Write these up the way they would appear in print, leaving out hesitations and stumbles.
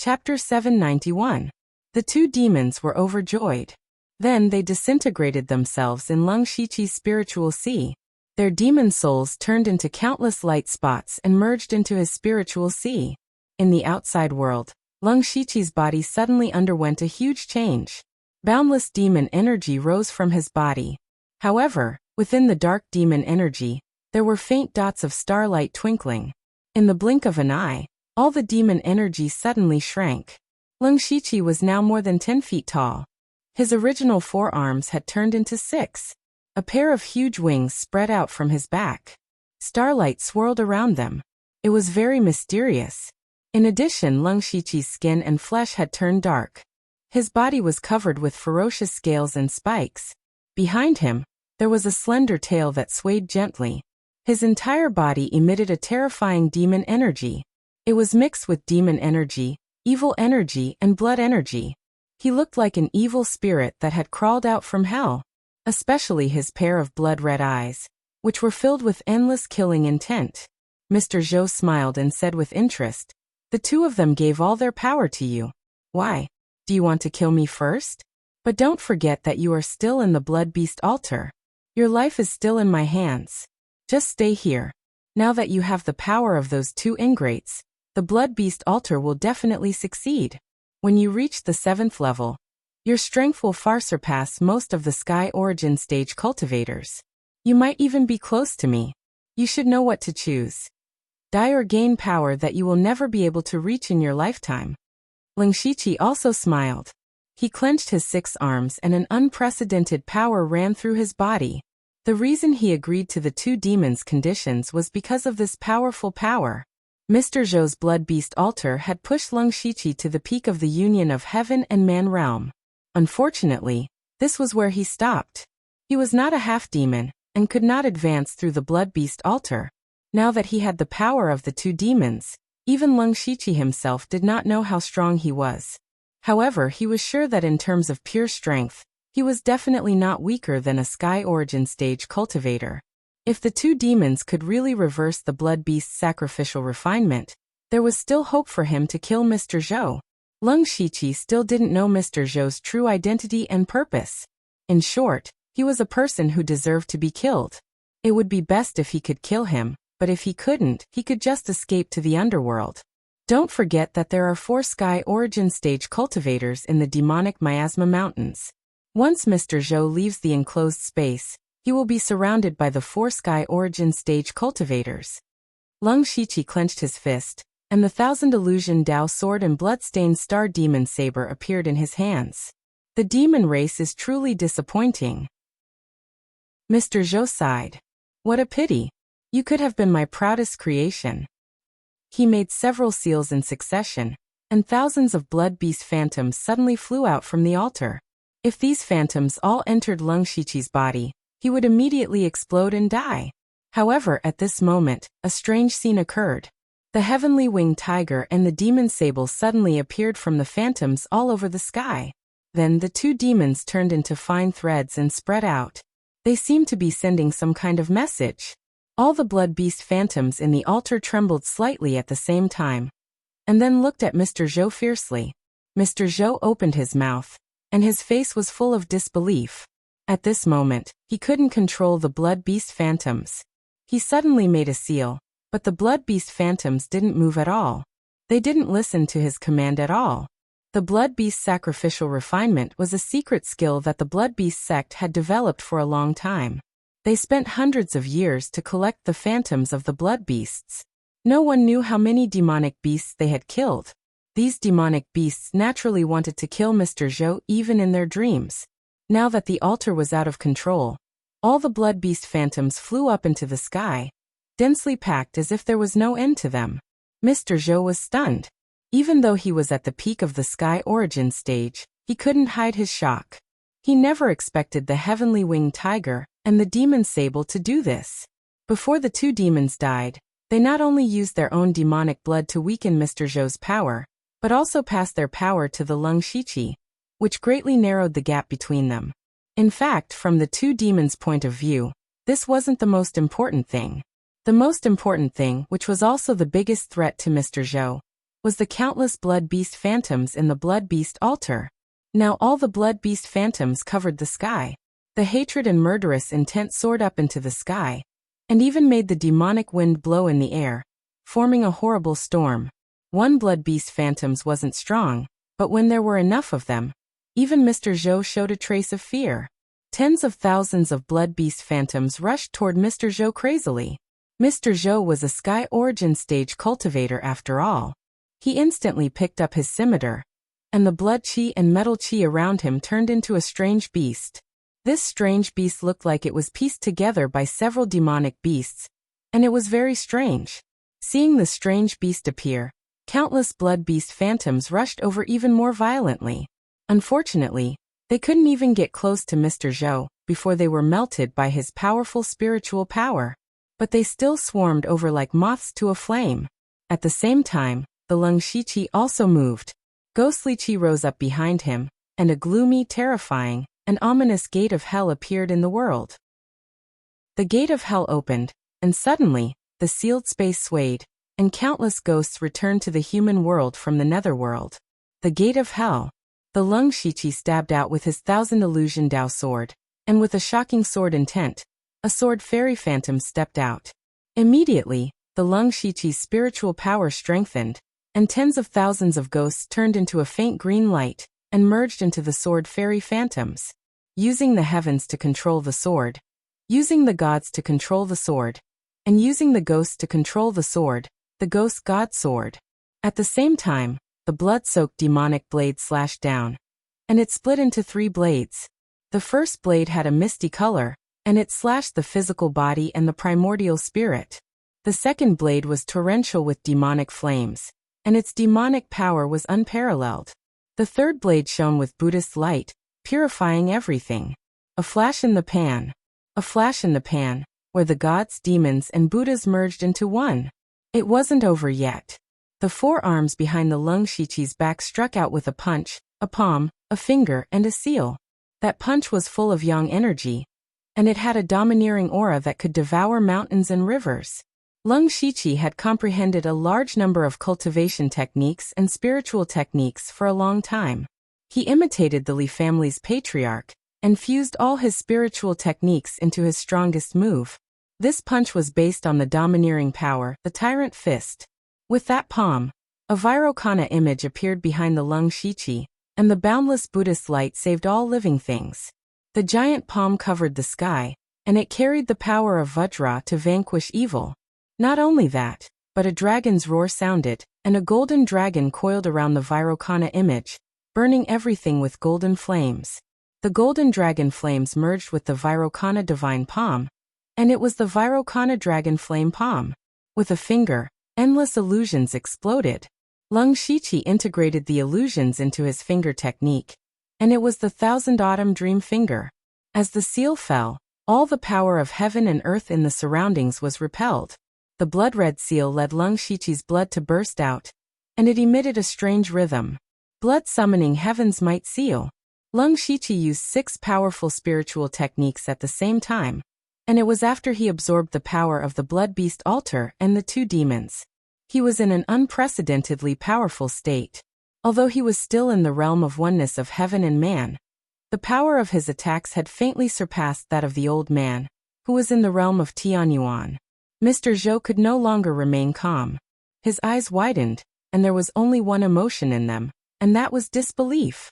Chapter 791. The two demons were overjoyed. Then they disintegrated themselves in Lung Shiqi's spiritual sea. Their demon souls turned into countless light spots and merged into his spiritual sea. In the outside world, Lung Shiqi's body suddenly underwent a huge change. Boundless demon energy rose from his body. However, within the dark demon energy, there were faint dots of starlight twinkling. In the blink of an eye, all the demon energy suddenly shrank. Lung Shiqi was now more than 10 feet tall. His original 4 arms had turned into 6. A pair of huge wings spread out from his back. Starlight swirled around them. It was very mysterious. In addition, Lung Shiqi's skin and flesh had turned dark. His body was covered with ferocious scales and spikes. Behind him, there was a slender tail that swayed gently. His entire body emitted a terrifying demon energy. It was mixed with demon energy, evil energy, and blood energy. He looked like an evil spirit that had crawled out from hell. Especially his pair of blood-red eyes, which were filled with endless killing intent. Mr. Zhou smiled and said with interest, "The two of them gave all their power to you. Why? Do you want to kill me first? But don't forget that you are still in the Blood Beast altar. Your life is still in my hands. Just stay here. Now that you have the power of those two ingrates, the Blood Beast altar will definitely succeed. When you reach the 7th level, your strength will far surpass most of the Sky Origin stage cultivators. You might even be close to me. You should know what to choose. Die or gain power that you will never be able to reach in your lifetime." Lung Shiqi also smiled. He clenched his 6 arms and an unprecedented power ran through his body. The reason he agreed to the two demons' conditions was because of this powerful power. Mr. Zhou's Blood Beast altar had pushed Lung Shiqi to the peak of the union of heaven and man realm. Unfortunately, this was where he stopped. He was not a half-demon, and could not advance through the Blood Beast altar. Now that he had the power of the two demons, even Lung Shiqi himself did not know how strong he was. However, he was sure that in terms of pure strength, he was definitely not weaker than a Sky Origin stage cultivator. If the two demons could really reverse the Blood Beast's sacrificial refinement, there was still hope for him to kill Mr. Zhou. Lung Shiqi still didn't know Mr. Zhou's true identity and purpose. In short, he was a person who deserved to be killed. It would be best if he could kill him, but if he couldn't, he could just escape to the underworld. Don't forget that there are 4 Sky Origin stage cultivators in the demonic Miasma Mountains. Once Mr. Zhou leaves the enclosed space, he will be surrounded by the 4 Sky Origin stage cultivators. Lung Shiqi clenched his fist, and the 1000 Illusion Dao sword and bloodstained star demon saber appeared in his hands. The demon race is truly disappointing. Mr. Zhou sighed. What a pity. You could have been my proudest creation. He made several seals in succession, and thousands of Blood Beast phantoms suddenly flew out from the altar. If these phantoms all entered Lung Shiqi's body, he would immediately explode and die. However, at this moment, a strange scene occurred. The heavenly winged tiger and the demon sable suddenly appeared from the phantoms all over the sky. Then the two demons turned into fine threads and spread out. They seemed to be sending some kind of message. All the Blood Beast phantoms in the altar trembled slightly at the same time, and then looked at Mr. Zhou fiercely. Mr. Zhou opened his mouth, and his face was full of disbelief. At this moment, he couldn't control the Blood Beast phantoms. He suddenly made a seal, but the Blood Beast phantoms didn't move at all. They didn't listen to his command at all. The Blood Beast sacrificial refinement was a secret skill that the Blood Beast sect had developed for a long time. They spent hundreds of years to collect the phantoms of the Blood Beasts. No one knew how many demonic beasts they had killed. These demonic beasts naturally wanted to kill Mr. Zhou even in their dreams. Now that the altar was out of control, all the Blood Beast phantoms flew up into the sky, densely packed as if there was no end to them. Mr. Zhou was stunned. Even though he was at the peak of the Sky Origin stage, he couldn't hide his shock. He never expected the heavenly winged tiger and the demon sable to do this. Before the two demons died, they not only used their own demonic blood to weaken Mr. Zhou's power, but also passed their power to the Lung Shiqi, which greatly narrowed the gap between them. In fact, from the two demons' point of view, this wasn't the most important thing. The most important thing, which was also the biggest threat to Mr. Zhou, was the countless blood beast phantoms in the blood beast altar. Now all the blood beast phantoms covered the sky. The hatred and murderous intent soared up into the sky, and even made the demonic wind blow in the air, forming a horrible storm. One blood beast phantoms wasn't strong, but when there were enough of them, even Mr. Zhou showed a trace of fear. Tens of thousands of blood beast phantoms rushed toward Mr. Zhou crazily. Mr. Zhou was a sky origin stage cultivator after all. He instantly picked up his scimitar, and the blood chi and metal chi around him turned into a strange beast. This strange beast looked like it was pieced together by several demonic beasts, and it was very strange. Seeing the strange beast appear, countless blood beast phantoms rushed over even more violently. Unfortunately, they couldn't even get close to Mr. Zhou before they were melted by his powerful spiritual power. But they still swarmed over like moths to a flame. At the same time, the Lung Shiqi also moved. Ghostly Qi rose up behind him, and a gloomy, terrifying, and ominous gate of hell appeared in the world. The gate of hell opened, and suddenly, the sealed space swayed, and countless ghosts returned to the human world from the netherworld. The gate of hell. The Lung Shiqi stabbed out with his 1,000 illusion Dao sword, and with a shocking sword intent, a sword fairy phantom stepped out. Immediately, the Lung Shiqi's spiritual power strengthened, and tens of thousands of ghosts turned into a faint green light, and merged into the sword fairy phantoms. Using the heavens to control the sword, using the gods to control the sword, and using the ghosts to control the sword, the ghost god sword. At the same time, the blood-soaked demonic blade slashed down, and it split into 3 blades. The first blade had a misty color, and it slashed the physical body and the primordial spirit. The second blade was torrential with demonic flames, and its demonic power was unparalleled. The third blade shone with Buddhist light, purifying everything. A flash in the pan. A flash in the pan, where the gods, demons, and Buddhas merged into one. It wasn't over yet. The 4 arms behind the Lung Shiqi's back struck out with a punch, a palm, a finger, and a seal. That punch was full of yang energy, and it had a domineering aura that could devour mountains and rivers. Lung Shiqi had comprehended a large number of cultivation techniques and spiritual techniques for a long time. He imitated the Li family's patriarch, and fused all his spiritual techniques into his strongest move. This punch was based on the domineering power, the tyrant fist. With that palm, a Vairocana image appeared behind the Lung Shiqi, and the boundless Buddhist light saved all living things. The giant palm covered the sky, and it carried the power of Vajra to vanquish evil. Not only that, but a dragon's roar sounded, and a golden dragon coiled around the Vairocana image, burning everything with golden flames. The golden dragon flames merged with the Vairocana divine palm, and it was the Vairocana dragon flame palm. With a finger, endless illusions exploded. Lung Shiqi integrated the illusions into his finger technique, and it was the 1,000 Autumn Dream Finger. As the seal fell, all the power of heaven and earth in the surroundings was repelled. The blood-red seal led Lung Shiqi's blood to burst out, and it emitted a strange rhythm. Blood summoning heaven's might seal. Lung Shiqi used 6 powerful spiritual techniques at the same time, and it was after he absorbed the power of the blood beast altar and the 2 demons. He was in an unprecedentedly powerful state. Although he was still in the realm of oneness of heaven and man, the power of his attacks had faintly surpassed that of the old man, who was in the realm of Tianyuan. Mr. Zhou could no longer remain calm. His eyes widened, and there was only one emotion in them, and that was disbelief.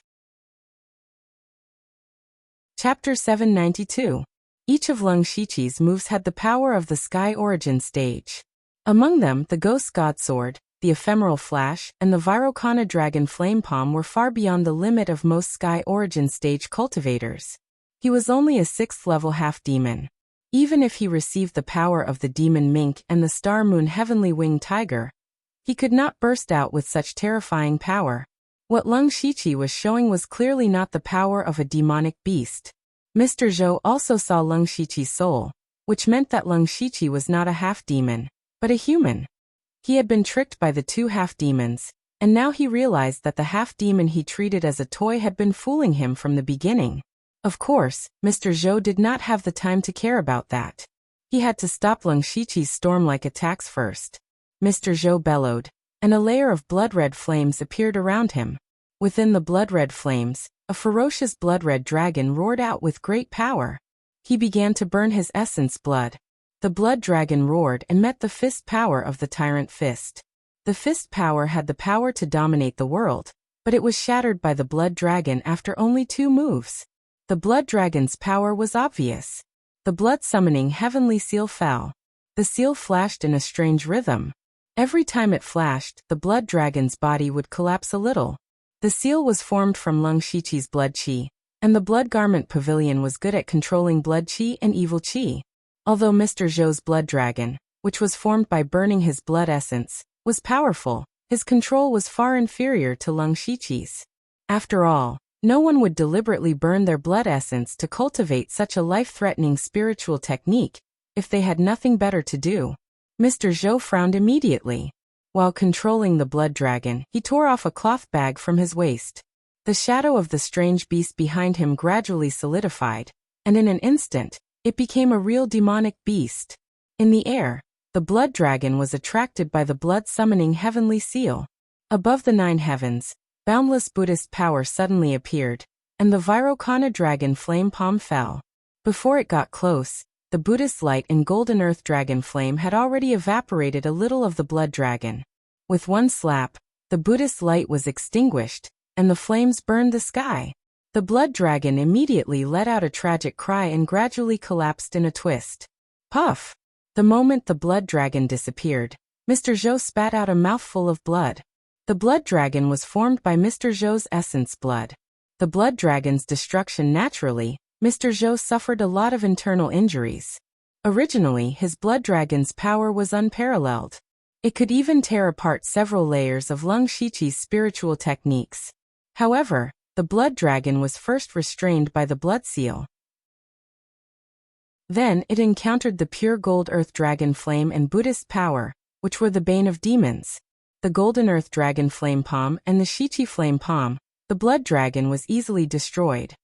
Chapter 792. Each of Lung Shiqi's moves had the power of the Sky Origin stage. Among them, the Ghost God Sword, the Ephemeral Flash, and the Vairocana Dragon Flame Palm were far beyond the limit of most Sky Origin stage cultivators. He was only a 6th level half-demon. Even if he received the power of the Demon Mink and the Star Moon Heavenly Winged Tiger, he could not burst out with such terrifying power. What Lung Shiqi was showing was clearly not the power of a demonic beast. Mr. Zhou also saw Lung Shiqi's soul, which meant that Lung Shiqi was not a half-demon, but a human. He had been tricked by the 2 half-demons, and now he realized that the half-demon he treated as a toy had been fooling him from the beginning. Of course, Mr. Zhou did not have the time to care about that. He had to stop Lung Shiqi's storm-like attacks first. Mr. Zhou bellowed, and a layer of blood-red flames appeared around him. Within the blood-red flames, a ferocious blood-red dragon roared out with great power. He began to burn his essence blood. The blood dragon roared and met the fist power of the tyrant fist. The fist power had the power to dominate the world, but it was shattered by the blood dragon after only 2 moves. The blood dragon's power was obvious. The blood-summoning heavenly seal fell. The seal flashed in a strange rhythm. Every time it flashed, the blood dragon's body would collapse a little. The seal was formed from Lung Shiqi's blood qi, and the blood garment pavilion was good at controlling blood qi and evil qi. Although Mr. Zhou's blood dragon, which was formed by burning his blood essence, was powerful, his control was far inferior to Lung Shiqi's. After all, no one would deliberately burn their blood essence to cultivate such a life-threatening spiritual technique if they had nothing better to do. Mr. Zhou frowned immediately. While controlling the blood dragon, he tore off a cloth bag from his waist. The shadow of the strange beast behind him gradually solidified, and in an instant, it became a real demonic beast. In the air, the blood dragon was attracted by the blood-summoning heavenly seal. Above the 9 heavens, boundless Buddhist power suddenly appeared, and the Vairocana dragon flame palm fell. Before it got close, the Buddhist light and golden earth dragon flame had already evaporated a little of the blood dragon. With one slap, the Buddhist light was extinguished, and the flames burned the sky. The blood dragon immediately let out a tragic cry and gradually collapsed in a twist. Puff! The moment the blood dragon disappeared, Mr. Zhou spat out a mouthful of blood. The blood dragon was formed by Mr. Zhou's essence blood. The blood dragon's destruction naturally, Mr. Zhou suffered a lot of internal injuries. Originally, his blood dragon's power was unparalleled. It could even tear apart several layers of Lung Shiqi's spiritual techniques. However, the blood dragon was first restrained by the blood seal. Then it encountered the pure gold earth dragon flame and Buddhist power, which were the bane of demons. The golden earth dragon flame palm and the Shiqi flame palm, the blood dragon was easily destroyed.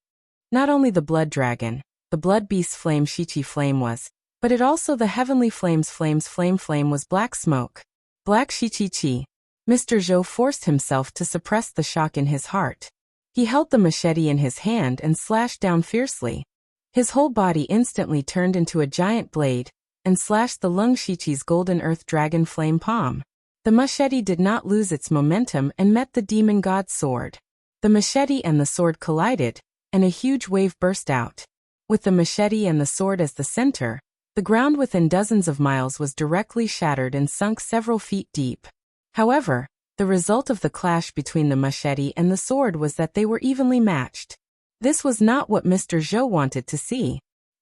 Not only the blood dragon, the blood beast's flame Shiqi flame was, but it also the heavenly flame's flame was black smoke. Black Shiqi qi. Mr. Zhou forced himself to suppress the shock in his heart. He held the machete in his hand and slashed down fiercely. His whole body instantly turned into a giant blade, and slashed the Lung Shiqi's golden earth dragon flame palm. The machete did not lose its momentum and met the demon god's sword. The machete and the sword collided, and a huge wave burst out. With the machete and the sword as the center, the ground within dozens of miles was directly shattered and sunk several feet deep. However, the result of the clash between the machete and the sword was that they were evenly matched. This was not what Mr. Zhou wanted to see.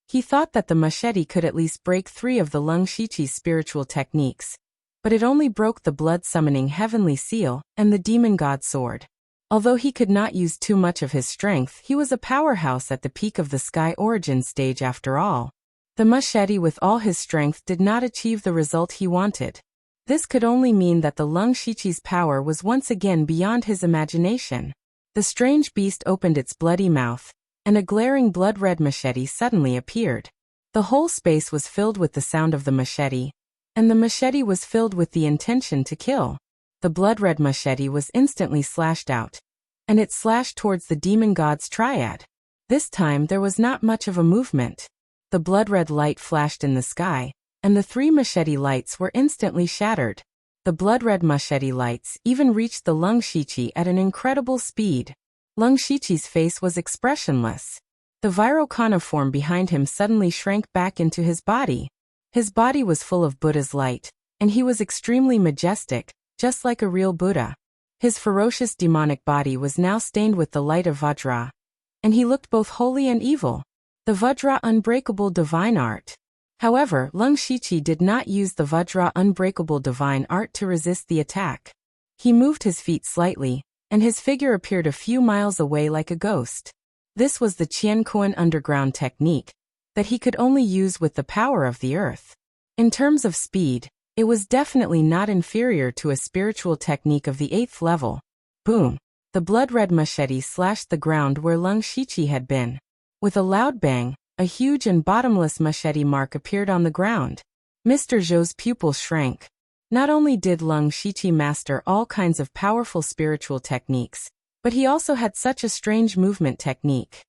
He thought that the machete could at least break 3 of the Lung Shiqi's spiritual techniques, but it only broke the blood-summoning heavenly seal and the demon god sword. Although he could not use too much of his strength, he was a powerhouse at the peak of the Sky Origin stage after all. The machete with all his strength did not achieve the result he wanted. This could only mean that the Lung Shiqi's power was once again beyond his imagination. The strange beast opened its bloody mouth, and a glaring blood-red machete suddenly appeared. The whole space was filled with the sound of the machete, and the machete was filled with the intention to kill. The blood-red machete was instantly slashed out, and it slashed towards the demon god's triad. This time there was not much of a movement. The blood-red light flashed in the sky, and the 3 machete lights were instantly shattered. The blood-red machete lights even reached the Lung Shiqi at an incredible speed. Lung Shiqi's face was expressionless. The Vairocana form behind him suddenly shrank back into his body. His body was full of Buddha's light, and he was extremely majestic, just like a real Buddha. His ferocious demonic body was now stained with the light of Vajra, and he looked both holy and evil. The Vajra unbreakable divine art. However, Lung Shiqi did not use the Vajra unbreakable divine art to resist the attack. He moved his feet slightly, and his figure appeared a few miles away like a ghost. This was the Qianquan underground technique that he could only use with the power of the earth. In terms of speed, it was definitely not inferior to a spiritual technique of the 8th level. Boom! The blood-red machete slashed the ground where Lung Shiqi had been. With a loud bang, a huge and bottomless machete mark appeared on the ground. Mr. Zhou's pupil shrank. Not only did Lung Shiqi master all kinds of powerful spiritual techniques, but he also had such a strange movement technique.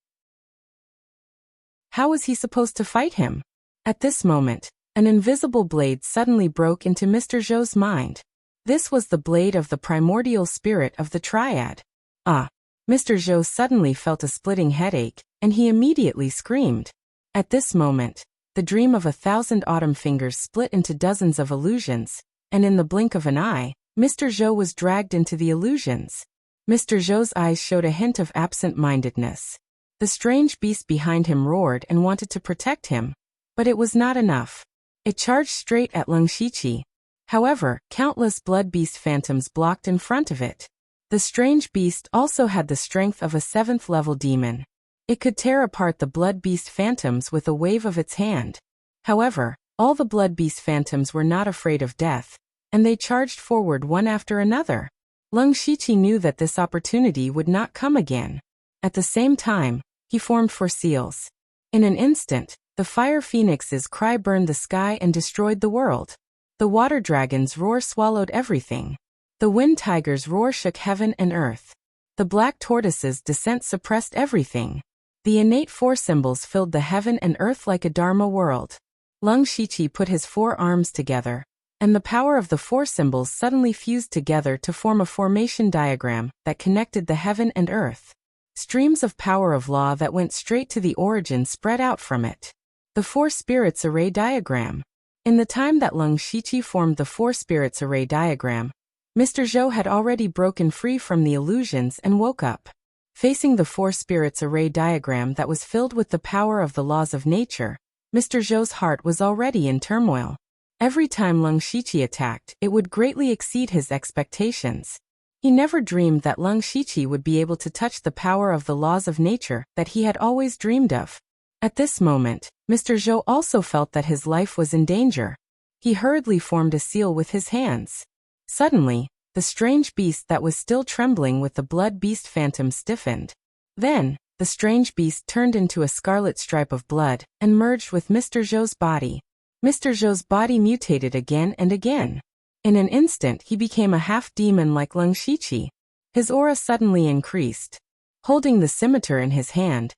How was he supposed to fight him? At this moment, an invisible blade suddenly broke into Mr. Zhou's mind. This was the blade of the primordial spirit of the triad. Ah! Mr. Zhou suddenly felt a splitting headache, and he immediately screamed. At this moment, the dream of 1,000 autumn fingers split into dozens of illusions, and in the blink of an eye, Mr. Zhou was dragged into the illusions. Mr. Zhou's eyes showed a hint of absent-mindedness. The strange beast behind him roared and wanted to protect him, but it was not enough. It charged straight at Lung Shiqi. However, countless blood beast phantoms blocked in front of it. The strange beast also had the strength of a 7th-level demon. It could tear apart the blood beast phantoms with a wave of its hand. However, all the blood beast phantoms were not afraid of death, and they charged forward one after another. Lung Shiqi knew that this opportunity would not come again. At the same time, he formed 4 seals. In an instant, the fire phoenix's cry burned the sky and destroyed the world. The water dragon's roar swallowed everything. The wind tiger's roar shook heaven and earth. The black tortoise's descent suppressed everything. The innate 4 symbols filled the heaven and earth like a dharma world. Lung Shiqi put his 4 arms together, and the power of the 4 symbols suddenly fused together to form a formation diagram that connected the heaven and earth. Streams of power of law that went straight to the origin spread out from it. The 4 spirits array diagram. In the time that Lung Shiqi formed the 4 spirits array diagram, Mr. Zhou had already broken free from the illusions and woke up. Facing the 4 spirits array diagram that was filled with the power of the laws of nature, Mr. Zhou's heart was already in turmoil. Every time Lung Shiqi attacked, it would greatly exceed his expectations. He never dreamed that Lung Shiqi would be able to touch the power of the laws of nature that he had always dreamed of. At this moment, Mr. Zhou also felt that his life was in danger. He hurriedly formed a seal with his hands. Suddenly, the strange beast that was still trembling with the blood beast phantom stiffened. Then, the strange beast turned into a scarlet stripe of blood and merged with Mr. Zhou's body. Mr. Zhou's body mutated again and again. In an instant he became a half-demon like Lung Shiqi. His aura suddenly increased. Holding the scimitar in his hand,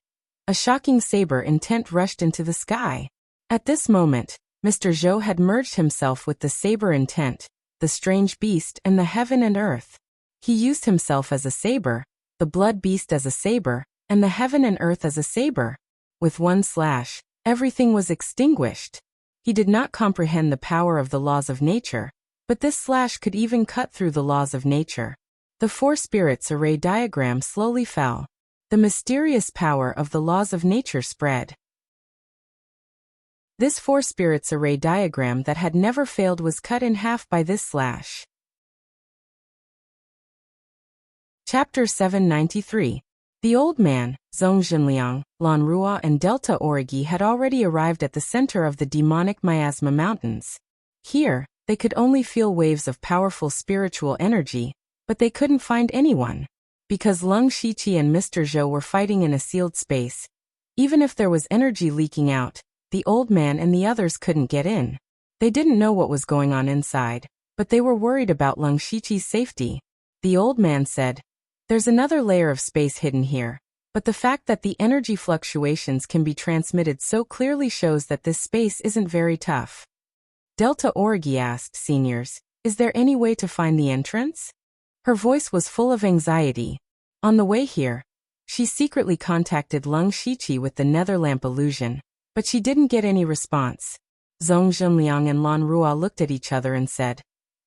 a shocking saber intent rushed into the sky. At this moment, Mr. Zhou had merged himself with the saber intent, the strange beast and the heaven and earth. He used himself as a saber, the blood beast as a saber, and the heaven and earth as a saber. With one slash, everything was extinguished. He did not comprehend the power of the laws of nature, but this slash could even cut through the laws of nature. The 4 spirits array diagram slowly fell. The mysterious power of the laws of nature spread. This 4 spirits array diagram that had never failed was cut in half by this slash. Chapter 793. The old man, Zhong Zhenliang, Lan Rua and Delta Origi had already arrived at the center of the demonic miasma mountains. Here, they could only feel waves of powerful spiritual energy, but they couldn't find anyone. Because Lung Shiqi and Mr. Zhou were fighting in a sealed space, even if there was energy leaking out, the old man and the others couldn't get in. They didn't know what was going on inside, but they were worried about Lung Shiqi's safety. The old man said, "There's another layer of space hidden here, but the fact that the energy fluctuations can be transmitted so clearly shows that this space isn't very tough." Delta Origi asked, "Seniors, is there any way to find the entrance?" Her voice was full of anxiety. On the way here, she secretly contacted Lung Shiqi with the Netherlamp illusion, but she didn't get any response. Zhong Zhenliang and Lan Rua looked at each other and said,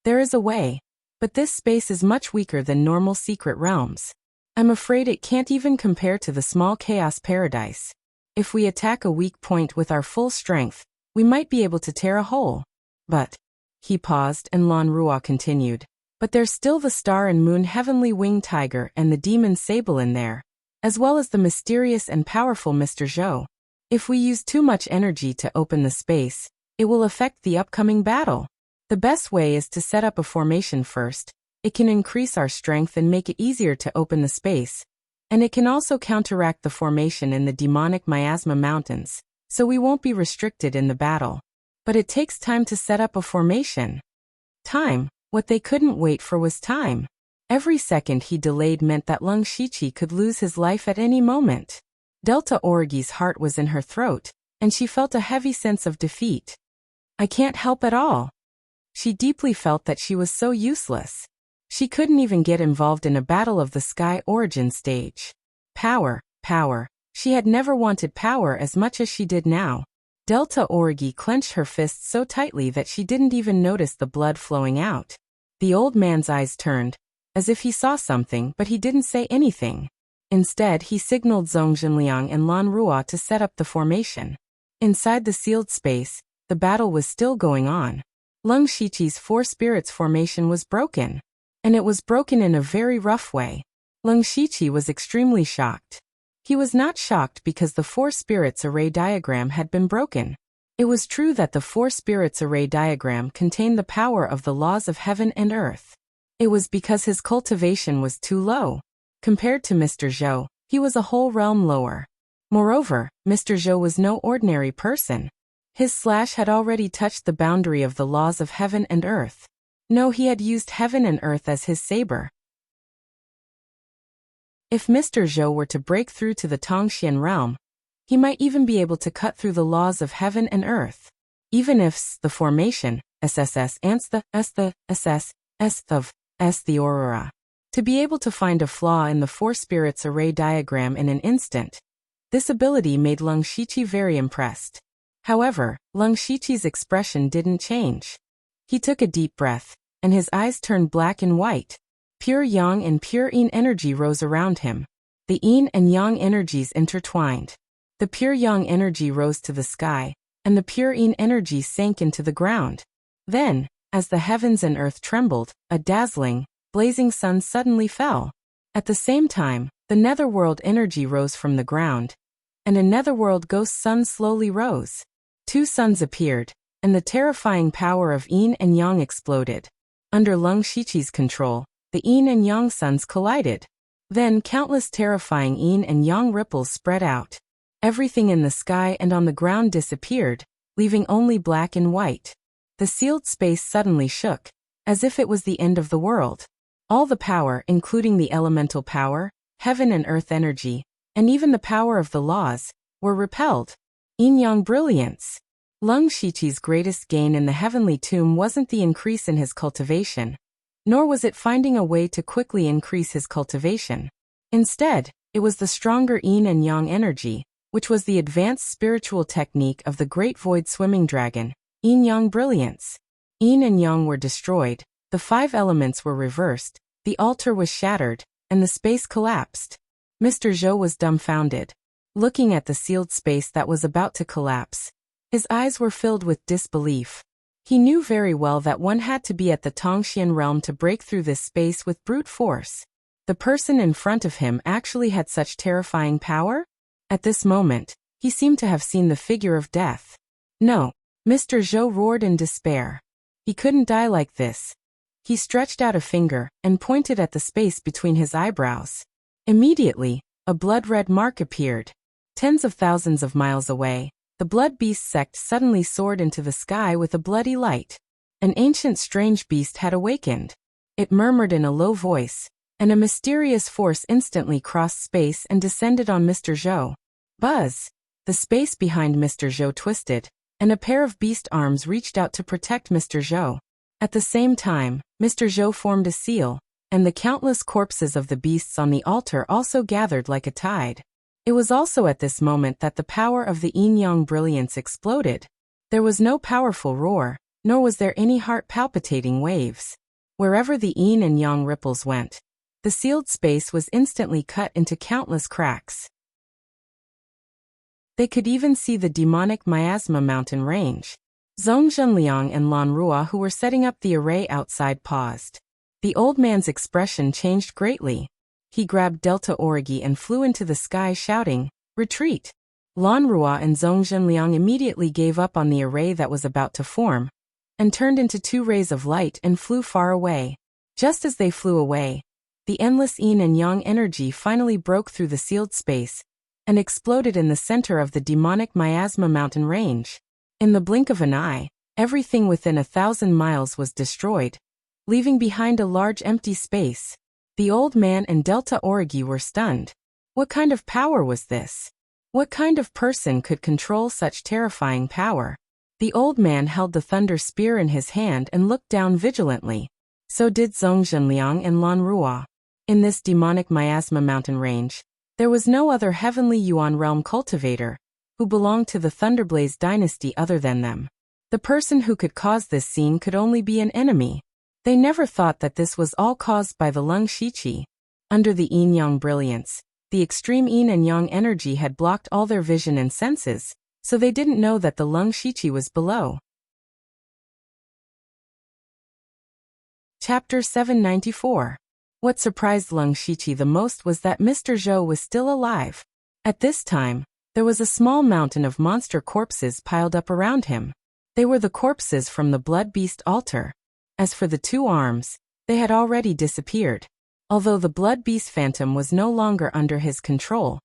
"There is a way, but this space is much weaker than normal secret realms. I'm afraid it can't even compare to the small chaos paradise. If we attack a weak point with our full strength, we might be able to tear a hole. But," he paused and Lan Rua continued, "but there's still the star and moon heavenly winged tiger and the demon sable in there, as well as the mysterious and powerful Mr. Zhou. If we use too much energy to open the space, it will affect the upcoming battle. The best way is to set up a formation first. It can increase our strength and make it easier to open the space, and it can also counteract the formation in the demonic miasma mountains, so we won't be restricted in the battle. But it takes time to set up a formation." Time. What they couldn't wait for was time. Every second he delayed meant that Lung Shiqi could lose his life at any moment. Delta Origi's heart was in her throat, and she felt a heavy sense of defeat. I can't help at all. She deeply felt that she was so useless. She couldn't even get involved in a battle of the sky origin stage. Power, power. She had never wanted power as much as she did now. Delta Origi clenched her fists so tightly that she didn't even notice the blood flowing out. The old man's eyes turned, as if he saw something, but he didn't say anything. Instead, he signaled Zhong Zhenliang and Lan Ruo to set up the formation. Inside the sealed space, the battle was still going on. Lung Shiqi's four spirits formation was broken. And it was broken in a very rough way. Lung Shiqi was extremely shocked. He was not shocked because the four spirits array diagram had been broken. It was true that the four spirits array diagram contained the power of the laws of heaven and earth. It was because his cultivation was too low. Compared to Mr. Zhou, he was a whole realm lower. Moreover, Mr. Zhou was no ordinary person. His slash had already touched the boundary of the laws of heaven and earth. No, he had used heaven and earth as his saber. If Mr. Zhou were to break through to the Tongxian realm, he might even be able to cut through the laws of heaven and earth. Even if the formation, SSS ants the SS, S of S the aurora. To be able to find a flaw in the four spirits array diagram in an instant. This ability made Lung Shiqi very impressed. However, Lung Shiqi's expression didn't change. He took a deep breath, and his eyes turned black and white. Pure yang and pure yin energy rose around him. The yin and yang energies intertwined. The pure yang energy rose to the sky, and the pure yin energy sank into the ground. Then, as the heavens and earth trembled, a dazzling, blazing sun suddenly fell. At the same time, the netherworld energy rose from the ground, and a netherworld ghost sun slowly rose. Two suns appeared, and the terrifying power of yin and yang exploded. Under Lung Shiqi's control, the yin and yang suns collided. Then countless terrifying yin and yang ripples spread out. Everything in the sky and on the ground disappeared, leaving only black and white. The sealed space suddenly shook, as if it was the end of the world. All the power, including the elemental power, heaven and earth energy, and even the power of the laws, were repelled. Yin-yang brilliance. Lung Shiqi's greatest gain in the heavenly tomb wasn't the increase in his cultivation, nor was it finding a way to quickly increase his cultivation. Instead, it was the stronger yin and yang energy, which was the advanced spiritual technique of the great void swimming dragon, yin-yang brilliance. Yin and yang were destroyed, the five elements were reversed, the altar was shattered, and the space collapsed. Mr. Zhou was dumbfounded, looking at the sealed space that was about to collapse. His eyes were filled with disbelief. He knew very well that one had to be at the Tongxian realm to break through this space with brute force. The person in front of him actually had such terrifying power? At this moment, he seemed to have seen the figure of death. No, Mr. Zhou roared in despair. He couldn't die like this. He stretched out a finger and pointed at the space between his eyebrows. Immediately, a blood-red mark appeared. Tens of thousands of miles away, the blood beast sect suddenly soared into the sky with a bloody light. An ancient strange beast had awakened. It murmured in a low voice, and a mysterious force instantly crossed space and descended on Mr. Zhou. Buzz! The space behind Mr. Zhou twisted, and a pair of beast arms reached out to protect Mr. Zhou. At the same time, Mr. Zhou formed a seal, and the countless corpses of the beasts on the altar also gathered like a tide. It was also at this moment that the power of the yin-yang brilliance exploded. There was no powerful roar, nor was there any heart-palpitating waves. Wherever the yin and yang ripples went, the sealed space was instantly cut into countless cracks. They could even see the demonic miasma mountain range. Zhong Zhenliang and Lan Ruo, who were setting up the array outside, paused. The old man's expression changed greatly. He grabbed Delta Origi and flew into the sky shouting, "Retreat!" Lan Ruo and Zhong Zhenliang immediately gave up on the array that was about to form, and turned into two rays of light and flew far away. Just as they flew away, the endless yin and yang energy finally broke through the sealed space, and exploded in the center of the demonic miasma mountain range. In the blink of an eye, Everything within 1,000 miles was destroyed, leaving behind a large empty space. The old man and Delta Origi were stunned. What kind of power was this? What kind of person could control such terrifying power? The old man held the thunder spear in his hand and looked down vigilantly. So did Zhongzhenliang and Lan Ruo. In this demonic miasma mountain range, there was no other heavenly Yuan realm cultivator who belonged to the Thunderblaze dynasty other than them. The person who could cause this scene could only be an enemy. They never thought that this was all caused by the Lung Shiqi. Under the yin-yang brilliance, the extreme yin and yang energy had blocked all their vision and senses, so they didn't know that the Lung Shiqi was below. Chapter 794. What surprised Lung Shiqi the most was that Mr. Zhou was still alive. At this time, there was a small mountain of monster corpses piled up around him. They were the corpses from the Blood Beast altar. As for the two arms, they had already disappeared. Although the Blood Beast phantom was no longer under his control,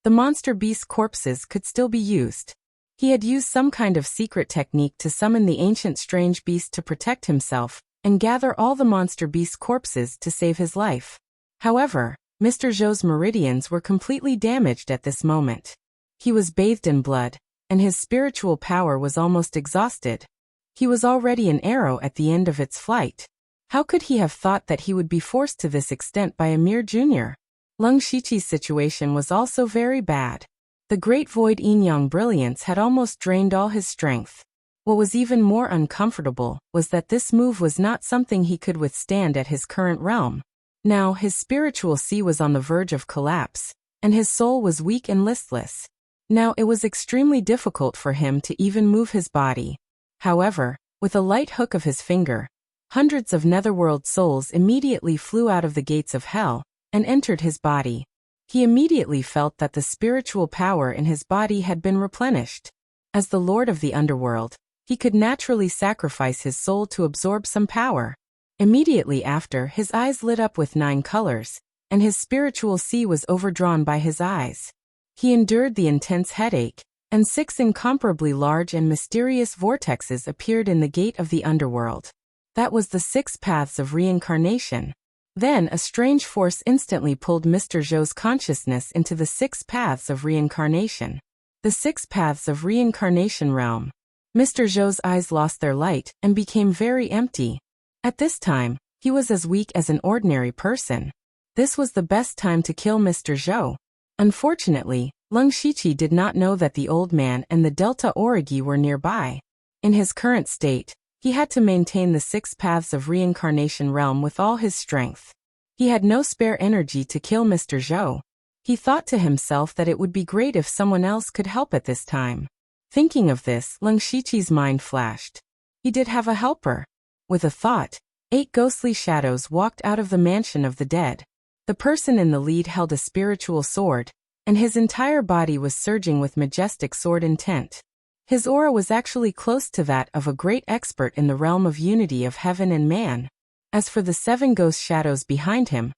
the monster beast corpses could still be used. He had used some kind of secret technique to summon the ancient strange beast to protect himself and gather all the monster beast corpses to save his life. However, Mr. Zhou's meridians were completely damaged at this moment. He was bathed in blood, and his spiritual power was almost exhausted. He was already an arrow at the end of its flight. How could he have thought that he would be forced to this extent by a mere junior? Lung Shiqi's situation was also very bad. The great void yin-yang brilliance had almost drained all his strength. What was even more uncomfortable was that this move was not something he could withstand at his current realm. Now his spiritual sea was on the verge of collapse, and his soul was weak and listless. Now it was extremely difficult for him to even move his body. However, with a light hook of his finger, hundreds of netherworld souls immediately flew out of the gates of hell and entered his body. He immediately felt that the spiritual power in his body had been replenished. As the lord of the underworld, he could naturally sacrifice his soul to absorb some power. Immediately after, his eyes lit up with 9 colors, and his spiritual sea was overdrawn by his eyes. He endured the intense headache, and 6 incomparably large and mysterious vortexes appeared in the gate of the underworld. That was the 6 paths of reincarnation. Then a strange force instantly pulled Mr. Zhou's consciousness into the 6 paths of reincarnation. The 6 paths of reincarnation realm. Mr. Zhou's eyes lost their light and became very empty. At this time, he was as weak as an ordinary person. This was the best time to kill Mr. Zhou. Unfortunately, Lung Shiqi did not know that the old man and the Delta Origi were nearby. In his current state, he had to maintain the 6 paths of reincarnation realm with all his strength. He had no spare energy to kill Mr. Zhou. He thought to himself that it would be great if someone else could help at this time. Thinking of this, Lung Shiqi's mind flashed. He did have a helper. With a thought, 8 ghostly shadows walked out of the mansion of the dead. The person in the lead held a spiritual sword, and his entire body was surging with majestic sword intent. His aura was actually close to that of a great expert in the realm of unity of heaven and man. As for the 7 ghost shadows behind him,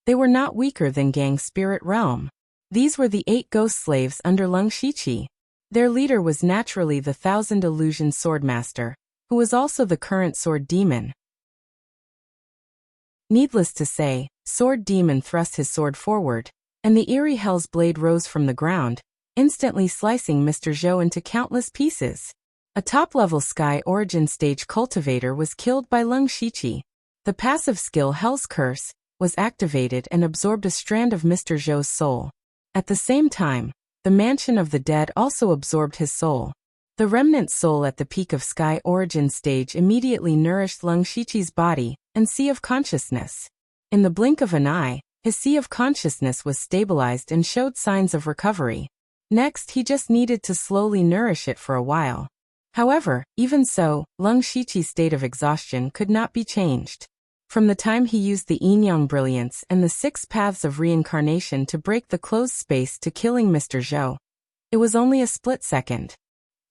they were not weaker than Gang's spirit realm. These were the 8 ghost slaves under Lung Shiqi. Their leader was naturally the 1000 Illusion Swordmaster, who was also the current Sword Demon. Needless to say, Sword Demon thrust his sword forward, and the eerie Hell's Blade rose from the ground, instantly slicing Mr. Zhou into countless pieces. A top-level Sky Origin Stage cultivator was killed by Lung Shiqi. The passive skill Hell's Curse was activated and absorbed a strand of Mr. Zhou's soul. At the same time, the Mansion of the Dead also absorbed his soul. The remnant soul at the peak of Sky Origin Stage immediately nourished Lung Shiqi's body and sea of consciousness. In the blink of an eye, his sea of consciousness was stabilized and showed signs of recovery. Next, he just needed to slowly nourish it for a while. However, even so, Lung Shiqi's state of exhaustion could not be changed. From the time he used the yin-yang brilliance and the 6 paths of reincarnation to break the closed space to killing Mr. Zhou, it was only a split second.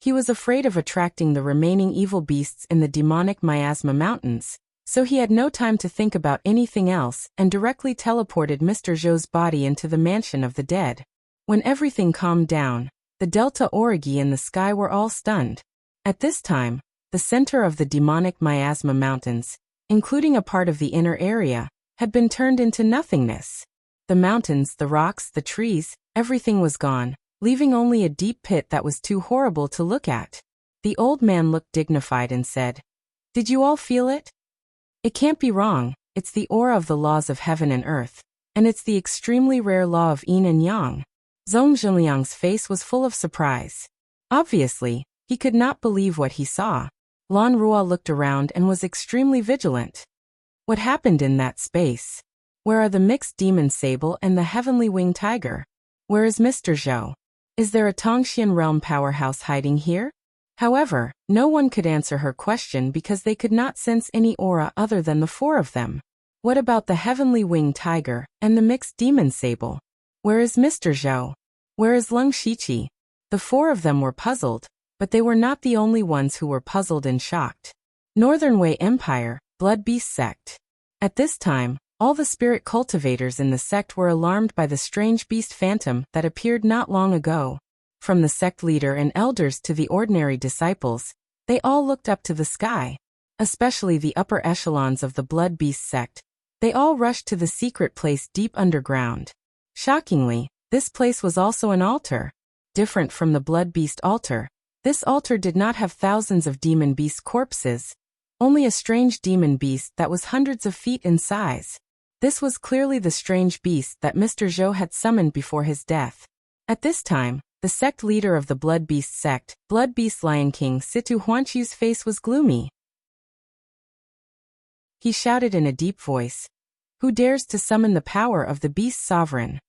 He was afraid of attracting the remaining evil beasts in the demonic miasma mountains, so he had no time to think about anything else and directly teleported Mr. Zhou's body into the Mansion of the Dead. When everything calmed down, the Delta Origi in the sky were all stunned. At this time, the center of the demonic miasma mountains, including a part of the inner area, had been turned into nothingness. The mountains, the rocks, the trees, everything was gone, leaving only a deep pit that was too horrible to look at. The old man looked dignified and said, "Did you all feel it? It can't be wrong, it's the aura of the laws of heaven and earth, and it's the extremely rare law of yin and yang." Zhong Zhenliang's face was full of surprise. Obviously, he could not believe what he saw. Lan Ruo looked around and was extremely vigilant. What happened in that space? Where are the mixed demon sable and the heavenly winged tiger? Where is Mr. Zhou? Is there a Tongxian realm powerhouse hiding here? However, no one could answer her question because they could not sense any aura other than the four of them. What about the heavenly winged tiger and the mixed demon sable? Where is Mr. Zhou? Where is Leng Shiqi? The four of them were puzzled, but they were not the only ones who were puzzled and shocked. Northern Wei Empire, Blood Beast Sect. At this time, all the spirit cultivators in the sect were alarmed by the strange beast phantom that appeared not long ago. From the sect leader and elders to the ordinary disciples, they all looked up to the sky. Especially the upper echelons of the Blood Beast sect. They all rushed to the secret place deep underground. Shockingly, this place was also an altar. Different from the Blood Beast altar, this altar did not have thousands of demon beast corpses, only a strange demon beast that was hundreds of feet in size. This was clearly the strange beast that Mr. Zhou had summoned before his death. At this time, the sect leader of the Blood Beast sect, Blood Beast Lion King Situ Huanqiu's face was gloomy. He shouted in a deep voice, "Who dares to summon the power of the Beast Sovereign?"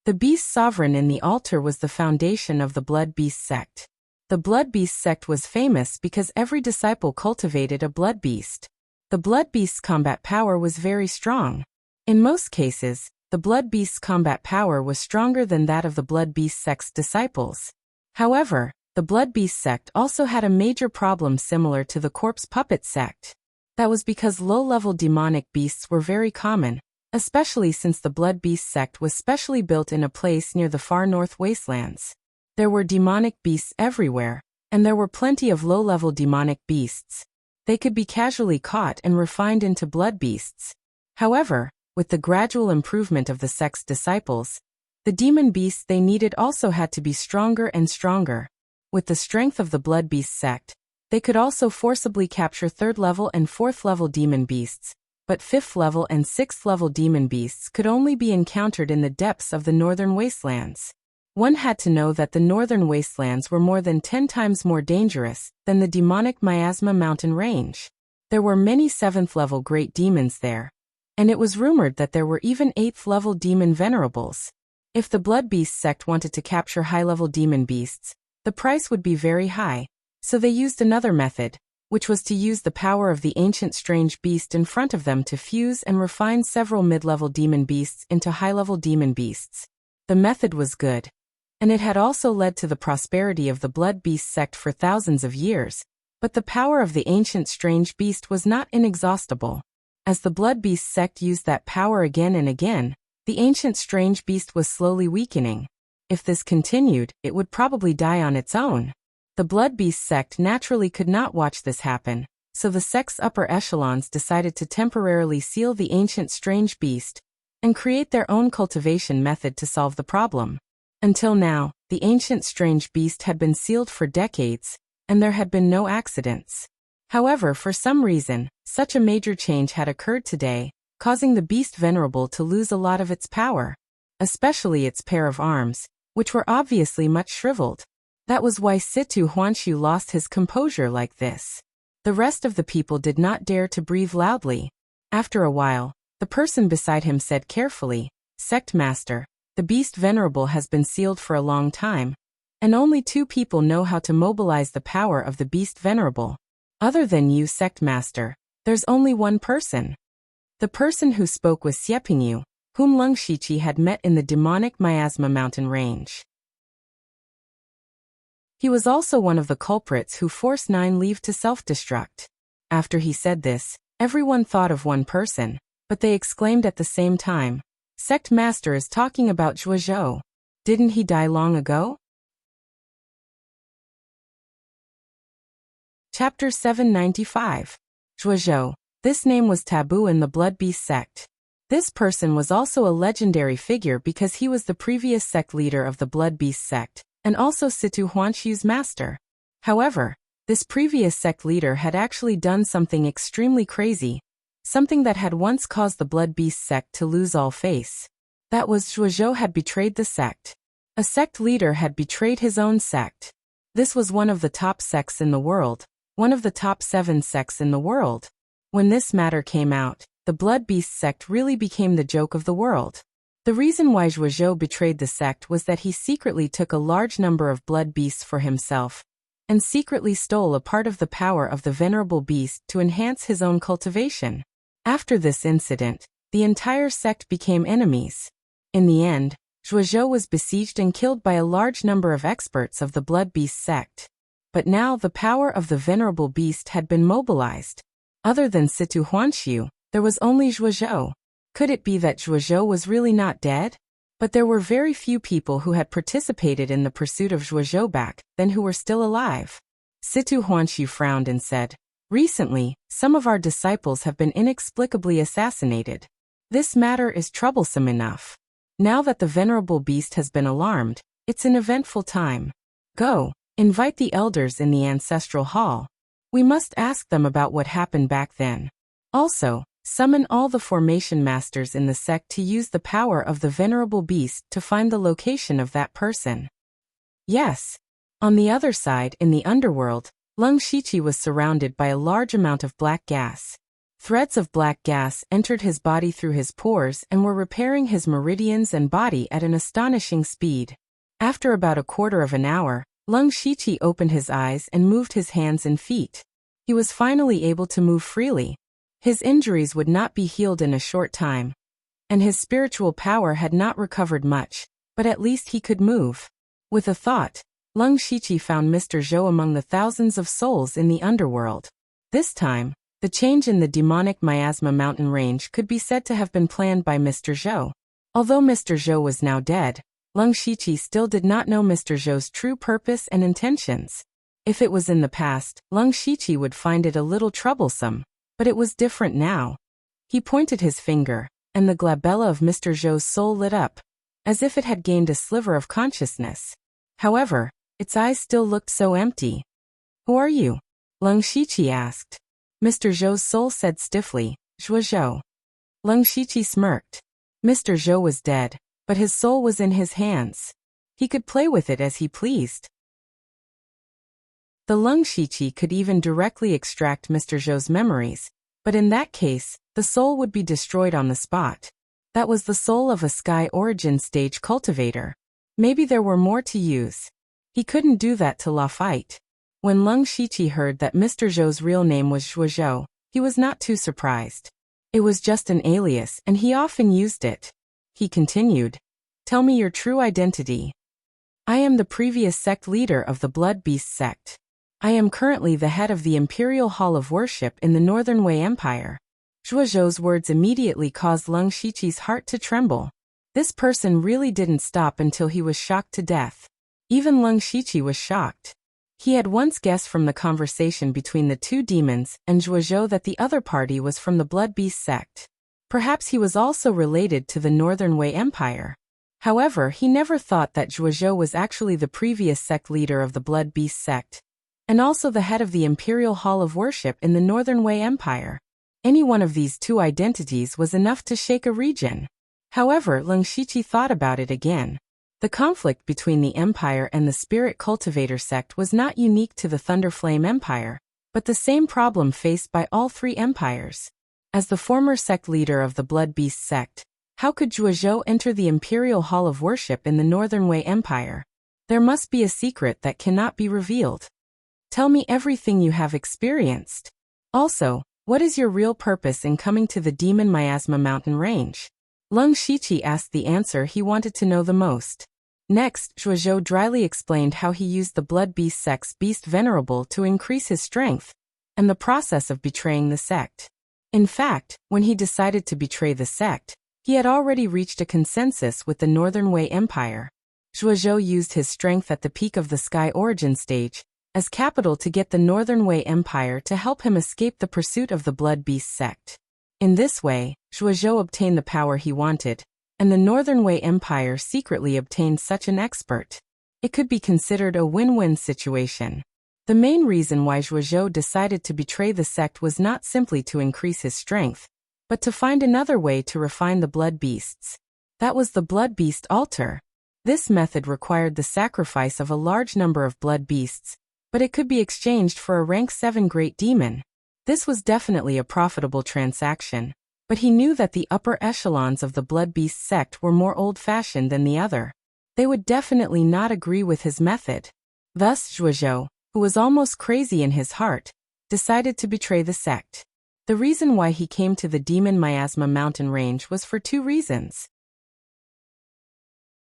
The Beast Sovereign in the altar was the foundation of the Blood Beast sect. The Blood Beast sect was famous because every disciple cultivated a blood beast. The Blood Beast's combat power was very strong. In most cases, the Blood Beast's combat power was stronger than that of the Blood Beast sect's disciples. However, the Blood Beast sect also had a major problem similar to the Corpse Puppet sect. That was because low-level demonic beasts were very common, especially since the Blood Beast sect was specially built in a place near the far north wastelands. There were demonic beasts everywhere, and there were plenty of low-level demonic beasts. They could be casually caught and refined into blood beasts. However, with the gradual improvement of the sect's disciples, the demon beasts they needed also had to be stronger and stronger. With the strength of the Blood Beast sect, they could also forcibly capture 3rd level and 4th level demon beasts, but 5th level and 6th level demon beasts could only be encountered in the depths of the northern wastelands. One had to know that the northern wastelands were more than 10 times more dangerous than the demonic Miasma mountain range. There were many 7th level great demons there, and it was rumored that there were even 8th level demon venerables. If the Blood Beast sect wanted to capture high-level demon beasts, the price would be very high, so they used another method, which was to use the power of the ancient strange beast in front of them to fuse and refine several mid-level demon beasts into high-level demon beasts. The method was good, and it had also led to the prosperity of the Blood Beast sect for thousands of years, but the power of the ancient strange beast was not inexhaustible. As the Blood Beast sect used that power again and again, the ancient strange beast was slowly weakening. If this continued, it would probably die on its own. The Blood Beast sect naturally could not watch this happen, so the sect's upper echelons decided to temporarily seal the ancient strange beast and create their own cultivation method to solve the problem. Until now, the ancient strange beast had been sealed for decades, and there had been no accidents. However, for some reason, such a major change had occurred today, causing the beast venerable to lose a lot of its power, especially its pair of arms, which were obviously much shriveled. That was why Situ Huanqiu lost his composure like this. The rest of the people did not dare to breathe loudly. After a while, the person beside him said carefully, "Sect Master, the beast venerable has been sealed for a long time, and only 2 people know how to mobilize the power of the beast venerable. Other than you, Sect Master, there's only one person." The person who spoke was Xiepingyu, whom Leng Shiqi had met in the demonic Miasma mountain range. He was also one of the culprits who forced 9 leave to self-destruct. After he said this, everyone thought of one person, but they exclaimed at the same time, "Sect Master is talking about Zhuozhou. Didn't he die long ago?" Chapter 795. Zhuozhou. This name was taboo in the Blood Beast sect. This person was also a legendary figure because he was the previous sect leader of the Blood Beast sect, and also Situ Huanxiu's master. However, this previous sect leader had actually done something extremely crazy, something that had once caused the Blood Beast sect to lose all face. That was Zhuozhou had betrayed the sect. A sect leader had betrayed his own sect. This was one of the top sects in the world, one of the top 7 sects in the world. When this matter came out, the Blood Beast sect really became the joke of the world. The reason why Zhuozhou betrayed the sect was that he secretly took a large number of blood beasts for himself, and secretly stole a part of the power of the venerable beast to enhance his own cultivation. After this incident, the entire sect became enemies. In the end, Zhuozhou was besieged and killed by a large number of experts of the Blood Beast sect. But now the power of the venerable beast had been mobilized. Other than Situ Huanxiu, there was only Zhuozhou. Could it be that Zhuozhou was really not dead? But there were very few people who had participated in the pursuit of Zhuozhou back then who were still alive. Situ Huanxiu frowned and said, "Recently, some of our disciples have been inexplicably assassinated. This matter is troublesome enough. Now that the venerable beast has been alarmed, it's an eventful time. Go, invite the elders in the ancestral hall. We must ask them about what happened back then. Also, summon all the formation masters in the sect to use the power of the venerable beast to find the location of that person." Yes. On the other side, in the underworld, Lung Shiqi was surrounded by a large amount of black gas. Threads of black gas entered his body through his pores and were repairing his meridians and body at an astonishing speed. After about a quarter of an hour, Lung Shiqi opened his eyes and moved his hands and feet. He was finally able to move freely. His injuries would not be healed in a short time, and his spiritual power had not recovered much, but at least he could move. With a thought, Lung Shiqi found Mr. Zhou among the thousands of souls in the underworld. This time, the change in the demonic miasma mountain range could be said to have been planned by Mr. Zhou. Although Mr. Zhou was now dead, Lung Shiqi still did not know Mr. Zhou's true purpose and intentions. If it was in the past, Lung Shiqi would find it a little troublesome, but it was different now. He pointed his finger, and the glabella of Mr. Zhou's soul lit up, as if it had gained a sliver of consciousness. However, its eyes still looked so empty. "Who are you?" Lung Shiqi asked. Mr. Zhou's soul said stiffly, "Zhuozhou." Lung Shiqi smirked. Mr. Zhou was dead, but his soul was in his hands. He could play with it as he pleased. The Lung Shiqi could even directly extract Mr. Zhou's memories, but in that case, the soul would be destroyed on the spot. That was the soul of a Sky Origin stage cultivator. Maybe there were more to use. He couldn't do that to Lafite. When Lung Shiqi heard that Mr. Zhou's real name was Zhuozhou, he was not too surprised. It was just an alias and he often used it. He continued, "Tell me your true identity." "I am the previous sect leader of the Blood Beast sect. I am currently the head of the Imperial Hall of Worship in the Northern Wei Empire." Zhuozhou's words immediately caused Lung Shiqi's heart to tremble. This person really didn't stop until he was shocked to death. Even Lung Shiqi was shocked. He had once guessed from the conversation between the two demons and Zhuozhou that the other party was from the Blood Beast sect. Perhaps he was also related to the Northern Wei Empire. However, he never thought that Zhuozhou was actually the previous sect leader of the Blood Beast sect, and also the head of the Imperial Hall of Worship in the Northern Wei Empire. Any one of these two identities was enough to shake a region. However, Lung Shiqi thought about it again. The conflict between the Empire and the Spirit Cultivator sect was not unique to the Thunderflame Empire, but the same problem faced by all three empires. As the former sect leader of the Blood Beast sect, how could Zhuozhou enter the Imperial Hall of Worship in the Northern Wei Empire? There must be a secret that cannot be revealed. Tell me everything you have experienced. Also, what is your real purpose in coming to the Demon Miasma mountain range? Lung Shiqi asked the answer he wanted to know the most. Next, Zhuozhou dryly explained how he used the Blood Beast sect's Beast Venerable to increase his strength, and the process of betraying the sect. In fact, when he decided to betray the sect, he had already reached a consensus with the Northern Wei Empire. Zhuozhou used his strength at the peak of the Sky Origin stage, as capital to get the Northern Wei Empire to help him escape the pursuit of the Blood Beast sect. In this way, Zhuozhou obtained the power he wanted, and the Northern Wei Empire secretly obtained such an expert. It could be considered a win-win situation. The main reason why Zhuozhou decided to betray the sect was not simply to increase his strength, but to find another way to refine the blood beasts. That was the blood beast altar. This method required the sacrifice of a large number of blood beasts, but it could be exchanged for a rank 7 great demon. This was definitely a profitable transaction, but he knew that the upper echelons of the blood beast sect were more old-fashioned than the other. They would definitely not agree with his method. Thus Zhuozhou, who was almost crazy in his heart, decided to betray the sect. The reason why he came to the Demon Miasma mountain range was for 2 reasons.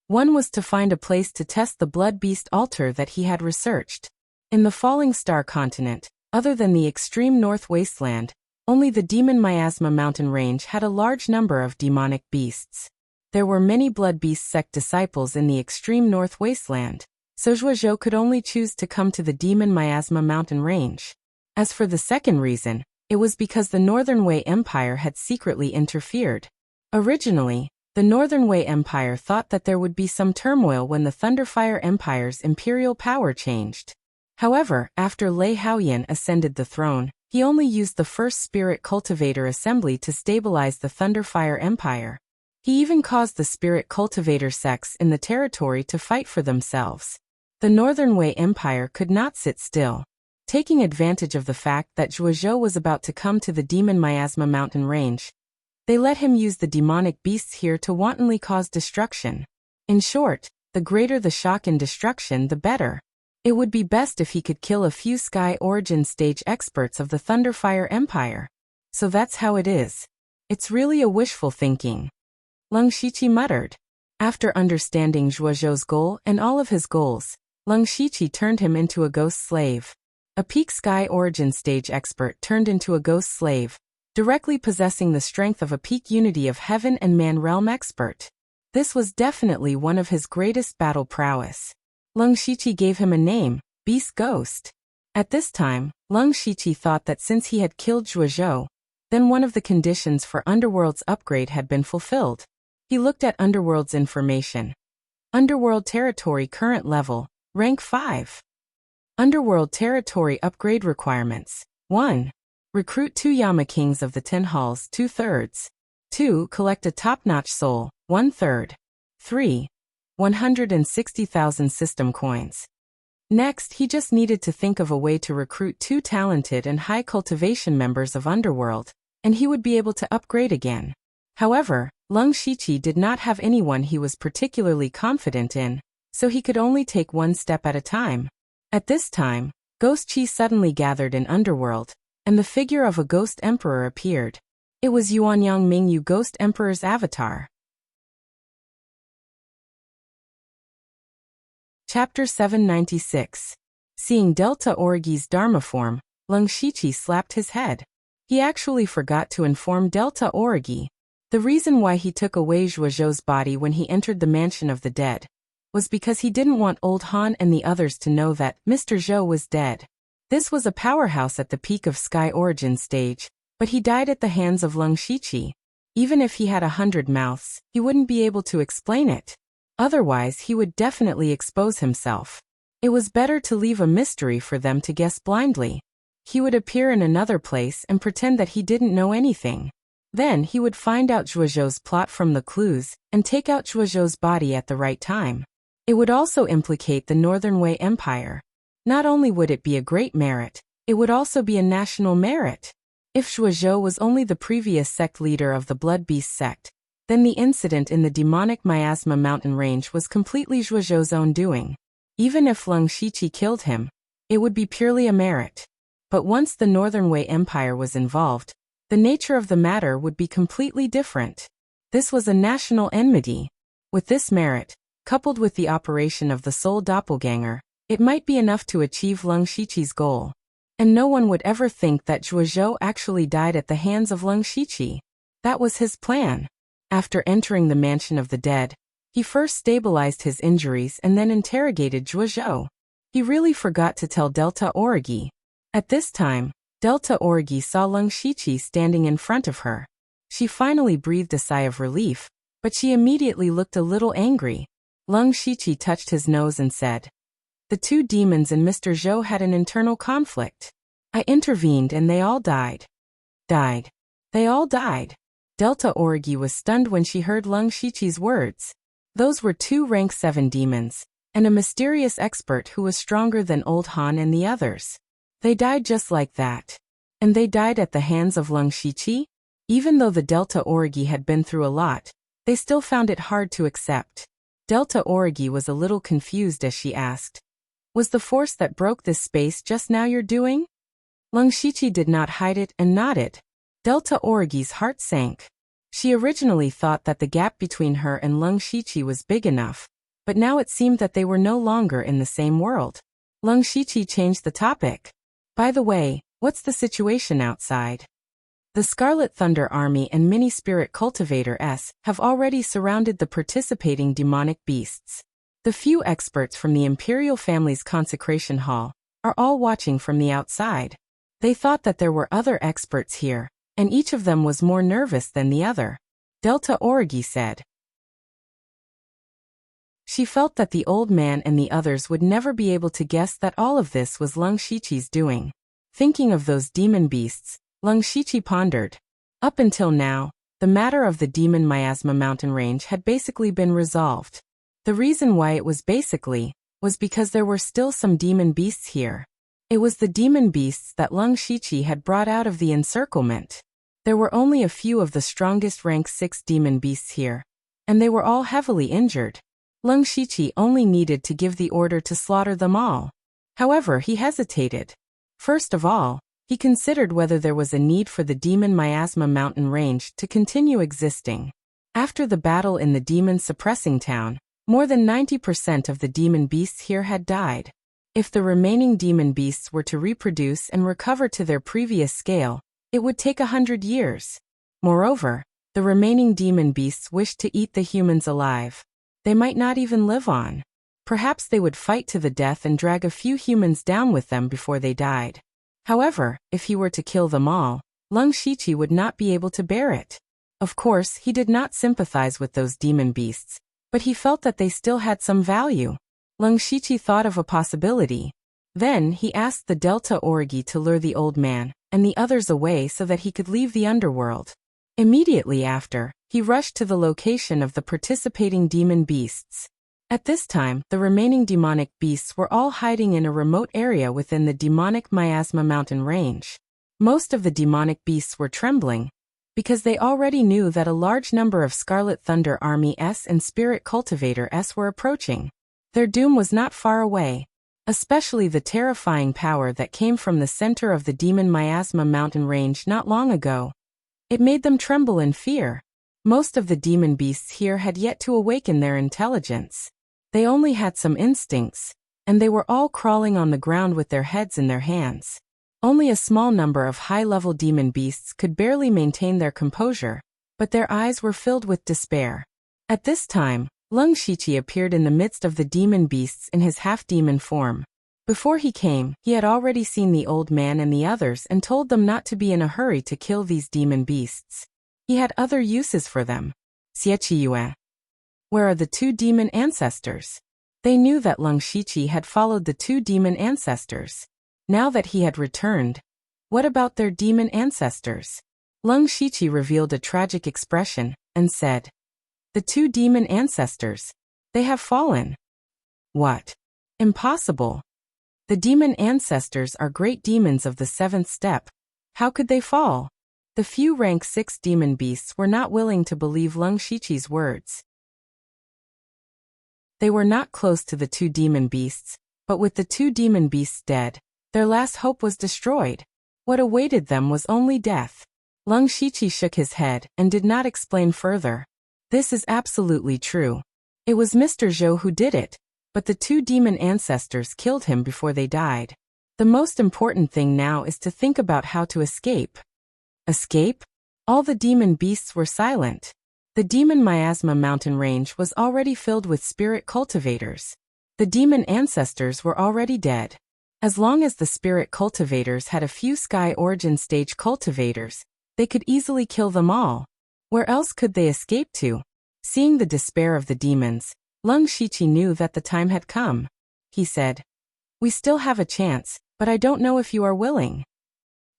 One was to find a place to test the blood beast altar that he had researched. In the Falling Star continent, other than the extreme north wasteland, only the Demon Miasma mountain range had a large number of demonic beasts. There were many blood beast sect disciples in the extreme north wasteland, so Zhuozhou could only choose to come to the Demon Miasma mountain range. As for the second reason, it was because the Northern Wei Empire had secretly interfered. Originally, the Northern Wei Empire thought that there would be some turmoil when the Thunderfire Empire's imperial power changed. However, after Lei Haoyan ascended the throne, he only used the first Spirit Cultivator Assembly to stabilize the Thunderfire Empire. He even caused the Spirit Cultivator sects in the territory to fight for themselves. The Northern Wei Empire could not sit still. Taking advantage of the fact that Zhuozhou was about to come to the Demon Miasma mountain range, they let him use the demonic beasts here to wantonly cause destruction. In short, the greater the shock and destruction, the better. It would be best if he could kill a few Sky Origin stage experts of the Thunderfire Empire. So that's how it is. It's really a wishful thinking. Leng Shiqi muttered. After understanding Zhuozhou's goal and all of his goals, Leng Shiqi turned him into a ghost slave. A peak Sky Origin stage expert turned into a ghost slave, directly possessing the strength of a peak Unity of Heaven and Man realm expert. This was definitely one of his greatest battle prowess. Leng Shiqi gave him a name, Beast Ghost. At this time, Leng Shiqi thought that since he had killed Zhuozhou, then one of the conditions for Underworld's upgrade had been fulfilled. He looked at Underworld's information. Underworld territory current level, rank 5. Underworld territory upgrade requirements. 1. Recruit 2 Yama Kings of the 10 Halls 2/3. 2. Collect a top-notch soul, 1/3. 3. 160,000 system coins. Next, he just needed to think of a way to recruit 2 talented and high cultivation members of Underworld, and he would be able to upgrade again. However, Leng Shiqi did not have anyone he was particularly confident in, so he could only take one step at a time. At this time, Ghost Qi suddenly gathered in Underworld, and the figure of a Ghost Emperor appeared. It was Yuanyang Mingyu Ghost Emperor's avatar. Chapter 796. Seeing Delta Origi's Dharma form, Leng Shiqi slapped his head. He actually forgot to inform Delta Origi. The reason why he took away Zhuozhou's body when he entered the Mansion of the Dead was because he didn't want Old Han and the others to know that Mr. Zhou was dead. This was a powerhouse at the peak of Sky Origin stage, but he died at the hands of Leng Shiqi. Even if he had 100 mouths, he wouldn't be able to explain it. Otherwise, he would definitely expose himself. It was better to leave a mystery for them to guess blindly. He would appear in another place and pretend that he didn't know anything. Then he would find out Zhuozhou's plot from the clues and take out Zhuozhou's body at the right time. It would also implicate the Northern Wei Empire. Not only would it be a great merit, it would also be a national merit. If Zhuozhou was only the previous sect leader of the Blood Beast sect, then the incident in the demonic Miasma mountain range was completely Zhuozhou's own doing. Even if Leng Shiqi killed him, it would be purely a merit. But once the Northern Wei Empire was involved, the nature of the matter would be completely different. This was a national enmity. With this merit, coupled with the operation of the Soul Doppelganger, it might be enough to achieve Leng Shiqi's goal. And no one would ever think that Zhuozhou actually died at the hands of Leng Shiqi. That was his plan. After entering the Mansion of the Dead, he first stabilized his injuries and then interrogated Zhuozhou. He really forgot to tell Delta Origi. At this time, Delta Origi saw Lung Shiqi standing in front of her. She finally breathed a sigh of relief, but she immediately looked a little angry. Lung Shiqi touched his nose and said, "The two demons and Mr. Zhou had an internal conflict. I intervened and they all died." Died. They all died. Delta Origi was stunned when she heard Lung Shiqi's words. Those were two rank 7 demons, and a mysterious expert who was stronger than Old Han and the others. They died just like that. And they died at the hands of Lung Shiqi? Even though the Delta Origi had been through a lot, they still found it hard to accept. Delta Origi was a little confused as she asked, "Was the force that broke this space just now your doing?" Lung Shiqi did not hide it and nodded. Delta Origi's heart sank. She originally thought that the gap between her and Lung Shiqi was big enough, but now it seemed that they were no longer in the same world. Lung Shiqi changed the topic. "By the way, what's the situation outside?" The Scarlet Thunder Army and Mini Spirit Cultivator S have already surrounded the participating demonic beasts. The few experts from the Imperial family's consecration hall are all watching from the outside. They thought that there were other experts here, and each of them was more nervous than the other. Delta Origi said. She felt that the old man and the others would never be able to guess that all of this was Lung Shiqi's doing. Thinking of those demon beasts, Lung Shiqi pondered. Up until now, the matter of the demon miasma mountain range had basically been resolved. The reason why it was basically was because there were still some demon beasts here. It was the demon beasts that Lung Shiqi had brought out of the encirclement. There were only a few of the strongest rank 6 demon beasts here, and they were all heavily injured. Lung Shiqi only needed to give the order to slaughter them all. However, he hesitated. First of all, he considered whether there was a need for the demon miasma mountain range to continue existing. After the battle in the demon suppressing town, more than 90% of the demon beasts here had died. If the remaining demon beasts were to reproduce and recover to their previous scale, it would take 100 years. Moreover, the remaining demon beasts wished to eat the humans alive. They might not even live on. Perhaps they would fight to the death and drag a few humans down with them before they died. However, if he were to kill them all, Lung Shiqi would not be able to bear it. Of course, he did not sympathize with those demon beasts, but he felt that they still had some value. Lung Shiqi thought of a possibility. Then he asked the Delta Origi to lure the old man and the others away so that he could leave the underworld. Immediately after, he rushed to the location of the participating demon beasts. At this time, the remaining demonic beasts were all hiding in a remote area within the demonic miasma mountain range. Most of the demonic beasts were trembling, because they already knew that a large number of Scarlet Thunder Army S and Spirit Cultivator S were approaching. Their doom was not far away, especially the terrifying power that came from the center of the demon miasma mountain range not long ago. It made them tremble in fear. Most of the demon beasts here had yet to awaken their intelligence. They only had some instincts, and they were all crawling on the ground with their heads in their hands. Only a small number of high-level demon beasts could barely maintain their composure, but their eyes were filled with despair. At this time, Lung Shiqi appeared in the midst of the demon beasts in his half-demon form. Before he came, he had already seen the old man and the others and told them not to be in a hurry to kill these demon beasts. He had other uses for them. Xie. Where are the two demon ancestors? They knew that Lung Shiqi had followed the two demon ancestors. Now that he had returned, what about their demon ancestors? Lung Shiqi revealed a tragic expression and said, "The two demon ancestors. They have fallen." What? Impossible. The demon ancestors are great demons of the 7th step. How could they fall? The few rank 6 demon beasts were not willing to believe Lung Shiqi's words. They were not close to the two demon beasts, but with the two demon beasts dead, their last hope was destroyed. What awaited them was only death. Lung Shiqi shook his head and did not explain further. This is absolutely true. It was Mr. Zhou who did it, but the two demon ancestors killed him before they died. The most important thing now is to think about how to escape. Escape? All the demon beasts were silent. The demon miasma mountain range was already filled with spirit cultivators. The demon ancestors were already dead. As long as the spirit cultivators had a few sky origin stage cultivators, they could easily kill them all. Where else could they escape to? Seeing the despair of the demons, Lung Shiqi knew that the time had come. He said, "We still have a chance, but I don't know if you are willing."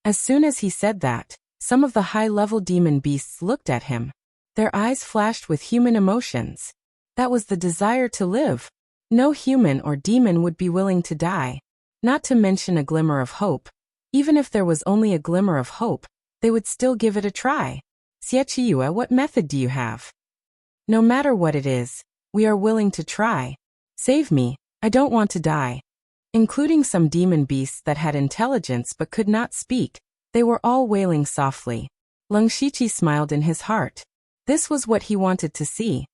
As soon as he said that, some of the high-level demon beasts looked at him. Their eyes flashed with human emotions. That was the desire to live. No human or demon would be willing to die. Not to mention a glimmer of hope. Even if there was only a glimmer of hope, they would still give it a try. "Xiechiyue, what method do you have?" "No matter what it is, we are willing to try. Save me, I don't want to die." Including some demon beasts that had intelligence but could not speak, they were all wailing softly. Lung Shiqi smiled in his heart. This was what he wanted to see.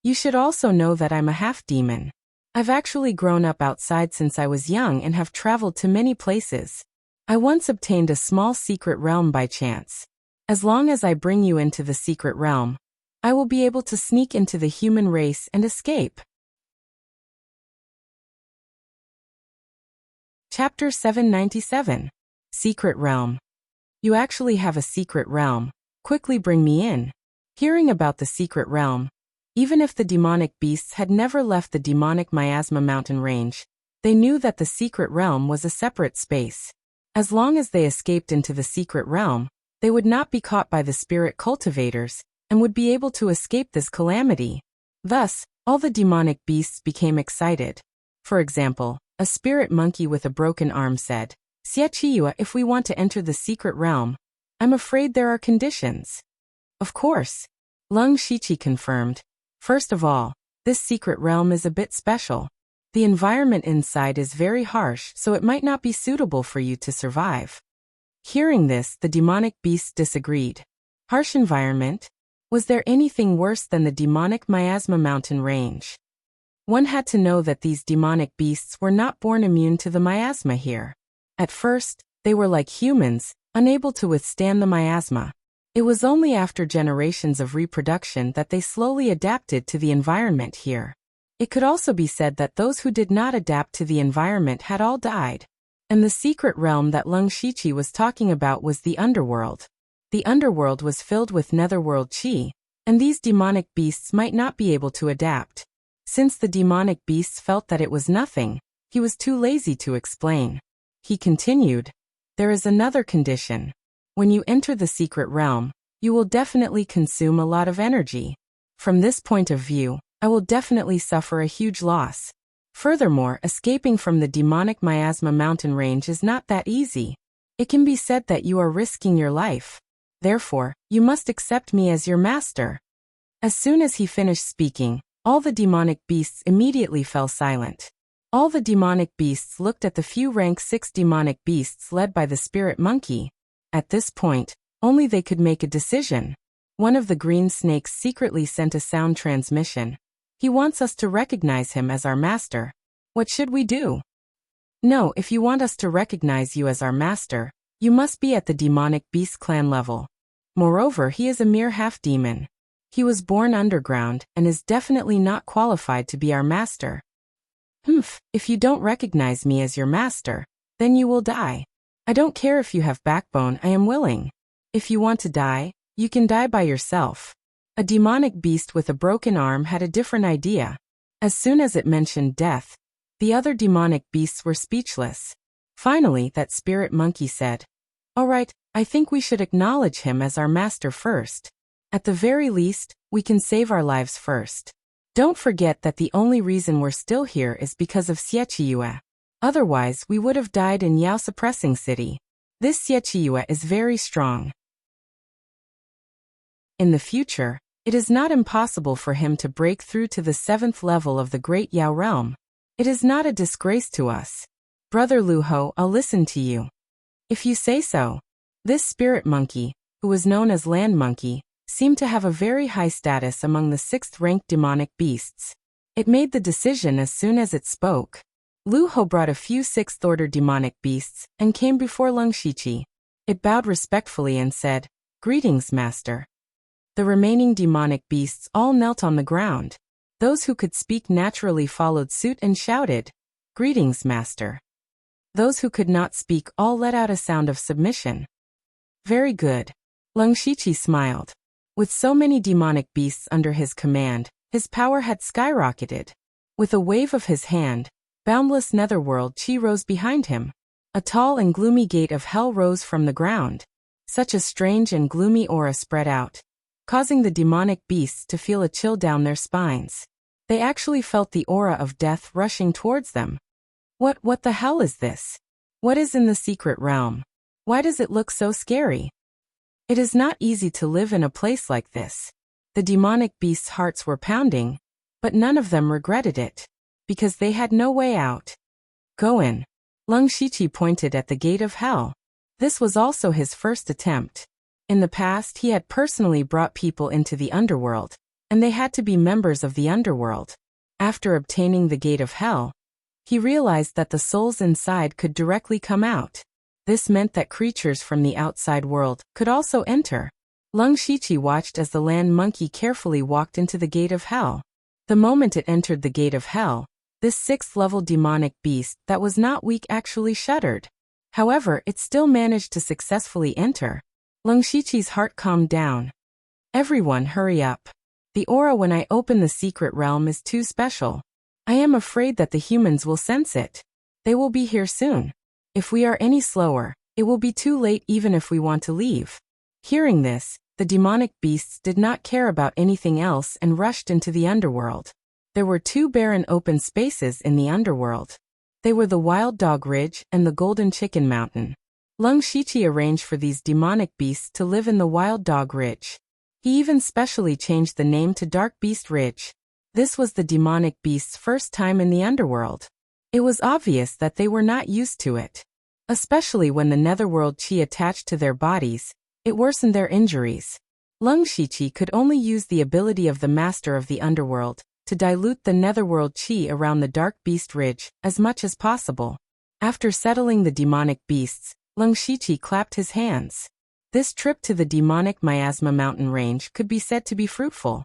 "You should also know that I'm a half-demon. I've actually grown up outside since I was young and have traveled to many places. I once obtained a small secret realm by chance. As long as I bring you into the secret realm, I will be able to sneak into the human race and escape." Chapter 797. Secret Realm. "You actually have a secret realm. Quickly bring me in." Hearing about the secret realm, even if the demonic beasts had never left the demonic miasma mountain range, they knew that the secret realm was a separate space. As long as they escaped into the secret realm, they would not be caught by the spirit cultivators, and would be able to escape this calamity. Thus, all the demonic beasts became excited. For example, a spirit monkey with a broken arm said, "Xiechiyue, if we want to enter the secret realm, I'm afraid there are conditions." "Of course," Lung Shiqi confirmed. "First of all, this secret realm is a bit special. The environment inside is very harsh, so it might not be suitable for you to survive." Hearing this, the demonic beasts disagreed. Harsh environment? Was there anything worse than the demonic miasma mountain range? One had to know that these demonic beasts were not born immune to the miasma here. At first, they were like humans, unable to withstand the miasma. It was only after generations of reproduction that they slowly adapted to the environment here. It could also be said that those who did not adapt to the environment had all died. And the secret realm that Lung Shiqi was talking about was the underworld. The underworld was filled with netherworld chi, and these demonic beasts might not be able to adapt. Since the demonic beasts felt that it was nothing, he was too lazy to explain. He continued, "There is another condition. When you enter the secret realm, you will definitely consume a lot of energy. From this point of view, I will definitely suffer a huge loss. Furthermore, escaping from the demonic miasma mountain range is not that easy. It can be said that you are risking your life. Therefore, you must accept me as your master." As soon as he finished speaking, all the demonic beasts immediately fell silent. All the demonic beasts looked at the few rank 6 demonic beasts led by the spirit monkey. At this point, only they could make a decision. One of the green snakes secretly sent a sound transmission. "He wants us to recognize him as our master. What should we do?" "No, if you want us to recognize you as our master, you must be at the demonic beast clan level. Moreover, he is a mere half-demon. He was born underground and is definitely not qualified to be our master." If you don't recognize me as your master, then you will die. I don't care if you have backbone, I am willing. If you want to die, you can die by yourself." A demonic beast with a broken arm had a different idea. As soon as it mentioned death, the other demonic beasts were speechless. Finally, that spirit monkey said, "All right, I think we should acknowledge him as our master first. At the very least, we can save our lives first. Don't forget that the only reason we're still here is because of Xiechiyue. Otherwise, we would have died in Yao Suppressing City. This Xiechiyue is very strong. In the future, it is not impossible for him to break through to the 7th level of the Great Yao Realm. It is not a disgrace to us. Brother Luho, I'll listen to you. If you say so." This spirit monkey, who was known as Land Monkey, seemed to have a very high status among the 6th-ranked demonic beasts. It made the decision as soon as it spoke. Luho brought a few 6th-order demonic beasts and came before Lung Shiqi. It bowed respectfully and said, "Greetings, Master." The remaining demonic beasts all knelt on the ground. Those who could speak naturally followed suit and shouted, "Greetings, master." Those who could not speak all let out a sound of submission. Very good. Lung Shiqi smiled. With so many demonic beasts under his command, his power had skyrocketed. With a wave of his hand, boundless netherworld chi rose behind him. A tall and gloomy gate of hell rose from the ground. Such a strange and gloomy aura spread out, causing the demonic beasts to feel a chill down their spines. They actually felt the aura of death rushing towards them. What the hell is this? What is in the secret realm? Why does it look so scary? It is not easy to live in a place like this. The demonic beasts' hearts were pounding, but none of them regretted it, because they had no way out. Go in. Lung Shiqi pointed at the gate of hell. This was also his first attempt. In the past, he had personally brought people into the underworld, and they had to be members of the underworld. After obtaining the gate of hell, he realized that the souls inside could directly come out. This meant that creatures from the outside world could also enter. Lung Shiqi watched as the land monkey carefully walked into the gate of hell. The moment it entered the gate of hell, this 6th-level demonic beast that was not weak actually shuddered. However, it still managed to successfully enter. Lung Shiqi's heart calmed down. Everyone hurry up. The aura when I open the secret realm is too special. I am afraid that the humans will sense it. They will be here soon. If we are any slower, it will be too late even if we want to leave. Hearing this, the demonic beasts did not care about anything else and rushed into the underworld. There were 2 barren open spaces in the underworld. They were the Wild Dog Ridge and the Golden Chicken Mountain. Lung Shiqi arranged for these demonic beasts to live in the Wild Dog Ridge. He even specially changed the name to Dark Beast Ridge. This was the demonic beasts' first time in the underworld. It was obvious that they were not used to it. Especially when the netherworld chi attached to their bodies, it worsened their injuries. Lung Shiqi could only use the ability of the master of the underworld to dilute the netherworld chi around the Dark Beast Ridge as much as possible. After settling the demonic beasts, Lung Shiqi clapped his hands. This trip to the demonic miasma mountain range could be said to be fruitful.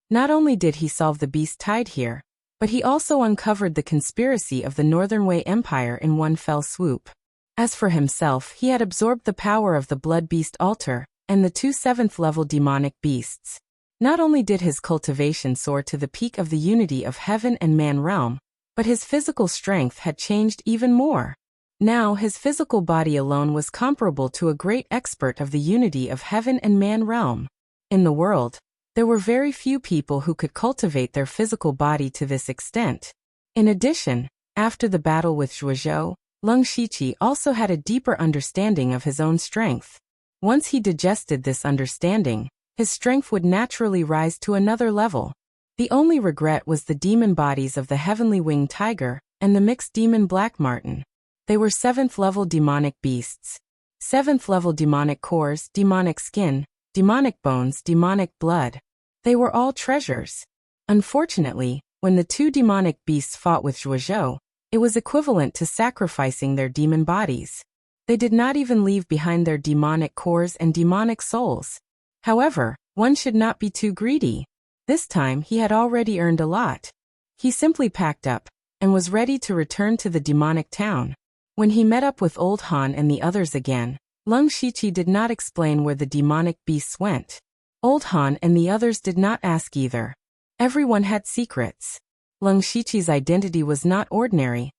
Not only did he solve the beast tied here, but he also uncovered the conspiracy of the Northern Wei Empire in one fell swoop. As for himself, he had absorbed the power of the Blood Beast Altar and the 2 7th-level demonic beasts. Not only did his cultivation soar to the peak of the unity of heaven and man realm, but his physical strength had changed even more. Now his physical body alone was comparable to a great expert of the unity of heaven and man realm. In the world, there were very few people who could cultivate their physical body to this extent. In addition, after the battle with Zhuozhou, Lung Shiqi also had a deeper understanding of his own strength. Once he digested this understanding, his strength would naturally rise to another level. The only regret was the demon bodies of the Heavenly Winged Tiger and the mixed demon Black Marten. They were 7th-level demonic beasts. 7th-level demonic cores, demonic skin, demonic bones, demonic blood. They were all treasures. Unfortunately, when the 2 demonic beasts fought with Zhuozhou, it was equivalent to sacrificing their demon bodies. They did not even leave behind their demonic cores and demonic souls. However, one should not be too greedy. This time he had already earned a lot. He simply packed up and was ready to return to the demonic town. When he met up with Old Han and the others again, Lung Shiqi did not explain where the demonic beasts went. Old Han and the others did not ask either. Everyone had secrets. Lung Shiqi's identity was not ordinary,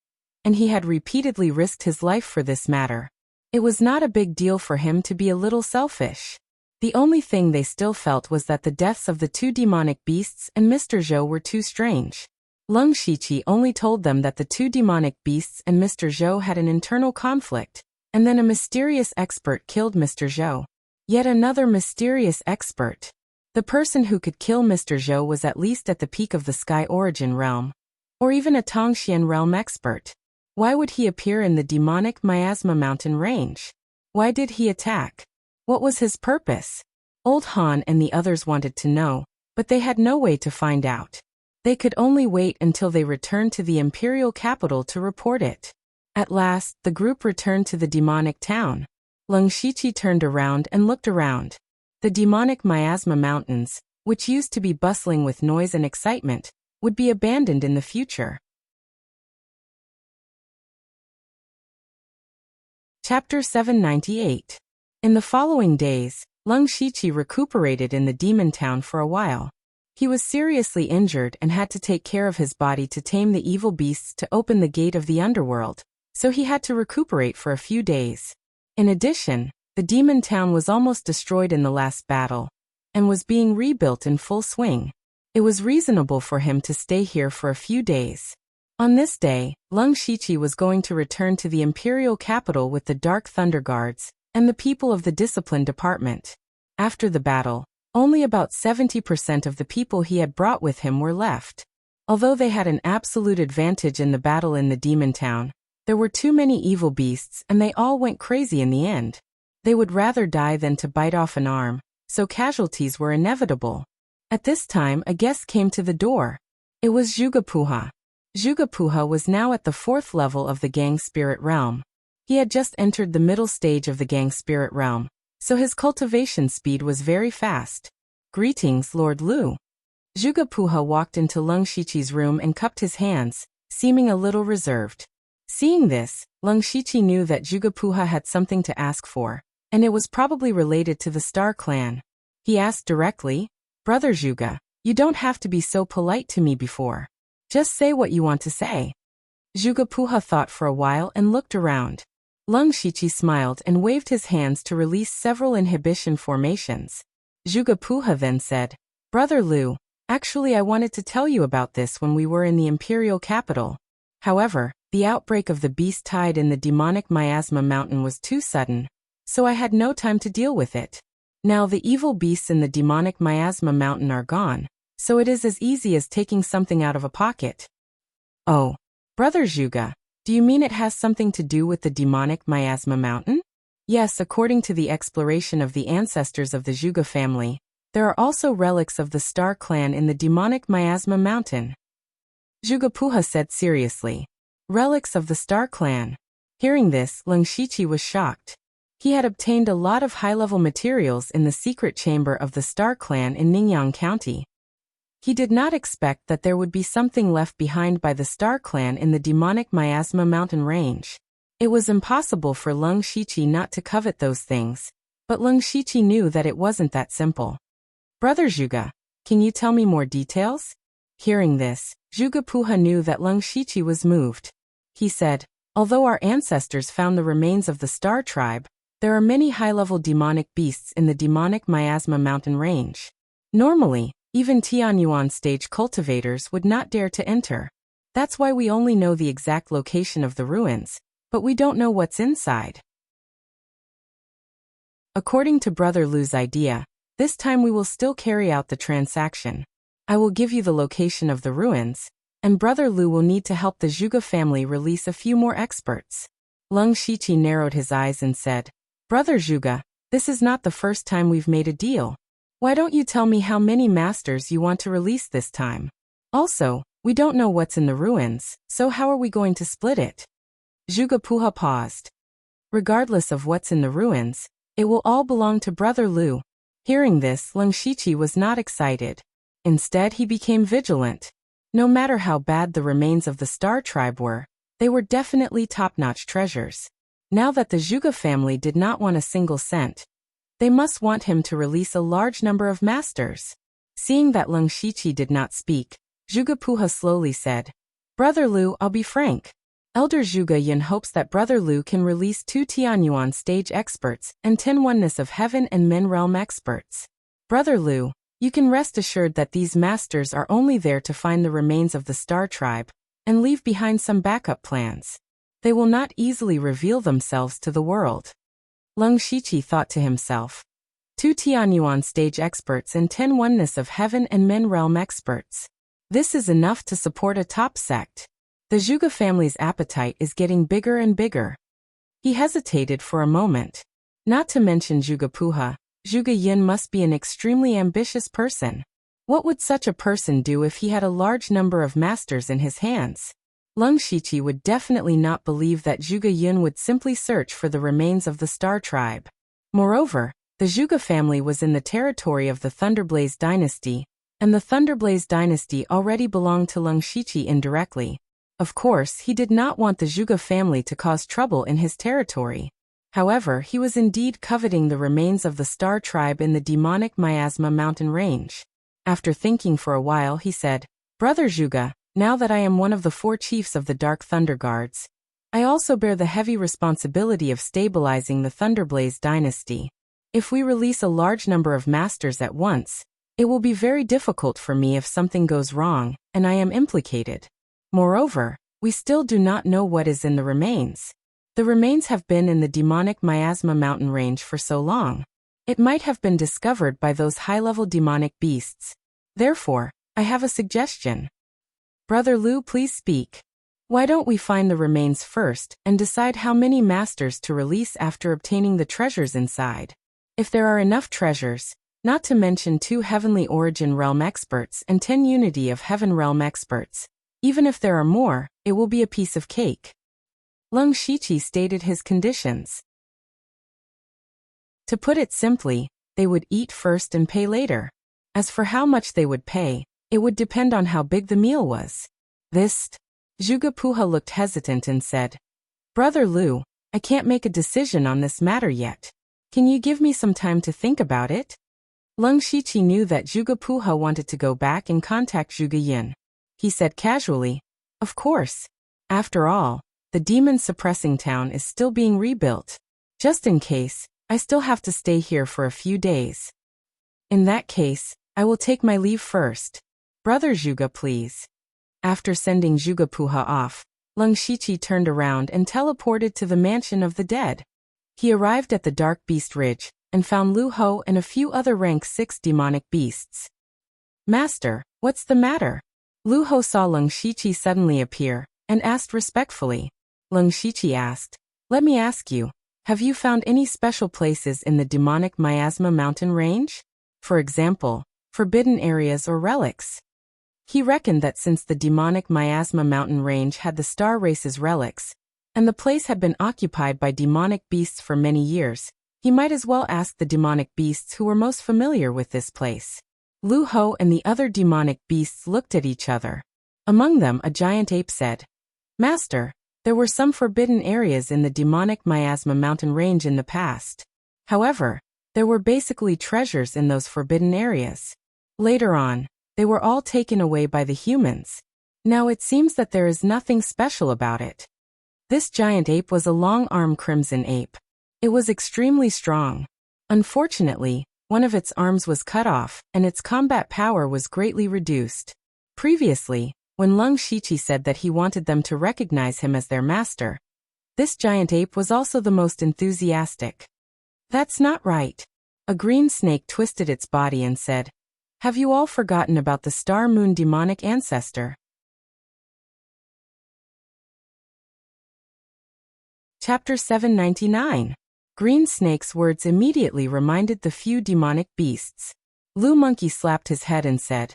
and he had repeatedly risked his life for this matter. It was not a big deal for him to be a little selfish. The only thing they still felt was that the deaths of the 2 demonic beasts and Mr. Zhou were too strange. Lung Shiqi only told them that the 2 demonic beasts and Mr. Zhou had an internal conflict, and then a mysterious expert killed Mr. Zhou. Yet another mysterious expert. The person who could kill Mr. Zhou was at least at the peak of the Sky Origin realm, or even a Tongxian realm expert. Why would he appear in the demonic miasma mountain range? Why did he attack? What was his purpose? Old Han and the others wanted to know, but they had no way to find out. They could only wait until they returned to the imperial capital to report it. At last, the group returned to the demonic town. Lung Shiqi turned around and looked around. The demonic miasma mountains, which used to be bustling with noise and excitement, would be abandoned in the future. Chapter 798. In the following days, Leng Shiqi recuperated in the demon town for a while. He was seriously injured and had to take care of his body to tame the evil beasts to open the gate of the underworld, so he had to recuperate for a few days. In addition, the demon town was almost destroyed in the last battle, and was being rebuilt in full swing. It was reasonable for him to stay here for a few days. On this day, Leng Shiqi was going to return to the imperial capital with the Dark Thunder Guards and the people of the Discipline Department. After the battle, only about 70% of the people he had brought with him were left. Although they had an absolute advantage in the battle in the demon town, there were too many evil beasts and they all went crazy in the end. They would rather die than to bite off an arm, so casualties were inevitable. At this time a guest came to the door. It was Zhuge-Puha. Zhuge-Puha was now at the 4th level of the Gang Spirit Realm. He had just entered the middle stage of the Gang Spirit Realm, so his cultivation speed was very fast. "Greetings, Lord Lu." Zhuge-Puha walked into Leng Shiqi's room and cupped his hands, seeming a little reserved. Seeing this, Leng Shiqi knew that Zhuge-Puha had something to ask for, and it was probably related to the Star Clan. He asked directly, "Brother Zhuge, you don't have to be so polite to me before. Just say what you want to say." Zhuge-Puha thought for a while and looked around. Leng Shiqi smiled and waved his hands to release several inhibition formations. Zhuge-Puha then said, "Brother Lu, actually I wanted to tell you about this when we were in the imperial capital. However, the outbreak of the beast tide in the demonic miasma mountain was too sudden, so I had no time to deal with it. Now the evil beasts in the demonic miasma mountain are gone, so it is as easy as taking something out of a pocket." "Oh, Brother Zhuge, do you mean it has something to do with the demonic miasma mountain?" "Yes, according to the exploration of the ancestors of the Zhuge family, there are also relics of the Star Clan in the demonic miasma mountain." Zhuge-Puha said seriously, "Relics of the Star Clan." Hearing this, Leng Shiqi was shocked. He had obtained a lot of high-level materials in the secret chamber of the Star Clan in Ningyang County. He did not expect that there would be something left behind by the Star Clan in the demonic miasma mountain range. It was impossible for Leng Shiqi not to covet those things, but Leng Shiqi knew that it wasn't that simple. "Brother Zhuge, can you tell me more details?" Hearing this, Zhuge-Puha knew that Leng Shiqi was moved. He said, "Although our ancestors found the remains of the Star Tribe, there are many high-level demonic beasts in the demonic miasma mountain range. Normally, even Tianyuan stage cultivators would not dare to enter. That's why we only know the exact location of the ruins, but we don't know what's inside." According to Brother Lu's idea, this time we will still carry out the transaction. I will give you the location of the ruins, and Brother Lu will need to help the Zhuge family release a few more experts. Leng Shiqi narrowed his eyes and said, "Brother Zhuge, this is not the first time we've made a deal. Why don't you tell me how many masters you want to release this time? Also, we don't know what's in the ruins, so how are we going to split it?" Zhuge-Puha paused. "Regardless of what's in the ruins, it will all belong to Brother Lu." Hearing this, Leng Shiqi was not excited. Instead, he became vigilant. No matter how bad the remains of the Star Tribe were, they were definitely top-notch treasures. Now that the Zhuge family did not want a single cent, they must want him to release a large number of masters. Seeing that Leng Shiqi did not speak, Zhuge-Puha slowly said, "Brother Lu, I'll be frank. Elder Zhuge Yin hopes that Brother Lu can release 2 Tianyuan stage experts and 10 Oneness of Heaven and Men realm experts. Brother Lu, you can rest assured that these masters are only there to find the remains of the Star Tribe and leave behind some backup plans. They will not easily reveal themselves to the world." Leng Shiqi thought to himself, 2 Tianyuan stage experts and 10 Oneness of Heaven and Men realm experts. This is enough to support a top sect. The Zhuge family's appetite is getting bigger and bigger. He hesitated for a moment. Not to mention Zhuge-Puha, Zhuge Yin must be an extremely ambitious person. What would such a person do if he had a large number of masters in his hands? Leng Shiqi would definitely not believe that Zhuge Yin would simply search for the remains of the Star Tribe. Moreover, The Zhuge family was in the territory of the Thunderblaze dynasty, and the Thunderblaze dynasty already belonged to Leng Shiqi indirectly. Of course, he did not want the Zhuge family to cause trouble in his territory. However, he was indeed coveting the remains of the Star tribe in the demonic Miasma mountain range. After thinking for a while, he said, "Brother Zhuge, now that I am one of the 4 chiefs of the Dark Thunder Guards, I also bear the heavy responsibility of stabilizing the Thunderblaze dynasty. If we release a large number of masters at once, it will be very difficult for me if something goes wrong, and I am implicated. Moreover, we still do not know what is in the remains. The remains have been in the demonic Miasma mountain range for so long. It might have been discovered by those high-level demonic beasts. Therefore, I have a suggestion." "Brother Lu, please speak. Why don't we find the remains first and decide how many masters to release after obtaining the treasures inside? If there are enough treasures, not to mention 2 Heavenly Origin Realm experts and 10 Unity of Heaven Realm experts, even if there are more, it will be a piece of cake." Leng Shiqi stated his conditions. To put it simply, they would eat first and pay later. As for how much they would pay, it would depend on how big the meal was. Zhuge Puha looked hesitant and said, "Brother Lu, I can't make a decision on this matter yet. Can you give me some time to think about it?" Leng Shiqi knew that Zhuge Puha wanted to go back and contact Zhuge Yin. He said casually, "Of course. After all, the demon-suppressing town is still being rebuilt. Just in case, I still have to stay here for a few days. In that case, I will take my leave first. Brother Zhuge, please." After sending Zhuge Puha off, Leng Shiqi turned around and teleported to the mansion of the dead. He arrived at the Dark Beast Ridge and found Lu Ho and a few other rank 6 demonic beasts. "Master, what's the matter?" Lu Ho saw Leng Shiqi suddenly appear and asked respectfully. Leng Shiqi asked, "Let me ask you, have you found any special places in the demonic Miasma mountain range? For example, forbidden areas or relics?" He reckoned that since the demonic Miasma mountain range had the Star Race's relics, and the place had been occupied by demonic beasts for many years, he might as well ask the demonic beasts who were most familiar with this place. Lu Ho and the other demonic beasts looked at each other. Among them, a giant ape said, "Master, there were some forbidden areas in the demonic Miasma mountain range in the past. However, there were basically treasures in those forbidden areas. Later on, they were all taken away by the humans. Now it seems that there is nothing special about it." This giant ape was a long-armed crimson ape. It was extremely strong. Unfortunately, one of its arms was cut off, and its combat power was greatly reduced. Previously, when Leng Shiqi said that he wanted them to recognize him as their master, this giant ape was also the most enthusiastic. "That's not right." A green snake twisted its body and said, "Have you all forgotten about the Star Moon demonic ancestor?" Chapter 799. Green Snake's words immediately reminded the few demonic beasts. Lu Monkey slapped his head and said,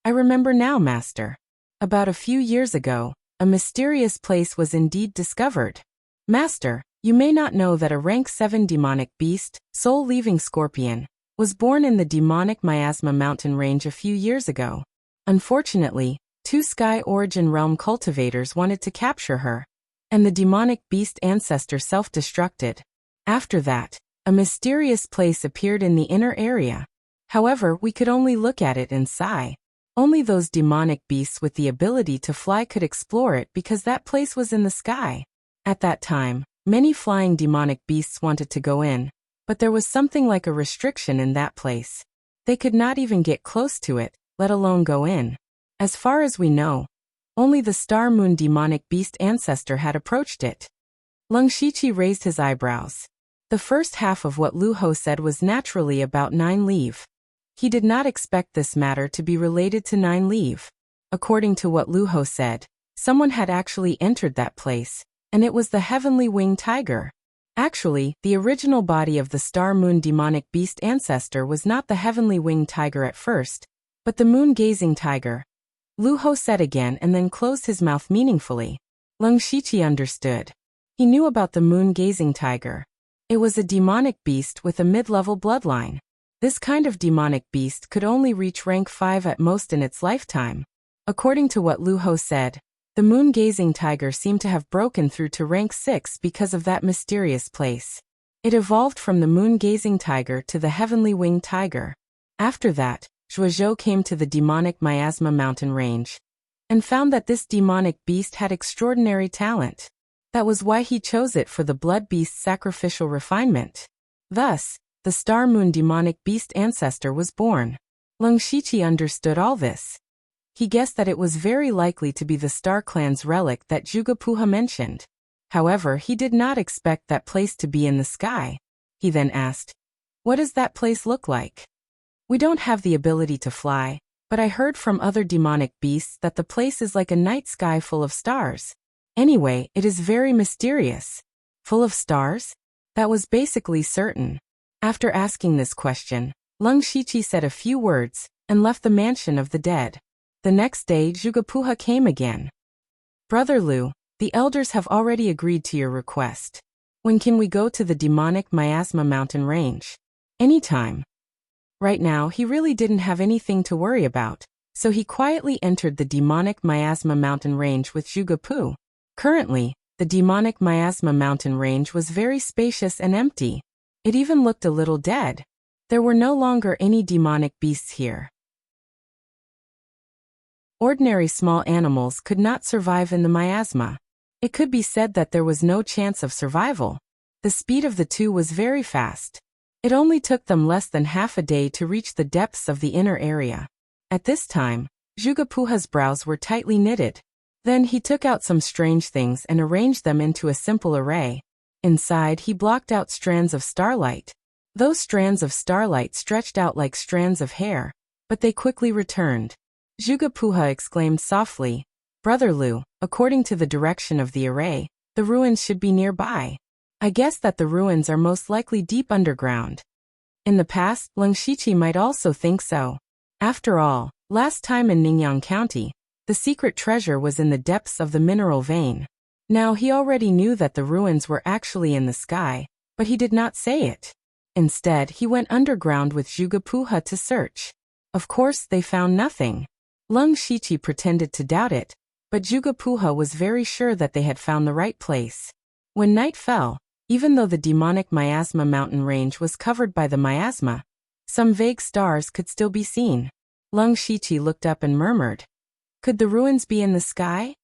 "I remember now, Master. About a few years ago, a mysterious place was indeed discovered. Master, you may not know that a rank 7 demonic beast, soul-leaving scorpion, was born in the demonic Miasma mountain range a few years ago. Unfortunately, 2 Sky Origin Realm cultivators wanted to capture her, and the demonic beast ancestor self-destructed. After that, a mysterious place appeared in the inner area. However, we could only look at it and sigh. Only those demonic beasts with the ability to fly could explore it because that place was in the sky. At that time, many flying demonic beasts wanted to go in, but there was something like a restriction in that place. They could not even get close to it, let alone go in. As far as we know, only the Star Moon demonic beast ancestor had approached it." Leng Shiqi raised his eyebrows. The first half of what Lu Ho said was naturally about Nine Leave. He did not expect this matter to be related to Nine Leave. According to what Lu Ho said, someone had actually entered that place, and it was the Heavenly Winged Tiger. Actually, the original body of the Star Moon demonic beast ancestor was not the Heavenly Winged Tiger at first, but the Moon-Gazing Tiger. Lu Ho said again and then closed his mouth meaningfully. Leng Shiqi understood. He knew about the Moon-Gazing Tiger. It was a demonic beast with a mid-level bloodline. This kind of demonic beast could only reach rank 5 at most in its lifetime. According to what Lu Ho said, the moon-gazing tiger seemed to have broken through to rank 6 because of that mysterious place. It evolved from the moon-gazing tiger to the heavenly winged tiger. After that, Zhuozhou came to the demonic miasma mountain range and found that this demonic beast had extraordinary talent. That was why he chose it for the blood beast's sacrificial refinement. Thus, the star moon demonic beast ancestor was born. Leng Shiqi understood all this. He guessed that it was very likely to be the Star Clan's relic that Zhuge Puha mentioned. However, he did not expect that place to be in the sky. He then asked, "What does that place look like?" "We don't have the ability to fly, but I heard from other demonic beasts that the place is like a night sky full of stars. Anyway, it is very mysterious." "Full of stars?" That was basically certain. After asking this question, Leng Shiqi said a few words and left the mansion of the dead. The next day, Zhuge Puha came again. "Brother Lu, the elders have already agreed to your request. When can we go to the demonic miasma mountain range?" "Anytime." Right now, he really didn't have anything to worry about, so he quietly entered the demonic miasma mountain range with Zhuge Pu. Currently, the demonic miasma mountain range was very spacious and empty. It even looked a little dead. There were no longer any demonic beasts here. Ordinary small animals could not survive in the miasma. It could be said that there was no chance of survival. The speed of the two was very fast. It only took them less than half a day to reach the depths of the inner area. At this time, Zhuge Puha's brows were tightly knitted. Then he took out some strange things and arranged them into a simple array. Inside, he blocked out strands of starlight. Those strands of starlight stretched out like strands of hair, but they quickly returned. Zhuge Puha exclaimed softly, "Brother Lu, according to the direction of the array, the ruins should be nearby. I guess that the ruins are most likely deep underground." In the past, Leng Shiqi might also think so. After all, last time in Ningyang County, the secret treasure was in the depths of the mineral vein. Now he already knew that the ruins were actually in the sky, but he did not say it. Instead, he went underground with Zhuge Puha to search. Of course, they found nothing. Leng Shiqi pretended to doubt it, but Zhuge Puha was very sure that they had found the right place. When night fell, even though the demonic miasma mountain range was covered by the miasma, some vague stars could still be seen. Leng Shiqi looked up and murmured, "Could the ruins be in the sky?"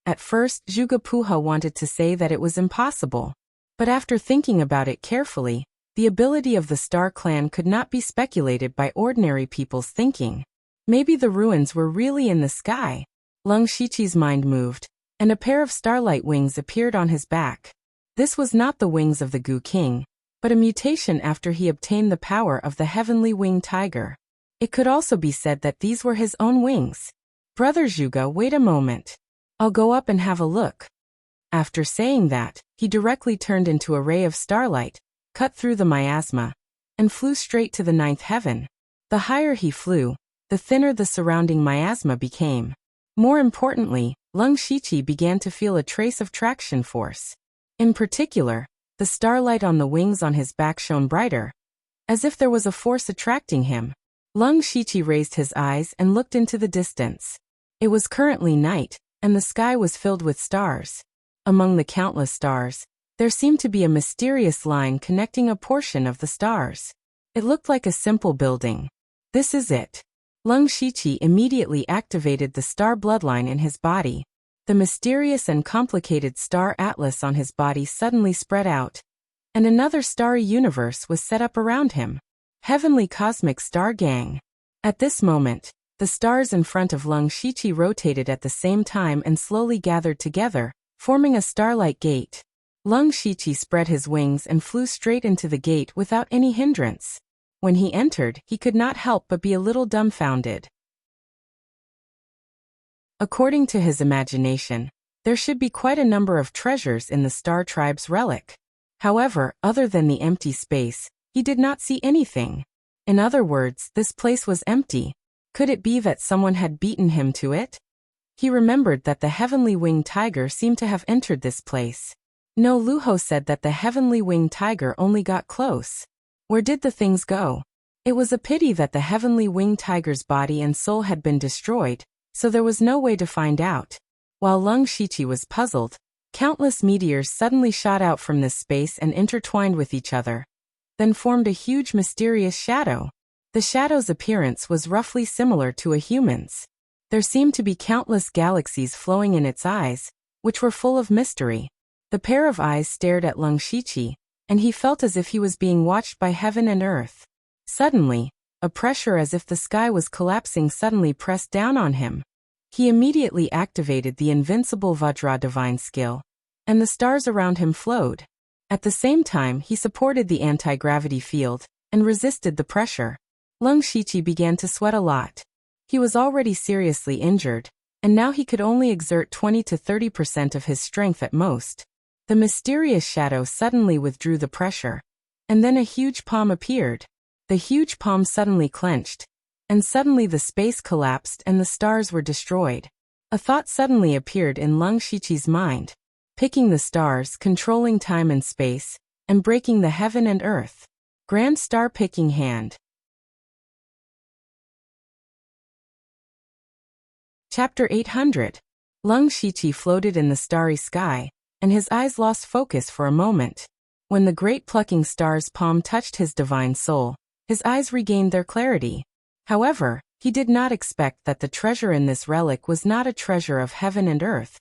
At first, Zhuge Puha wanted to say that it was impossible. But after thinking about it carefully, the ability of the Star Clan could not be speculated by ordinary people's thinking. Maybe the ruins were really in the sky. Leng Shiqi's mind moved, and a pair of starlight wings appeared on his back. This was not the wings of the Gu King, but a mutation after he obtained the power of the heavenly winged tiger. It could also be said that these were his own wings. "Brother Zhuge, wait a moment. I'll go up and have a look." After saying that, he directly turned into a ray of starlight, cut through the miasma, and flew straight to the ninth heaven. The higher he flew, the thinner the surrounding miasma became. More importantly, Leng Shiqi began to feel a trace of traction force. In particular, the starlight on the wings on his back shone brighter, as if there was a force attracting him. Leng Shiqi raised his eyes and looked into the distance. It was currently night, and the sky was filled with stars. Among the countless stars, there seemed to be a mysterious line connecting a portion of the stars. It looked like a simple building. "This is it." Leng Shiqi immediately activated the star bloodline in his body. The mysterious and complicated star atlas on his body suddenly spread out, and another starry universe was set up around him. Heavenly Cosmic Star Gang. At this moment, the stars in front of Leng Shiqi rotated at the same time and slowly gathered together, forming a starlight gate. Leng Shiqi spread his wings and flew straight into the gate without any hindrance. When he entered, he could not help but be a little dumbfounded. According to his imagination, there should be quite a number of treasures in the Star Tribe's relic. However, other than the empty space, he did not see anything. In other words, this place was empty. Could it be that someone had beaten him to it? He remembered that the heavenly winged tiger seemed to have entered this place. No, Luho said that the heavenly winged tiger only got close. Where did the things go? It was a pity that the heavenly winged tiger's body and soul had been destroyed, so there was no way to find out. While Lung Shiqi was puzzled, countless meteors suddenly shot out from this space and intertwined with each other, then formed a huge mysterious shadow. The shadow's appearance was roughly similar to a human's. There seemed to be countless galaxies flowing in its eyes, which were full of mystery. The pair of eyes stared at Lung Shiqi, and he felt as if he was being watched by heaven and earth. Suddenly, a pressure as if the sky was collapsing suddenly pressed down on him. He immediately activated the invincible Vajra divine skill, and the stars around him flowed. At the same time, he supported the anti-gravity field and resisted the pressure. Lung Shiqi began to sweat a lot. He was already seriously injured, and now he could only exert 20 to 30% of his strength at most. The mysterious shadow suddenly withdrew the pressure, and then a huge palm appeared. The huge palm suddenly clenched, and suddenly the space collapsed and the stars were destroyed. A thought suddenly appeared in Lung Shiqi's mind. Picking the stars, controlling time and space, and breaking the heaven and earth. Grand Star Picking Hand. Chapter 800. Lung Shiqi floated in the starry sky, and his eyes lost focus for a moment. When the great plucking star's palm touched his divine soul, his eyes regained their clarity. However, he did not expect that the treasure in this relic was not a treasure of heaven and earth,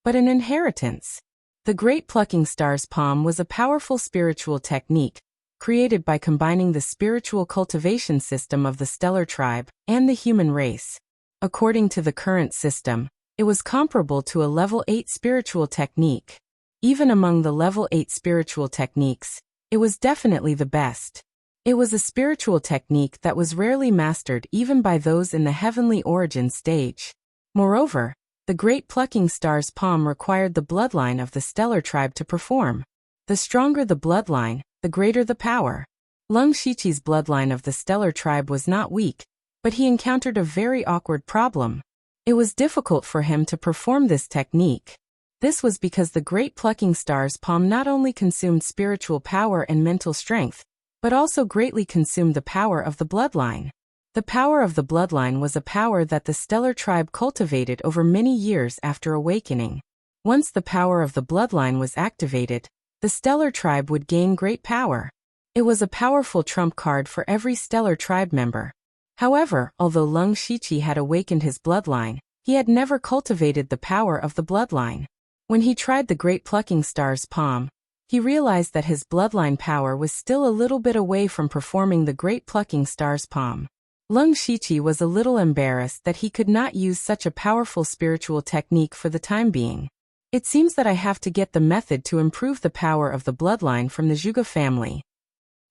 but an inheritance. The great plucking star's palm was a powerful spiritual technique, created by combining the spiritual cultivation system of the stellar tribe and the human race. According to the current system, it was comparable to a level 8 spiritual technique. Even among the level 8 spiritual techniques, it was definitely the best. It was a spiritual technique that was rarely mastered even by those in the heavenly origin stage. Moreover, the great plucking star's palm required the bloodline of the stellar tribe to perform. The stronger the bloodline, the greater the power. Lung Shiqi's bloodline of the stellar tribe was not weak, but he encountered a very awkward problem. It was difficult for him to perform this technique. This was because the great plucking star's palm not only consumed spiritual power and mental strength, but also greatly consumed the power of the bloodline. The power of the bloodline was a power that the stellar tribe cultivated over many years after awakening. Once the power of the bloodline was activated, the stellar tribe would gain great power. It was a powerful trump card for every stellar tribe member. However, although Lung Shiqi had awakened his bloodline, he had never cultivated the power of the bloodline. When he tried the great plucking star's palm, he realized that his bloodline power was still a little bit away from performing the great plucking star's palm. Lung Shiqi was a little embarrassed that he could not use such a powerful spiritual technique for the time being. It seems that I have to get the method to improve the power of the bloodline from the Zhuge family.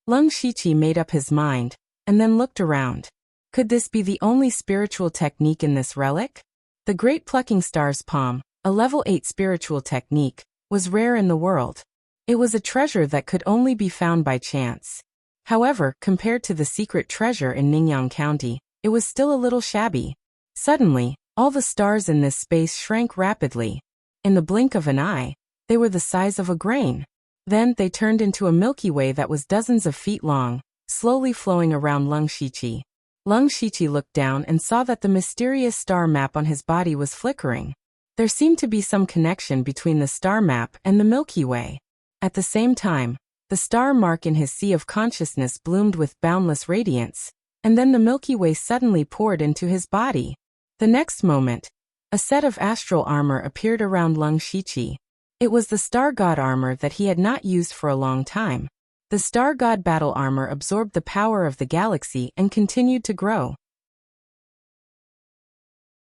Lung Shiqi made up his mind, and then looked around. Could this be the only spiritual technique in this relic? The great plucking star's palm, a level 8 spiritual technique, was rare in the world. It was a treasure that could only be found by chance. However, compared to the secret treasure in Ningyang County, it was still a little shabby. Suddenly, all the stars in this space shrank rapidly. In the blink of an eye, they were the size of a grain. Then they turned into a Milky Way that was dozens of feet long, slowly flowing around Lung Shiqi. Lung Shiqi looked down and saw that the mysterious star map on his body was flickering. There seemed to be some connection between the star map and the Milky Way. At the same time, the star mark in his sea of consciousness bloomed with boundless radiance, and then the Milky Way suddenly poured into his body. The next moment, a set of astral armor appeared around Lung Shiqi. It was the Star God armor that he had not used for a long time. The Star God battle armor absorbed the power of the galaxy and continued to grow.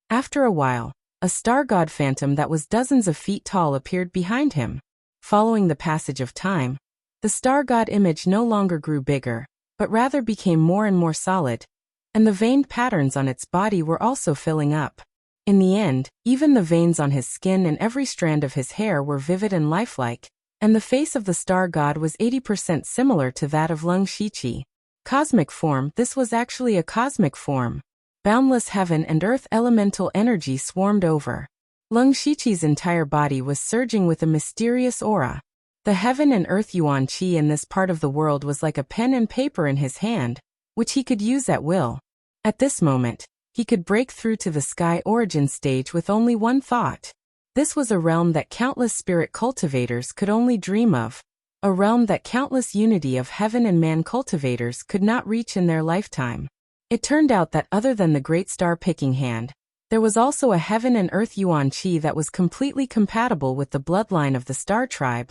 After a while, a Star God phantom that was dozens of feet tall appeared behind him. Following the passage of time, the Star God image no longer grew bigger, but rather became more and more solid, and the veined patterns on its body were also filling up. In the end, even the veins on his skin and every strand of his hair were vivid and lifelike, and the face of the Star God was 80% similar to that of Lung Shiqi. Cosmic form. This was actually a cosmic form. Boundless heaven and earth elemental energy swarmed over. Lung Shiqi's entire body was surging with a mysterious aura. The heaven and earth yuan qi in this part of the world was like a pen and paper in his hand, which he could use at will. At this moment, he could break through to the sky origin stage with only one thought. This was a realm that countless spirit cultivators could only dream of, a realm that countless unity of heaven and man cultivators could not reach in their lifetime. It turned out that other than the great star-picking hand, there was also a heaven and earth yuan qi that was completely compatible with the bloodline of the star tribe,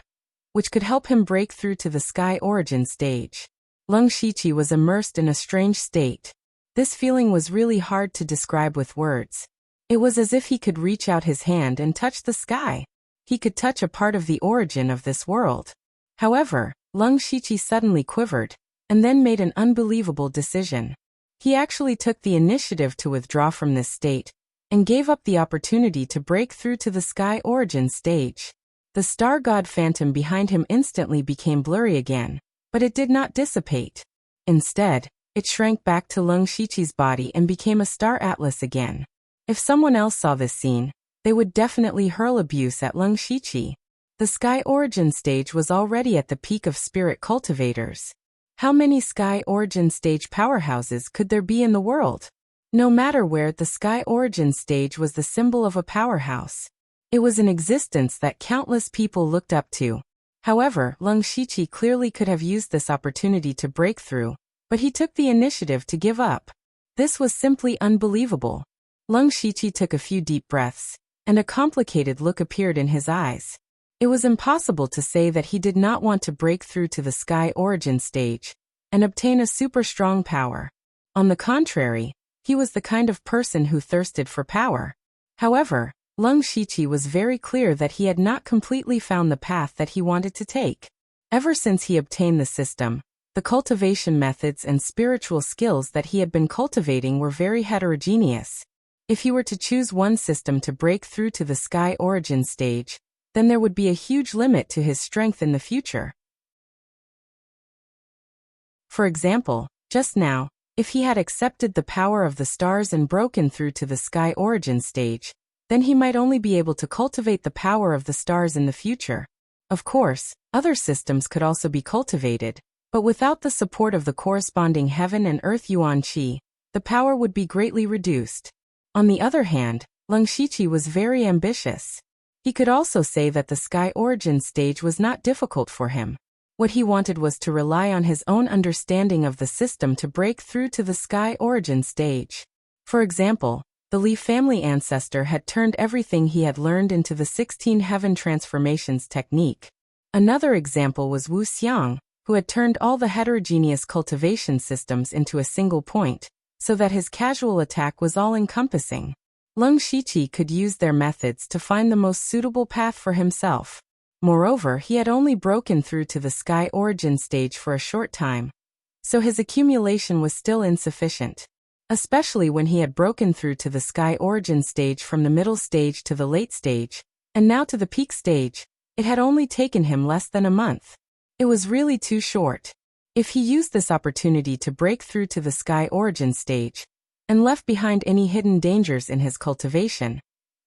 which could help him break through to the sky origin stage. Leng Shiqi was immersed in a strange state. This feeling was really hard to describe with words. It was as if he could reach out his hand and touch the sky. He could touch a part of the origin of this world. However, Leng Shiqi suddenly quivered, and then made an unbelievable decision. He actually took the initiative to withdraw from this state, and gave up the opportunity to break through to the sky origin stage. The star god phantom behind him instantly became blurry again, but it did not dissipate. Instead, it shrank back to Leng Shiqi's body and became a star atlas again. If someone else saw this scene, they would definitely hurl abuse at Leng Shiqi. The sky origin stage was already at the peak of spirit cultivators. How many sky origin stage powerhouses could there be in the world? No matter where, the sky origin stage was the symbol of a powerhouse. It was an existence that countless people looked up to. However, Leng Shiqi clearly could have used this opportunity to break through, but he took the initiative to give up. This was simply unbelievable. Leng Shiqi took a few deep breaths, and a complicated look appeared in his eyes. It was impossible to say that he did not want to break through to the sky origin stage and obtain a super strong power. On the contrary, he was the kind of person who thirsted for power. However, Leng Shiqi was very clear that he had not completely found the path that he wanted to take. Ever since he obtained the system, the cultivation methods and spiritual skills that he had been cultivating were very heterogeneous. If he were to choose one system to break through to the sky origin stage, then there would be a huge limit to his strength in the future. For example, just now, if he had accepted the power of the stars and broken through to the sky origin stage, then he might only be able to cultivate the power of the stars in the future. Of course, other systems could also be cultivated, but without the support of the corresponding heaven and earth yuan qi, the power would be greatly reduced. On the other hand, Leng Shiqi was very ambitious. He could also say that the sky origin stage was not difficult for him. What he wanted was to rely on his own understanding of the system to break through to the sky origin stage. For example, the Li family ancestor had turned everything he had learned into the 16 heaven transformations technique. Another example was Wuxia, who had turned all the heterogeneous cultivation systems into a single point, so that his casual attack was all-encompassing. Leng Shiqi could use their methods to find the most suitable path for himself. Moreover, he had only broken through to the sky origin stage for a short time, so his accumulation was still insufficient. Especially when he had broken through to the sky origin stage from the middle stage to the late stage, and now to the peak stage, it had only taken him less than a month. It was really too short. If he used this opportunity to break through to the sky origin stage, and left behind any hidden dangers in his cultivation,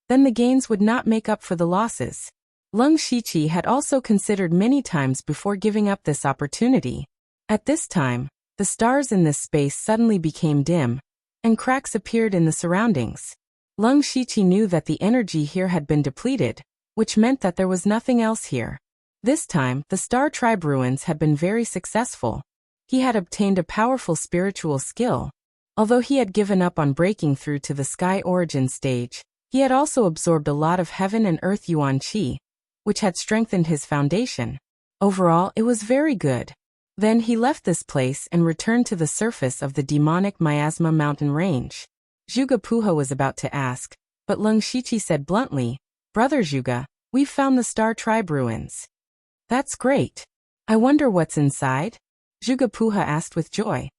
then the gains would not make up for the losses. Leng Shiqi had also considered many times before giving up this opportunity. At this time, the stars in this space suddenly became dim, and cracks appeared in the surroundings. Leng Shiqi knew that the energy here had been depleted, which meant that there was nothing else here. This time, the Star Tribe ruins had been very successful. He had obtained a powerful spiritual skill. Although he had given up on breaking through to the sky origin stage, he had also absorbed a lot of heaven and earth yuan qi, which had strengthened his foundation. Overall, it was very good. Then he left this place and returned to the surface of the demonic miasma mountain range. Zhuge Puha was about to ask, but Leng Shiqi said bluntly, "Brother Zhuge, we've found the Star Tribe ruins." "That's great. I wonder what's inside?" Zhuge Puha asked with joy.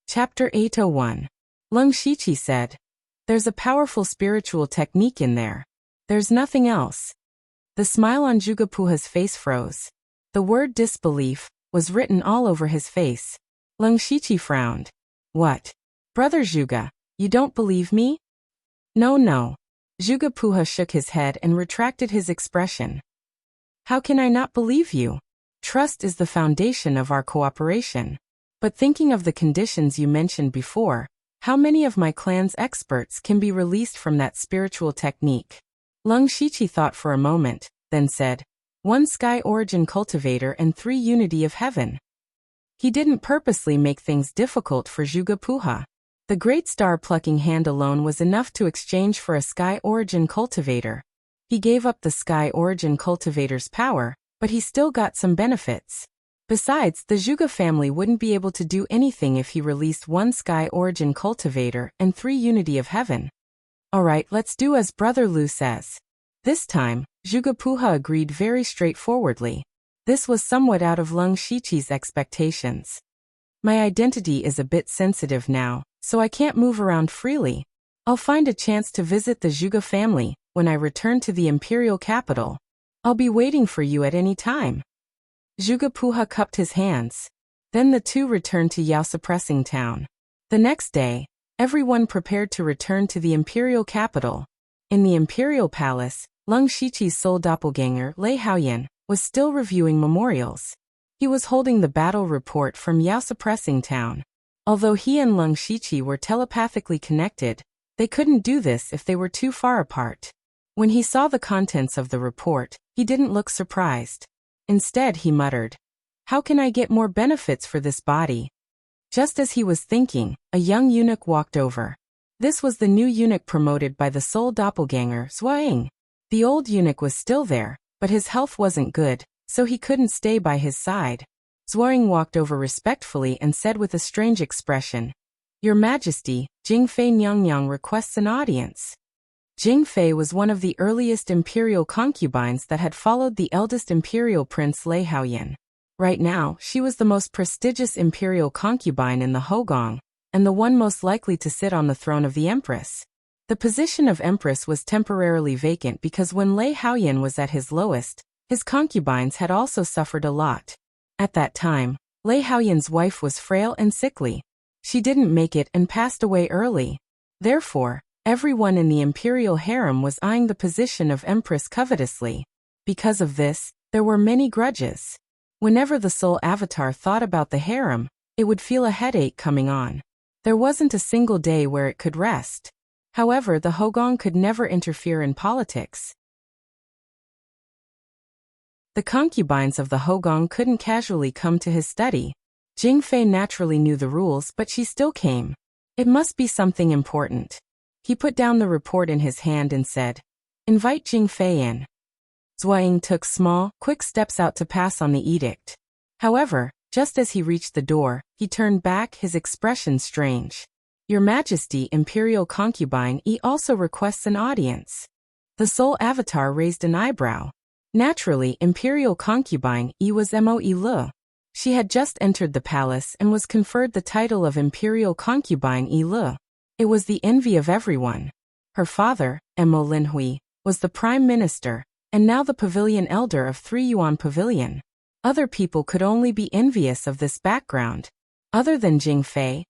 Chapter 801. Leng Shiqi said, "There's a powerful spiritual technique in there. There's nothing else." The smile on Zhuge Puha's face froze. The word disbelief was written all over his face. Leng Shiqi frowned. "What? Brother Zhuge, you don't believe me?" No. Zhuge Puha shook his head and retracted his expression. How can I not believe you? Trust is the foundation of our cooperation. But thinking of the conditions you mentioned before, how many of my clan's experts can be released from that spiritual technique? Lung Shiqi thought for a moment, then said, 1 sky origin cultivator and 3 unity of heaven. He didn't purposely make things difficult for Zhuge Puha. The great star-plucking hand alone was enough to exchange for a sky origin cultivator. He gave up the sky origin cultivator's power, but he still got some benefits. Besides, the Zhuge family wouldn't be able to do anything if he released 1 sky origin cultivator and 3 unity of heaven. Alright, let's do as Brother Lu says. This time, Zhuge Puha agreed very straightforwardly. This was somewhat out of Lung Shiqi's expectations. My identity is a bit sensitive now, so I can't move around freely. I'll find a chance to visit the Zhuge family when I return to the imperial capital. I'll be waiting for you at any time. Zhuge Puha cupped his hands. Then the two returned to Yao suppressing town. The next day, everyone prepared to return to the imperial capital. In the imperial palace, Lung Shiqi's sole doppelganger, Lei Haoyan, was still reviewing memorials. He was holding the battle report from Yao suppressing town. Although he and Lung Shiqi were telepathically connected, they couldn't do this if they were too far apart. When he saw the contents of the report, he didn't look surprised. Instead, he muttered, "How can I get more benefits for this body?" Just as he was thinking, a young eunuch walked over. This was the new eunuch promoted by the sole doppelganger, Zhuang. The old eunuch was still there, but his health wasn't good, so he couldn't stay by his side. Zhuang walked over respectfully and said with a strange expression, "Your Majesty, Jingfei Nyang requests an audience." Jingfei was one of the earliest imperial concubines that had followed the eldest imperial prince Lei Haoyan. Right now, she was the most prestigious imperial concubine in the Hogong, and the one most likely to sit on the throne of the empress. The position of empress was temporarily vacant because when Lei Haoyan was at his lowest, his concubines had also suffered a lot. At that time, Lei Haoyan's wife was frail and sickly. She didn't make it and passed away early. Therefore, everyone in the imperial harem was eyeing the position of empress covetously. Because of this, there were many grudges. Whenever the soul avatar thought about the harem, it would feel a headache coming on. There wasn't a single day where it could rest. However, the Hogong could never interfere in politics. The concubines of the Hogong couldn't casually come to his study. Jingfei naturally knew the rules, but she still came. It must be something important. He put down the report in his hand and said, "Invite Jingfei in." Zhuang took small, quick steps out to pass on the edict. However, just as he reached the door, he turned back, his expression strange. "Your Majesty, Imperial Concubine E also requests an audience." The soul avatar raised an eyebrow. Naturally, Imperial Concubine E was Moe Le. She had just entered the palace and was conferred the title of Imperial Concubine E Le. It was the envy of everyone. Her father, Mo Linhui, was the prime minister, and now the pavilion elder of 3 Yuan Pavilion. Other people could only be envious of this background. Other than Jingfei,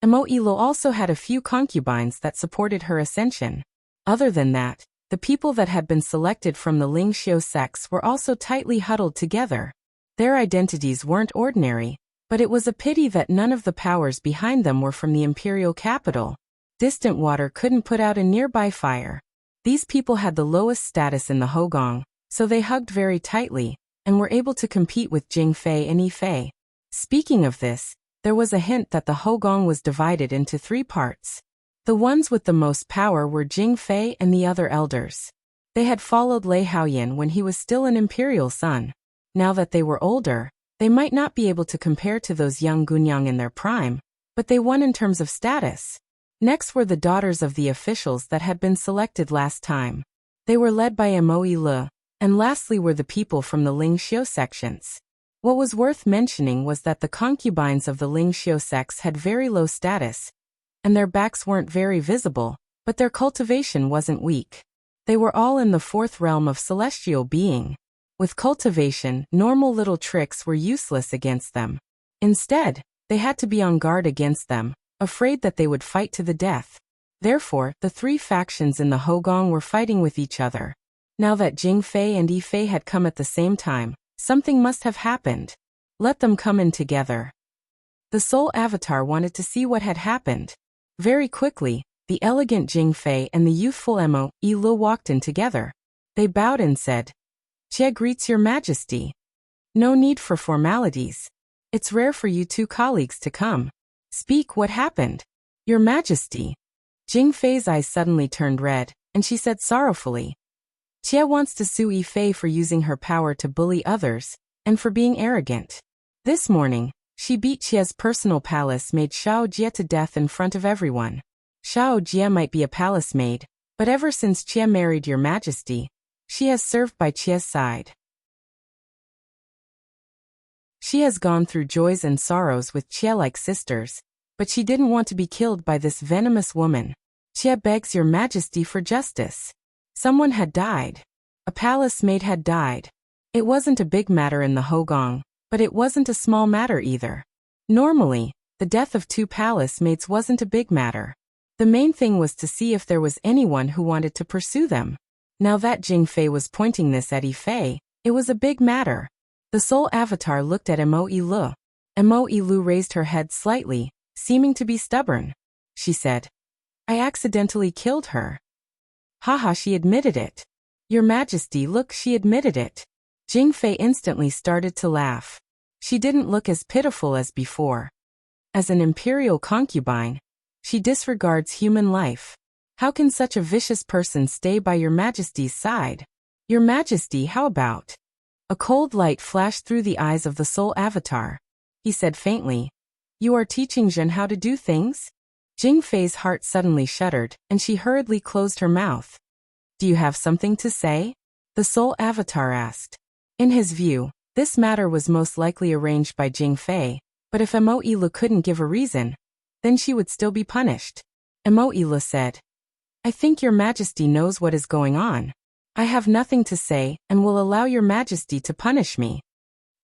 Mo Le also had a few concubines that supported her ascension. Other than that, the people that had been selected from the Ling Xiu sects were also tightly huddled together. Their identities weren't ordinary, but it was a pity that none of the powers behind them were from the imperial capital. Distant water couldn't put out a nearby fire. These people had the lowest status in the Hogong, so they hugged very tightly, and were able to compete with Jingfei and Yifei. Speaking of this, there was a hint that the Hogong was divided into 3 parts. The ones with the most power were Jingfei and the other elders. They had followed Lei Haoyan when he was still an imperial son. Now that they were older, they might not be able to compare to those young Gunyang in their prime, but they won in terms of status. Next were the daughters of the officials that had been selected last time. They were led by Moe Le, and lastly were the people from the Ling Xiu sections. What was worth mentioning was that the concubines of the Ling Xiu sects had very low status, and their backs weren't very visible, but their cultivation wasn't weak. They were all in the 4th realm of celestial being. With cultivation, normal little tricks were useless against them. Instead, they had to be on guard against them, afraid that they would fight to the death. Therefore, the three factions in the Hogong were fighting with each other. Now that Jing Fei and Yi Fei had come at the same time, something must have happened. Let them come in together. The Soul Avatar wanted to see what had happened. Very quickly, the elegant Jing Fei and the youthful Mo Yi Lu walked in together. They bowed and said, "Jie greets your majesty. No need for formalities. It's rare for you two colleagues to come. Speak, what happened? Your majesty." Jing Fei's eyes suddenly turned red, and she said sorrowfully, "Jie wants to sue Yi Fei for using her power to bully others, and for being arrogant. This morning, she beat Jie's personal palace maid Xiao Jie to death in front of everyone. Xiao Jie might be a palace maid, but ever since Jie married your majesty, she has served by Jie's side. She has gone through joys and sorrows with Jie like sisters, but she didn't want to be killed by this venomous woman. Jie begs your majesty for justice. Someone had died. A palace maid had died. It wasn't a big matter in the Hogong, but it wasn't a small matter either. Normally, the death of two palace maids wasn't a big matter. The main thing was to see if there was anyone who wanted to pursue them. Now that Jing Fei was pointing this at Yi Fei, it was a big matter. The Soul Avatar looked at Mo Yi Lu. Mo Yi Lu raised her head slightly, seeming to be stubborn. She said, "I accidentally killed her." Haha, she admitted it. Your majesty, look, she admitted it. Jing Fei instantly started to laugh. She didn't look as pitiful as before. As an imperial concubine, she disregards human life. How can such a vicious person stay by your majesty's side? Your majesty, how about? A cold light flashed through the eyes of the Soul Avatar. He said faintly, "You are teaching Zhen how to do things?" Jing Fei's heart suddenly shuddered, and she hurriedly closed her mouth. "Do you have something to say?" the Soul Avatar asked. In his view, this matter was most likely arranged by Jing Fei, but if Mo Yi Lu couldn't give a reason, then she would still be punished. Mo Yi Lu said, "I think your majesty knows what is going on. I have nothing to say and will allow your majesty to punish me."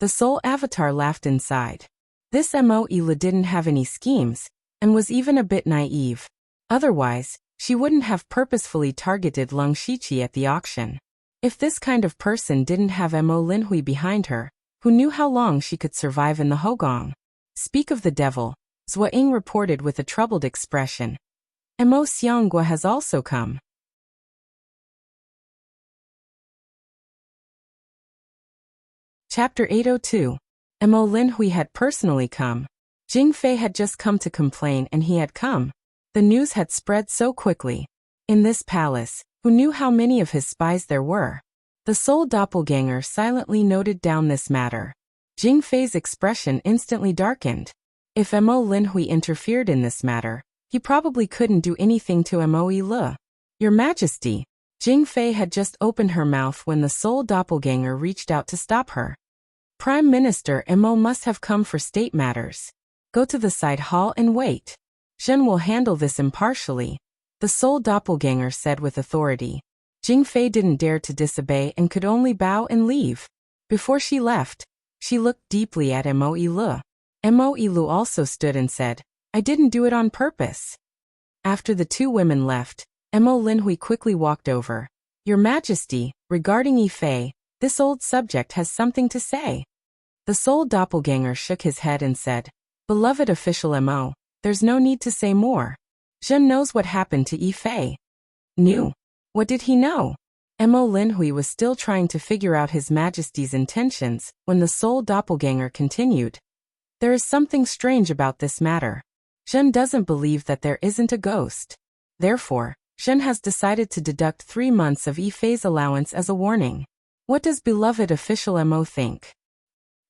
The Soul Avatar laughed inside. This Mo Yi Lu didn't have any schemes, and was even a bit naive. Otherwise, she wouldn't have purposefully targeted Lung Shiqi at the auction. If this kind of person didn't have Mo Linhui behind her, who knew how long she could survive in the Hogong? Speak of the devil, Zhua Ying reported with a troubled expression. Mo Xianggua has also come. Chapter 802. Mo Linhui had personally come. Jing Fei had just come to complain and he had come. The news had spread so quickly. In this palace, who knew how many of his spies there were? The Soul Doppelganger silently noted down this matter. Jing Fei's expression instantly darkened. If Mo Linhui interfered in this matter, he probably couldn't do anything to Mo Yi Lu. Your Majesty. Jing Fei had just opened her mouth when the Soul Doppelganger reached out to stop her. Prime Minister Mo must have come for state matters. Go to the side hall and wait. Zhen will handle this impartially, the Soul Doppelganger said with authority. Jing Fei didn't dare to disobey and could only bow and leave. Before she left, she looked deeply at Mo Yi Lu. Mo Yi Lu also stood and said, "I didn't do it on purpose." After the two women left, Mo Linhui quickly walked over. Your Majesty, regarding Yi Fei, this old subject has something to say. The Soul Doppelganger shook his head and said, "Beloved official Mo, there's no need to say more. Zhen knows what happened to Yi Fei." Knew? What did he know? Mo Linhui was still trying to figure out His Majesty's intentions when the Soul Doppelganger continued. There is something strange about this matter. Zhen doesn't believe that there isn't a ghost. Therefore, Zhen has decided to deduct 3 months of Yi Fei's allowance as a warning. What does beloved official Mo think?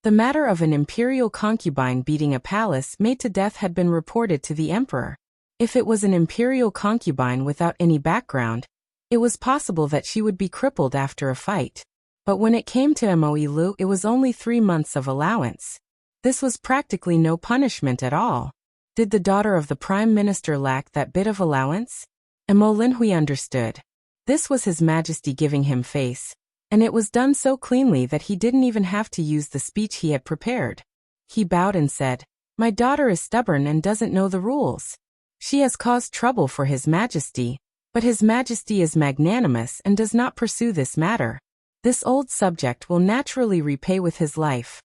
The matter of an imperial concubine beating a palace maid to death had been reported to the emperor. If it was an imperial concubine without any background, it was possible that she would be crippled after a fight. But when it came to Mo Yi Lu, it was only 3 months of allowance. This was practically no punishment at all. Did the daughter of the Prime Minister lack that bit of allowance? Mo Linhui understood. This was His Majesty giving him face, and it was done so cleanly that he didn't even have to use the speech he had prepared. He bowed and said, "My daughter is stubborn and doesn't know the rules." She has caused trouble for His Majesty, but His Majesty is magnanimous and does not pursue this matter. This old subject will naturally repay with his life.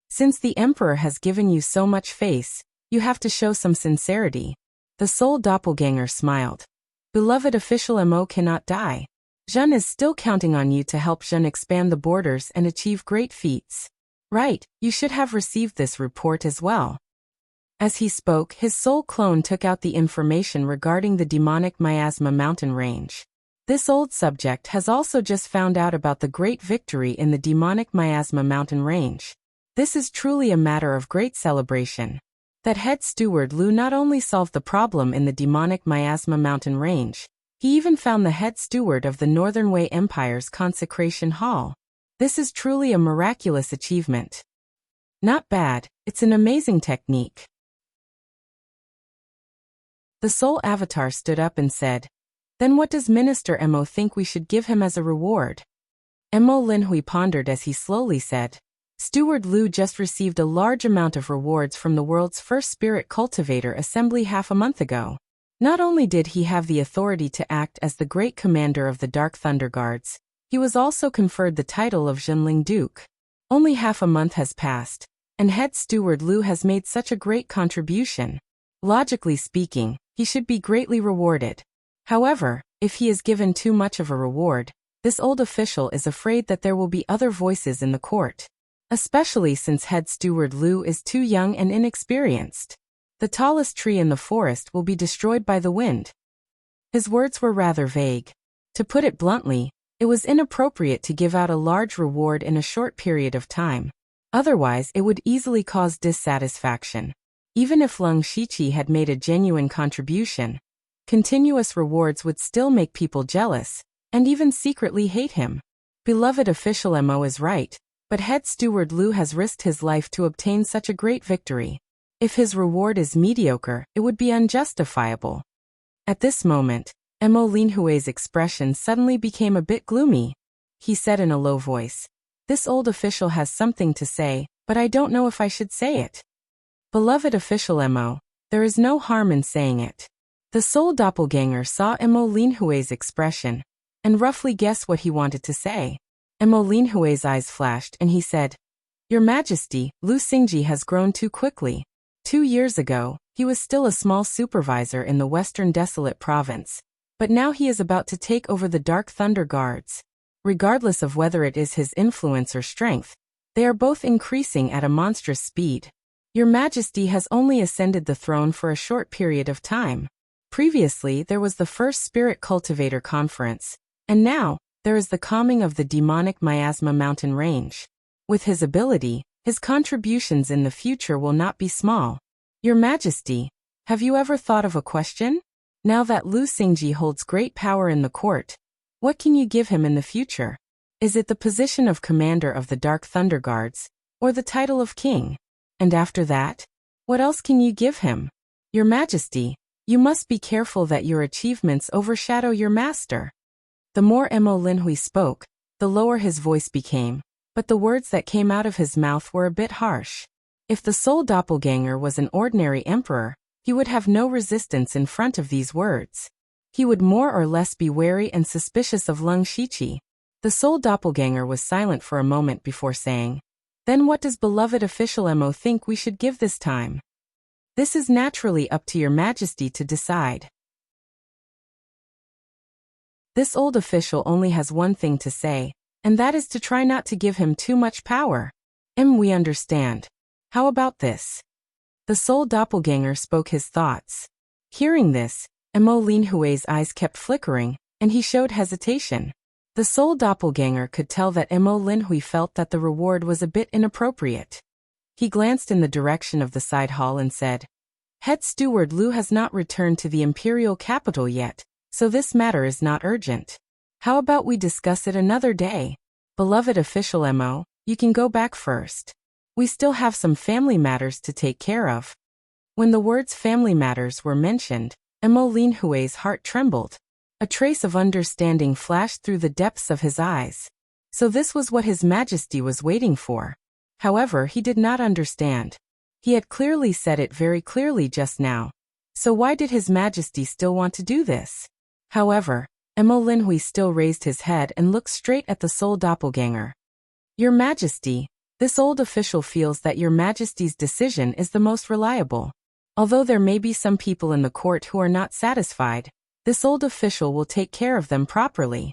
Since the Emperor has given you so much face, you have to show some sincerity." The soul doppelganger smiled. "Beloved official Mo cannot die. Zhen is still counting on you to help Zhen expand the borders and achieve great feats. Right, you should have received this report as well." As he spoke, his soul clone took out the information regarding the demonic miasma mountain range. This old subject has also just found out about the great victory in the demonic miasma mountain range. This is truly a matter of great celebration. That head steward Lu not only solved the problem in the demonic miasma mountain range, he even found the head steward of the Northern Wei Empire's consecration hall. This is truly a miraculous achievement. Not bad, it's an amazing technique. The soul avatar stood up and said, "Then what does Minister Mo think we should give him as a reward?" Mo Linhui pondered as he slowly said, "Steward Lu just received a large amount of rewards from the world's first spirit cultivator assembly half a month ago. Not only did he have the authority to act as the great commander of the Dark Thunder Guards, he was also conferred the title of Zhenling Duke. Only half a month has passed, and head steward Lu has made such a great contribution. Logically speaking, he should be greatly rewarded. However, if he is given too much of a reward, this old official is afraid that there will be other voices in the court. Especially since head steward Lu is too young and inexperienced. The tallest tree in the forest will be destroyed by the wind." His words were rather vague. To put it bluntly, it was inappropriate to give out a large reward in a short period of time. Otherwise, it would easily cause dissatisfaction. Even if Leng Shiqi had made a genuine contribution, continuous rewards would still make people jealous, and even secretly hate him. Beloved official Mo is right, but head steward Lu has risked his life to obtain such a great victory. If his reward is mediocre, it would be unjustifiable. At this moment, Mo Linhui's expression suddenly became a bit gloomy. He said in a low voice, "This old official has something to say, but I don't know if I should say it." Beloved official Mo, there is no harm in saying it. The soul doppelganger saw Mo Linhui's expression, and roughly guessed what he wanted to say. Mo Linhui's eyes flashed and he said, "Your Majesty, Lu Xingji has grown too quickly. 2 years ago, he was still a small supervisor in the Western Desolate Province, but now he is about to take over the Dark Thunder Guards. Regardless of whether it is his influence or strength, they are both increasing at a monstrous speed. Your Majesty has only ascended the throne for a short period of time. Previously, there was the first Spirit Cultivator Conference, and now, there is the calming of the demonic miasma mountain range. With his ability, his contributions in the future will not be small. Your Majesty, have you ever thought of a question? Now that Lu Xingji holds great power in the court, what can you give him in the future? Is it the position of commander of the Dark Thunder Guards, or the title of king? And after that, what else can you give him? Your Majesty, you must be careful that your achievements overshadow your master." The more Mo Linhui spoke, the lower his voice became, but the words that came out of his mouth were a bit harsh. If the soul doppelganger was an ordinary emperor, he would have no resistance in front of these words. He would more or less be wary and suspicious of Leng Shiqi. The soul doppelganger was silent for a moment before saying, "Then what does beloved official Mo think we should give this time?" "This is naturally up to your Majesty to decide. This old official only has one thing to say, and that is to try not to give him too much power." We understand. How about this?" The soul doppelganger spoke his thoughts. Hearing this, Mo Linhui's eyes kept flickering, and he showed hesitation. The soul doppelganger could tell that Mo Linhui felt that the reward was a bit inappropriate. He glanced in the direction of the side hall and said, "Head steward Lu has not returned to the imperial capital yet, so this matter is not urgent. How about we discuss it another day? Beloved official Mo, you can go back first. We still have some family matters to take care of." When the words family matters were mentioned, Mo Linhui's heart trembled. A trace of understanding flashed through the depths of his eyes. So this was what His Majesty was waiting for. However, he did not understand. He had clearly said it very clearly just now. So why did His Majesty still want to do this? However, Mo Linhui still raised his head and looked straight at the Soul Doppelganger. Your Majesty, this old official feels that Your Majesty's decision is the most reliable. Although there may be some people in the court who are not satisfied, this old official will take care of them properly.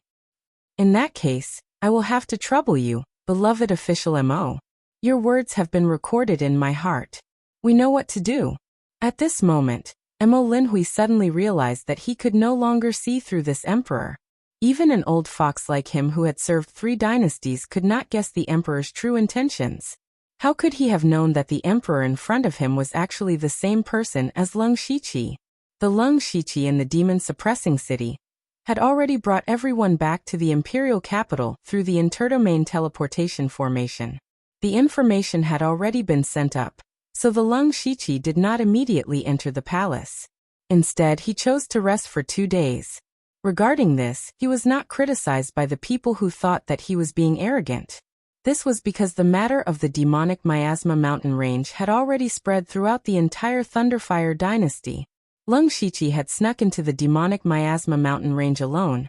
In that case, I will have to trouble you, beloved official Mo. Your words have been recorded in my heart. We know what to do. At this moment, Mo Linhui suddenly realized that he could no longer see through this emperor. Even an old fox like him who had served 3 dynasties could not guess the emperor's true intentions. How could he have known that the emperor in front of him was actually the same person as Lung Shiqi? The Lung Shiqi in the demon-suppressing city had already brought everyone back to the imperial capital through the interdomain teleportation formation. The information had already been sent up, so the Lung Shiqi did not immediately enter the palace. Instead, he chose to rest for 2 days. Regarding this, he was not criticized by the people who thought that he was being arrogant. This was because the matter of the demonic miasma mountain range had already spread throughout the entire Thunderfire dynasty. Lung Shiqi had snuck into the demonic miasma mountain range alone,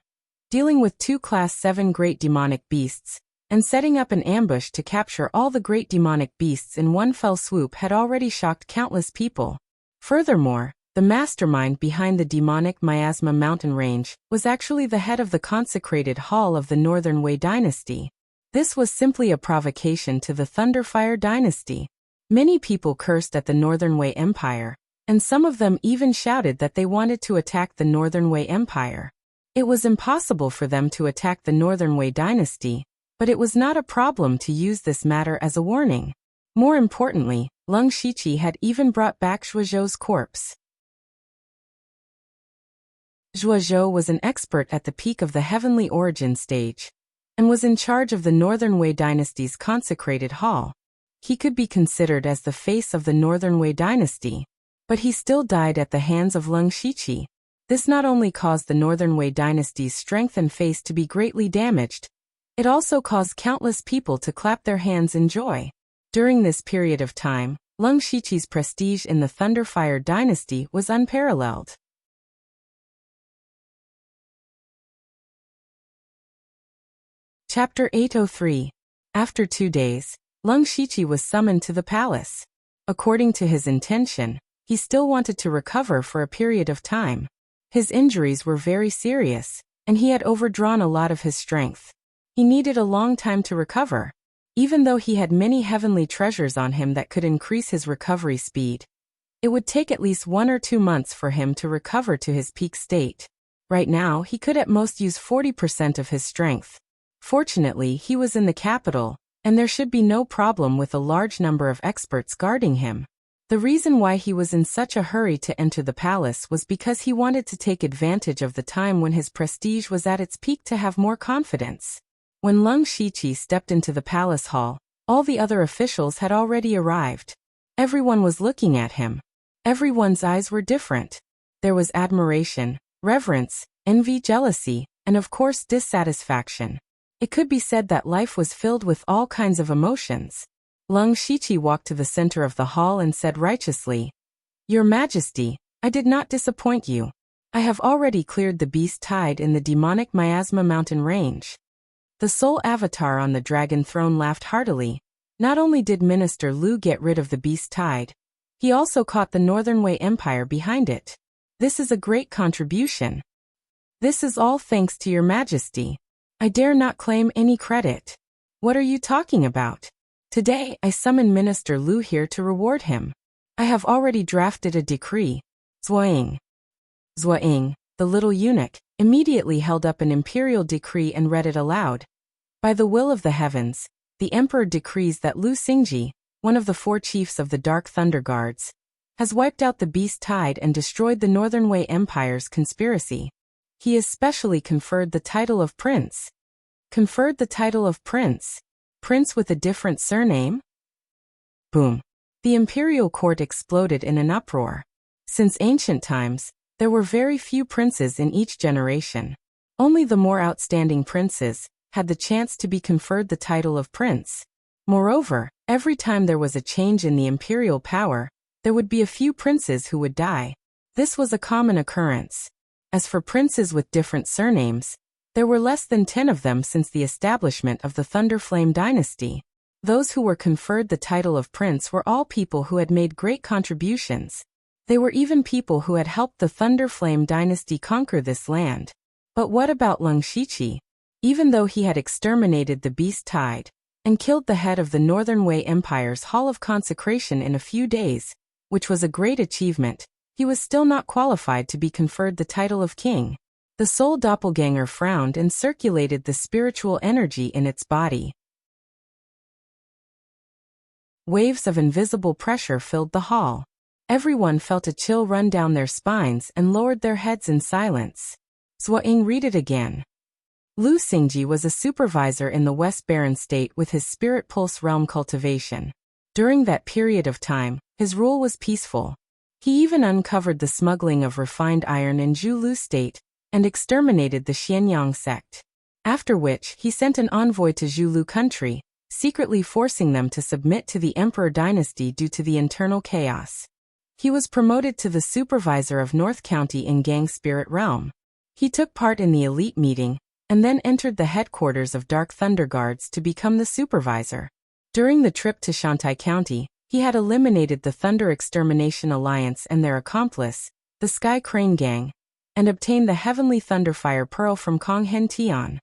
dealing with 2 Class 7 great demonic beasts, and setting up an ambush to capture all the great demonic beasts in one fell swoop had already shocked countless people. Furthermore, the mastermind behind the demonic miasma mountain range was actually the head of the consecrated hall of the Northern Wei dynasty. This was simply a provocation to the Thunderfire dynasty. Many people cursed at the Northern Wei Empire, and some of them even shouted that they wanted to attack the Northern Wei Empire. It was impossible for them to attack the Northern Wei dynasty, but it was not a problem to use this matter as a warning. More importantly, Lung Shiqi had even brought back Zhuozhou's corpse. Zhuozhou was an expert at the peak of the heavenly origin stage, and was in charge of the Northern Wei dynasty's consecrated hall. He could be considered as the face of the Northern Wei dynasty, but he still died at the hands of Lung Shiqi. This not only caused the Northern Wei dynasty's strength and face to be greatly damaged, it also caused countless people to clap their hands in joy. During this period of time, Lung Shiqi's prestige in the Thunderfire dynasty was unparalleled. Chapter 803. After 2 days, Lung Shiqi was summoned to the palace. According to his intention, he still wanted to recover for a period of time. His injuries were very serious, and he had overdrawn a lot of his strength. He needed a long time to recover. Even though he had many heavenly treasures on him that could increase his recovery speed, it would take at least 1 or 2 months for him to recover to his peak state. Right now, he could at most use 40% of his strength. Fortunately, he was in the capital, and there should be no problem with a large number of experts guarding him. The reason why he was in such a hurry to enter the palace was because he wanted to take advantage of the time when his prestige was at its peak to have more confidence. When Lung Shiqi stepped into the palace hall, all the other officials had already arrived. Everyone was looking at him. Everyone's eyes were different. There was admiration, reverence, envy, jealousy, and of course dissatisfaction. It could be said that life was filled with all kinds of emotions. Lung Shiqi walked to the center of the hall and said righteously, "Your Majesty, I did not disappoint you. I have already cleared the beast tide in the demonic miasma mountain range." The sole avatar on the dragon throne laughed heartily. Not only did Minister Lu get rid of the beast tide, he also caught the Northern Wei Empire behind it. This is a great contribution. This is all thanks to Your Majesty. I dare not claim any credit. What are you talking about? Today, I summon Minister Lu here to reward him. I have already drafted a decree. Zhuoying. Zhuoying, the little eunuch, immediately held up an imperial decree and read it aloud. By the will of the heavens, the emperor decrees that Lu Xingji, one of the 4 chiefs of the Dark Thunder Guards, has wiped out the beast tide and destroyed the Northern Wei Empire's conspiracy. He is specially conferred the title of prince. Conferred the title of prince? Prince with a different surname? Boom. The imperial court exploded in an uproar. Since ancient times, there were very few princes in each generation. Only the more outstanding princes had the chance to be conferred the title of prince. Moreover, every time there was a change in the imperial power, there would be a few princes who would die. This was a common occurrence. As for princes with different surnames, there were less than 10 of them since the establishment of the Thunderflame dynasty. Those who were conferred the title of prince were all people who had made great contributions. They were even people who had helped the Thunderflame dynasty conquer this land. But what about Leng Shiqi? Even though he had exterminated the beast tide and killed the head of the Northern Wei Empire's Hall of Consecration in a few days, which was a great achievement, he was still not qualified to be conferred the title of king. The soul doppelganger frowned and circulated the spiritual energy in its body. Waves of invisible pressure filled the hall. Everyone felt a chill run down their spines and lowered their heads in silence. Zhuang, read it again. Lu Xingji was a supervisor in the West Baron state with his spirit pulse realm cultivation. During that period of time, his rule was peaceful. He even uncovered the smuggling of refined iron in Zhulu state and exterminated the Xianyang sect. After which, he sent an envoy to Zhulu country, secretly forcing them to submit to the Emperor dynasty due to the internal chaos. He was promoted to the supervisor of North County in Gang Spirit Realm. He took part in the elite meeting, and then entered the headquarters of Dark Thunder Guards to become the supervisor. During the trip to Shantai County, he had eliminated the Thunder Extermination Alliance and their accomplice, the Sky Crane Gang, and obtained the Heavenly Thunderfire Pearl from Kong Hen Tian.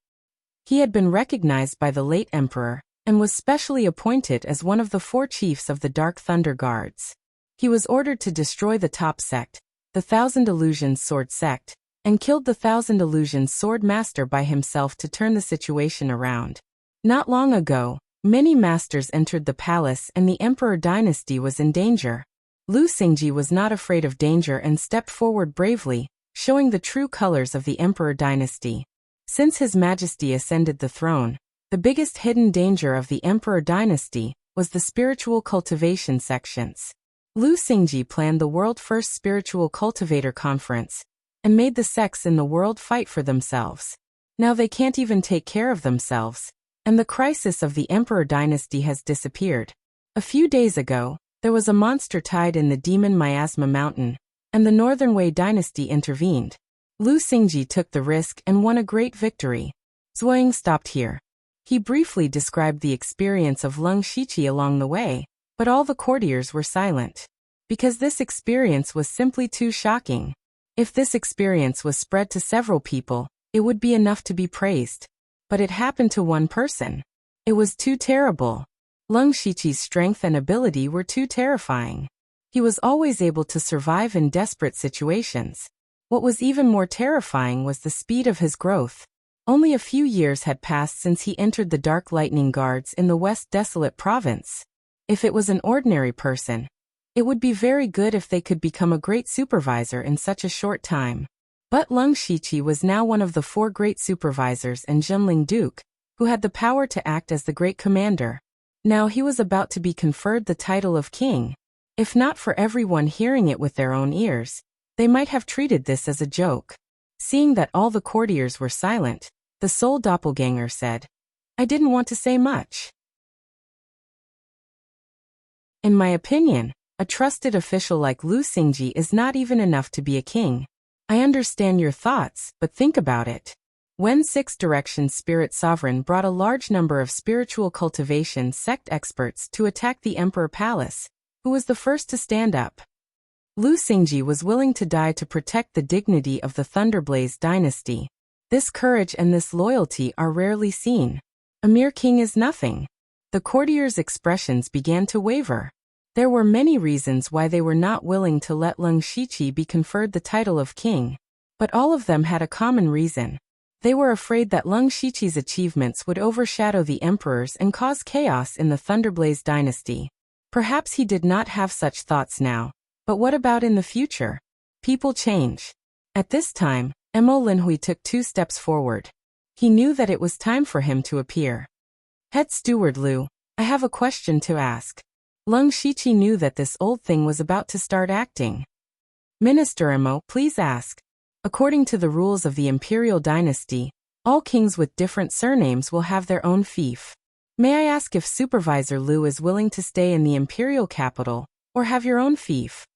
He had been recognized by the late emperor, and was specially appointed as one of the 4 chiefs of the Dark Thunder Guards. He was ordered to destroy the top sect, the Thousand Illusions Sword sect, and killed the Thousand Illusions Sword Master by himself to turn the situation around. Not long ago, many masters entered the palace and the Emperor dynasty was in danger. Lu Xingji was not afraid of danger and stepped forward bravely, showing the true colors of the Emperor dynasty. Since His Majesty ascended the throne, the biggest hidden danger of the Emperor dynasty was the spiritual cultivation sections. Lu Xingji planned the world-first spiritual cultivator conference, and made the sects in the world fight for themselves. Now they can't even take care of themselves, and the crisis of the Emperor dynasty has disappeared. A few days ago, there was a monster tide in the demon Miasma Mountain, and the Northern Wei dynasty intervened. Lu Xingji took the risk and won a great victory. Zhuang stopped here. He briefly described the experience of Leng Shiqi along the way, but all the courtiers were silent. Because this experience was simply too shocking. If this experience was spread to several people, it would be enough to be praised. But it happened to one person. It was too terrible. Leng Shiqi's strength and ability were too terrifying. He was always able to survive in desperate situations. What was even more terrifying was the speed of his growth. Only a few years had passed since he entered the Dark Lightning Guards in the West Desolate Province. If it was an ordinary person, it would be very good if they could become a great supervisor in such a short time. But Leng Shiqi was now one of the 4 great supervisors and Zhenling Duke, who had the power to act as the great commander. Now he was about to be conferred the title of king. If not for everyone hearing it with their own ears, they might have treated this as a joke. Seeing that all the courtiers were silent, the soul doppelganger said, "I didn't want to say much. In my opinion, a trusted official like Lu Xingji is not even enough to be a king. I understand your thoughts, but think about it. When 6 Direction Spirit Sovereign brought a large number of spiritual cultivation sect experts to attack the Emperor Palace, who was the first to stand up? Lu Xingji was willing to die to protect the dignity of the Thunderblaze dynasty. This courage and this loyalty are rarely seen. A mere king is nothing." The courtiers' expressions began to waver. There were many reasons why they were not willing to let Leng Shiqi be conferred the title of king, but all of them had a common reason. They were afraid that Leng Shiqi's achievements would overshadow the emperor's and cause chaos in the Thunderblaze dynasty. Perhaps he did not have such thoughts now, but what about in the future? People change. At this time, Mo Linhui took 2 steps forward. He knew that it was time for him to appear. "Head Steward Lu, I have a question to ask." Leng Shiqi knew that this old thing was about to start acting. "Minister Mo, please ask. According to the rules of the imperial dynasty, all kings with different surnames will have their own fief. May I ask if Supervisor Lu is willing to stay in the imperial capital, or have your own fief?"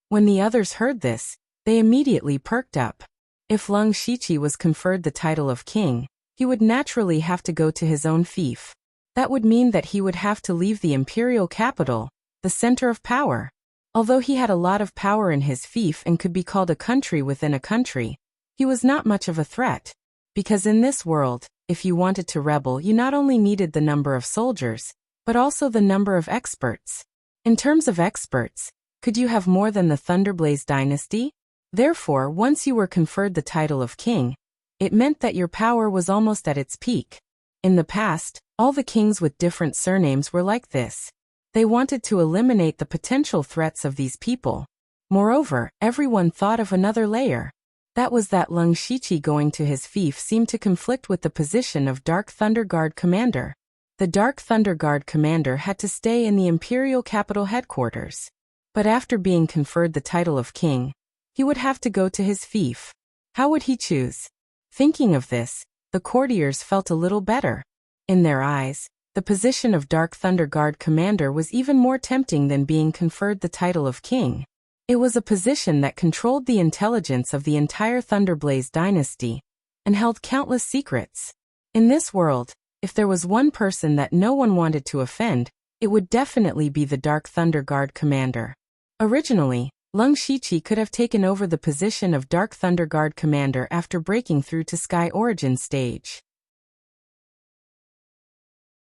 When the others heard this, They immediately perked up. If Leng Shiqi was conferred the title of king, he would naturally have to go to his own fief. That would mean that he would have to leave the imperial capital, the center of power. Although he had a lot of power in his fief and could be called a country within a country, he was not much of a threat. Because in this world, if you wanted to rebel, you not only needed the number of soldiers, but also the number of experts. In terms of experts, could you have more than the Thunderblaze dynasty? Therefore, once you were conferred the title of king, it meant that your power was almost at its peak. In the past, all the kings with different surnames were like this. They wanted to eliminate the potential threats of these people. Moreover, everyone thought of another layer. That was that Leng Shiqi going to his fief seemed to conflict with the position of Dark Thunder Guard commander. The Dark Thunder Guard commander had to stay in the imperial capital headquarters. But after being conferred the title of king, he would have to go to his fief. How would he choose? Thinking of this, the courtiers felt a little better. In their eyes, the position of Dark Thunder Guard commander was even more tempting than being conferred the title of king. It was a position that controlled the intelligence of the entire Thunderblaze dynasty and held countless secrets. In this world, if there was one person that no one wanted to offend, it would definitely be the Dark Thunder Guard commander. Originally, Leng Shiqi could have taken over the position of Dark Thunder Guard commander after breaking through to Sky Origin stage.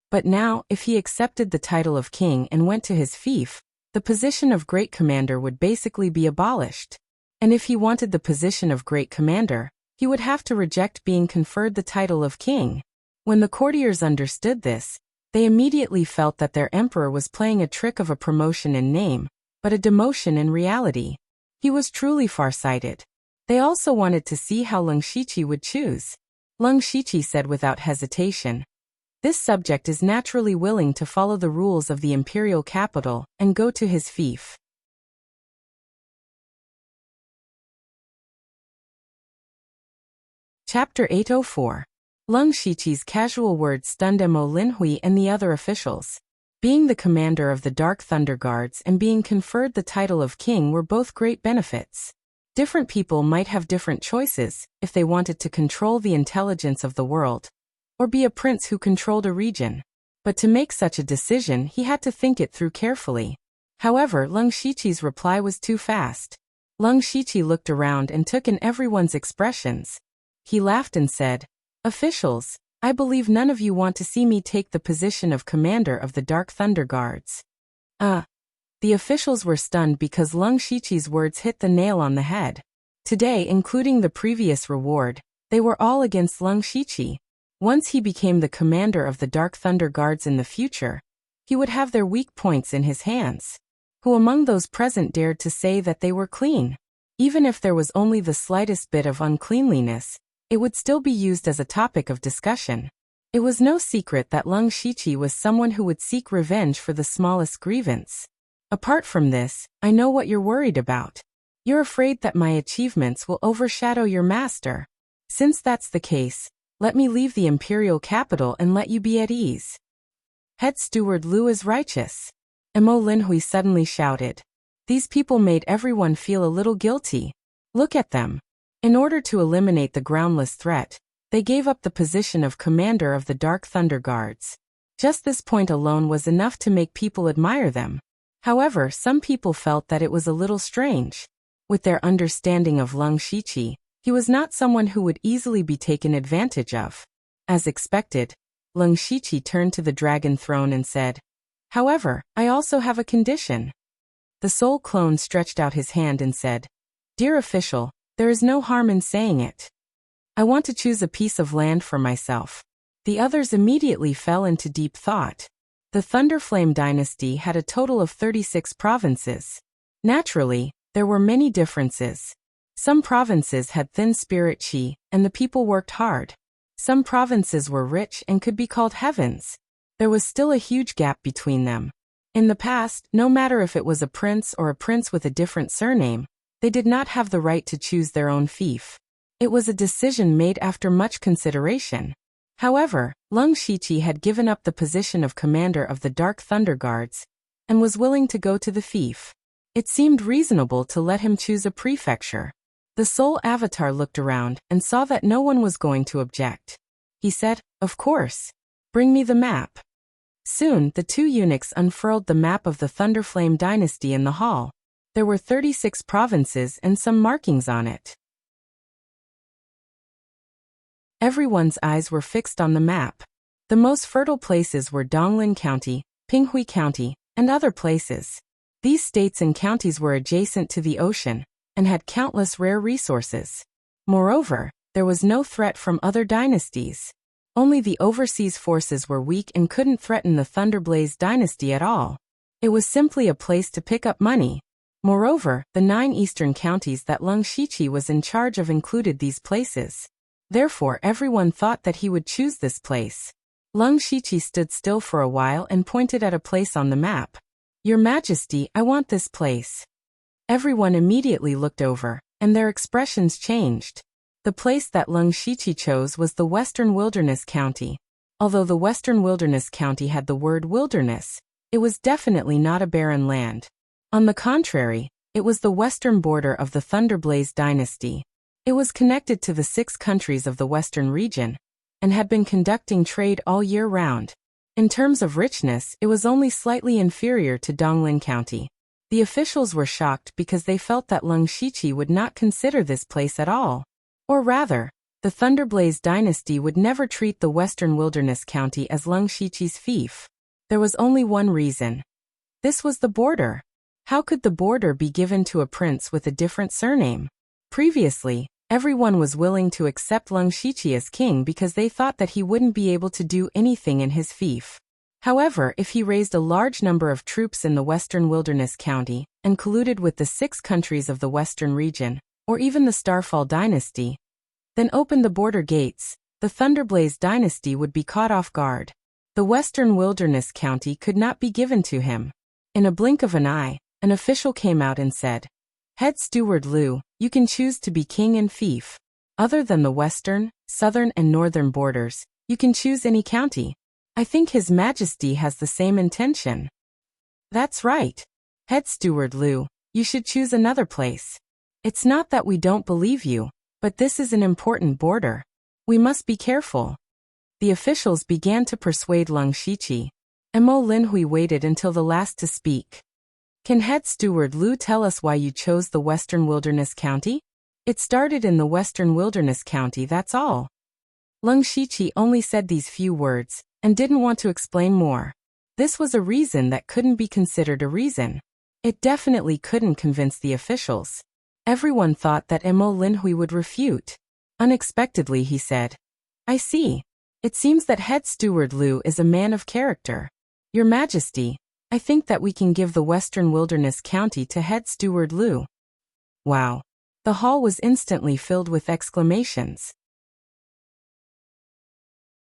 But now, if he accepted the title of king and went to his fief, the position of Great Commander would basically be abolished. And if he wanted the position of Great Commander, he would have to reject being conferred the title of king. When the courtiers understood this, they immediately felt that their emperor was playing a trick of a promotion in name, but a demotion in reality. He was truly farsighted. They also wanted to see how Leng Shiqi would choose. Leng Shiqi said without hesitation, "This subject is naturally willing to follow the rules of the imperial capital and go to his fief." Chapter 804. Leng Shiqi's casual words stunned Mo Linhui and the other officials. Being the commander of the Dark Thunder Guards and being conferred the title of king were both great benefits. Different people might have different choices if they wanted to control the intelligence of the world, or be a prince who controlled a region. But to make such a decision, he had to think it through carefully. However, Leng Shiqi's reply was too fast. Leng Shiqi looked around and took in everyone's expressions. He laughed and said, "Officials, I believe none of you want to see me take the position of commander of the Dark Thunder Guards." The officials were stunned because Leng Shiqi's words hit the nail on the head. Today, including the previous reward, they were all against Leng Shiqi. Once he became the commander of the Dark Thunder Guards in the future, he would have their weak points in his hands. Who among those present dared to say that they were clean? Even if there was only the slightest bit of uncleanliness, it would still be used as a topic of discussion. It was no secret that Leng Shiqi was someone who would seek revenge for the smallest grievance. Apart from this, I know what you're worried about. You're afraid that my achievements will overshadow your master. Since that's the case, let me leave the imperial capital and let you be at ease. Head Steward Lu is righteous. Mo Linhui suddenly shouted. These people made everyone feel a little guilty. Look at them. In order to eliminate the groundless threat, they gave up the position of commander of the Dark Thunder Guards. Just this point alone was enough to make people admire them. However, some people felt that it was a little strange. With their understanding of Leng Shiqi, he was not someone who would easily be taken advantage of. As expected, Leng Shiqi turned to the dragon throne and said, "However, I also have a condition." The soul clone stretched out his hand and said, "Dear official, there is no harm in saying it. I want to choose a piece of land for myself." The others immediately fell into deep thought. The Thunderflame dynasty had a total of 36 provinces. Naturally, there were many differences. Some provinces had thin spirit chi, and the people worked hard. Some provinces were rich and could be called heavens. There was still a huge gap between them. In the past, no matter if it was a prince or a prince with a different surname, they did not have the right to choose their own fief. It was a decision made after much consideration. However, Leng Shiqi had given up the position of commander of the Dark Thunder Guards and was willing to go to the fief. It seemed reasonable to let him choose a prefecture. The soul avatar looked around and saw that no one was going to object. He said, "Of course. Bring me the map." Soon, the two eunuchs unfurled the map of the Thunderflame dynasty in the hall. There were 36 provinces and some markings on it. Everyone's eyes were fixed on the map. The most fertile places were Donglin County, Pinghui County, and other places. These states and counties were adjacent to the ocean and had countless rare resources. Moreover, there was no threat from other dynasties. Only the overseas forces were weak and couldn't threaten the Thunderblaze dynasty at all. It was simply a place to pick up money. Moreover, the 9 eastern counties that Lung Shiqi was in charge of included these places. Therefore, everyone thought that he would choose this place. Lung Shiqi stood still for a while and pointed at a place on the map. "Your Majesty, I want this place." Everyone immediately looked over, and their expressions changed. The place that Lung Shiqi chose was the Western Wilderness County. Although the Western Wilderness County had the word wilderness, it was definitely not a barren land. On the contrary, it was the western border of the Thunderblaze dynasty. It was connected to the 6 countries of the western region, and had been conducting trade all year round. In terms of richness, it was only slightly inferior to Donglin County. The officials were shocked because they felt that Lung Shiqi would not consider this place at all. Or rather, the Thunderblaze dynasty would never treat the Western Wilderness County as Lung Shiqi's fief. There was only one reason. This was the border. How could the border be given to a prince with a different surname? Previously, everyone was willing to accept Lung Shiqi as king because they thought that he wouldn't be able to do anything in his fief. However, if he raised a large number of troops in the Western Wilderness County and colluded with the 6 countries of the Western region, or even the Starfall dynasty, then opened the border gates, the Thunderblaze dynasty would be caught off guard. The Western Wilderness County could not be given to him. In a blink of an eye, an official came out and said, "Head Steward Liu, you can choose to be king and fief. Other than the western, southern and northern borders, you can choose any county. I think His Majesty has the same intention." "That's right. Head Steward Liu, you should choose another place. It's not that we don't believe you, but this is an important border. We must be careful." The officials began to persuade Lung Shiqi. Mo Linhui waited until the last to speak. "Can Head Steward Liu tell us why you chose the Western Wilderness County? It started in the Western Wilderness County, that's all." Lung Shiqi only said these few words, and didn't want to explain more. This was a reason that couldn't be considered a reason. It definitely couldn't convince the officials. Everyone thought that Mo Linhui would refute. Unexpectedly he said, "I see. It seems that Head Steward Liu is a man of character. Your Majesty, I think that we can give the Western Wilderness County to Head Steward Liu." Wow. The hall was instantly filled with exclamations.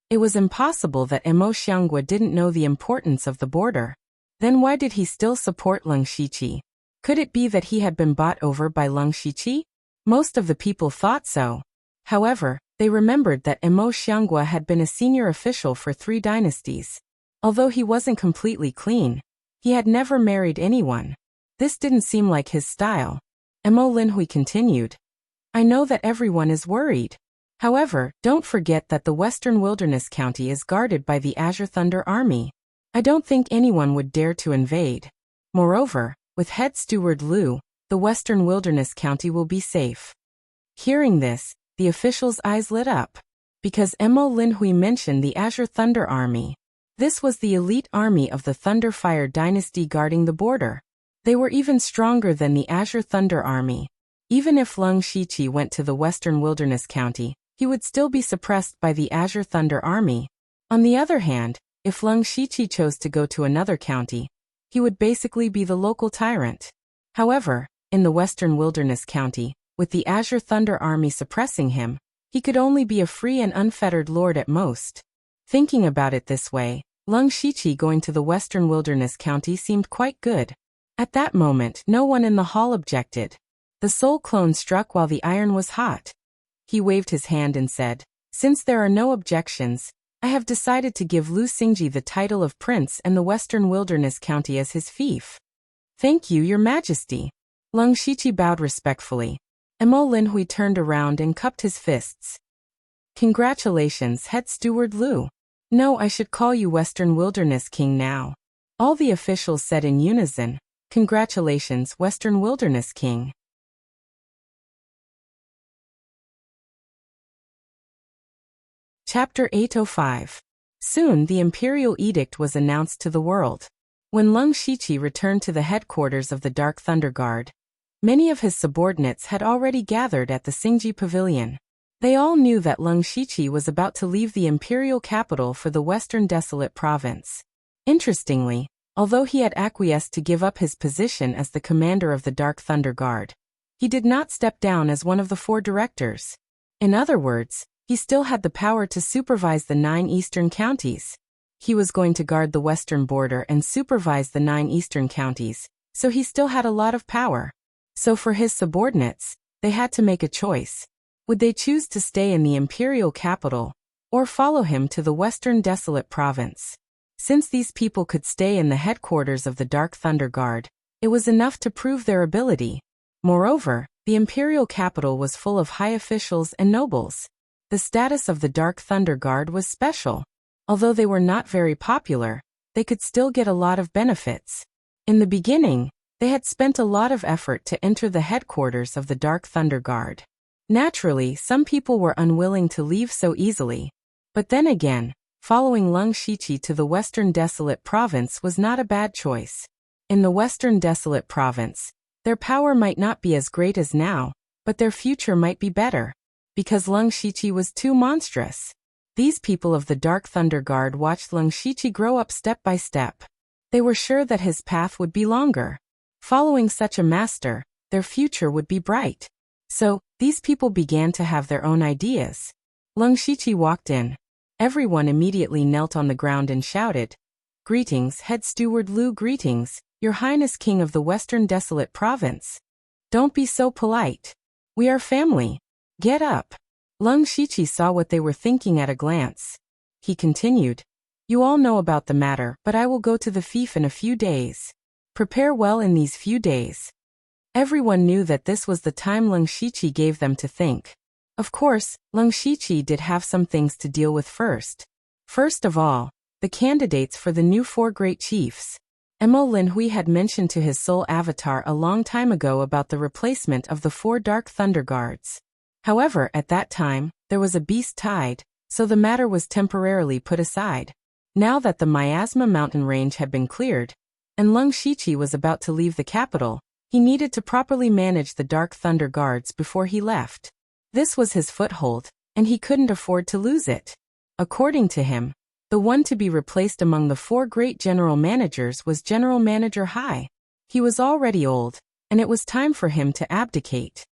It was impossible that Mo Xianghua didn't know the importance of the border. Then why did he still support Lung Shiqi? Could it be that he had been bought over by Lung Shiqi? Most of the people thought so. However, they remembered that Mo Xianghua had been a senior official for 3 dynasties. Although he wasn't completely clean, he had never married anyone. This didn't seem like his style. Mo Linhui continued, "I know that everyone is worried. However, don't forget that the Western Wilderness County is guarded by the Azure Thunder Army. I don't think anyone would dare to invade. Moreover, with Head Steward Liu, the Western Wilderness County will be safe." Hearing this, the officials' eyes lit up. Because Mo Linhui mentioned the Azure Thunder Army. This was the elite army of the Thunderfire dynasty guarding the border. They were even stronger than the Azure Thunder Army. Even if Lung Shiqi went to the Western Wilderness County, he would still be suppressed by the Azure Thunder Army. On the other hand, if Lung Shiqi chose to go to another county, he would basically be the local tyrant. However, in the Western Wilderness County, with the Azure Thunder Army suppressing him, he could only be a free and unfettered lord at most. Thinking about it this way, Lung Shiqi going to the Western Wilderness County seemed quite good. At that moment, no one in the hall objected. The soul clone struck while the iron was hot. He waved his hand and said, "Since there are no objections, I have decided to give Lu Xingji the title of prince and the Western Wilderness County as his fief." "Thank you, Your Majesty." Lung Shiqi bowed respectfully. Mo Linhui turned around and cupped his fists. Congratulations, Head Steward Lu. No, I should call you Western Wilderness King now. All the officials said in unison, Congratulations, Western Wilderness King. Chapter 805. Soon the imperial edict was announced to the world. When Leng Shiqi returned to the headquarters of the Dark Thunder Guard, many of his subordinates had already gathered at the Xingji Pavilion. They all knew that Leng Shiqi was about to leave the imperial capital for the Western Desolate Province. Interestingly, although he had acquiesced to give up his position as the commander of the Dark Thunder Guard, he did not step down as one of the 4 directors. In other words, he still had the power to supervise the 9 eastern counties. He was going to guard the western border and supervise the 9 eastern counties, so he still had a lot of power. So for his subordinates, they had to make a choice. Would they choose to stay in the imperial capital, or follow him to the Western Desolate Province? Since these people could stay in the headquarters of the Dark Thunder Guard, it was enough to prove their ability. Moreover, the imperial capital was full of high officials and nobles. The status of the Dark Thunder Guard was special. Although they were not very popular, they could still get a lot of benefits. In the beginning, they had spent a lot of effort to enter the headquarters of the Dark Thunder Guard. Naturally, some people were unwilling to leave so easily. But then again, following Leng Shiqi to the Western Desolate Province was not a bad choice. In the Western Desolate Province, their power might not be as great as now, but their future might be better. Because Leng Shiqi was too monstrous. These people of the Dark Thunder Guard watched Leng Shiqi grow up step by step. They were sure that his path would be longer. Following such a master, their future would be bright. So, these people began to have their own ideas. Leng Shiqi walked in. Everyone immediately knelt on the ground and shouted, Greetings, Head Steward Lu, greetings, Your Highness King of the Western Desolate Province. Don't be so polite. We are family. Get up. Leng Shiqi saw what they were thinking at a glance. He continued, You all know about the matter, but I will go to the fief in a few days. Prepare well in these few days. Everyone knew that this was the time Leng Shiqi gave them to think. Of course, Leng Shiqi did have some things to deal with first. First of all, the candidates for the new 4 great chiefs. Mo Linhui had mentioned to his soul avatar a long time ago about the replacement of the 4 Dark Thunder Guards. However, at that time, there was a beast tide, so the matter was temporarily put aside. Now that the Miasma mountain range had been cleared, and Leng Shiqi was about to leave the capital, he needed to properly manage the Dark Thunder Guards before he left. This was his foothold, and he couldn't afford to lose it. According to him, the one to be replaced among the 4 great general managers was General Manager Hai. He was already old, and it was time for him to abdicate.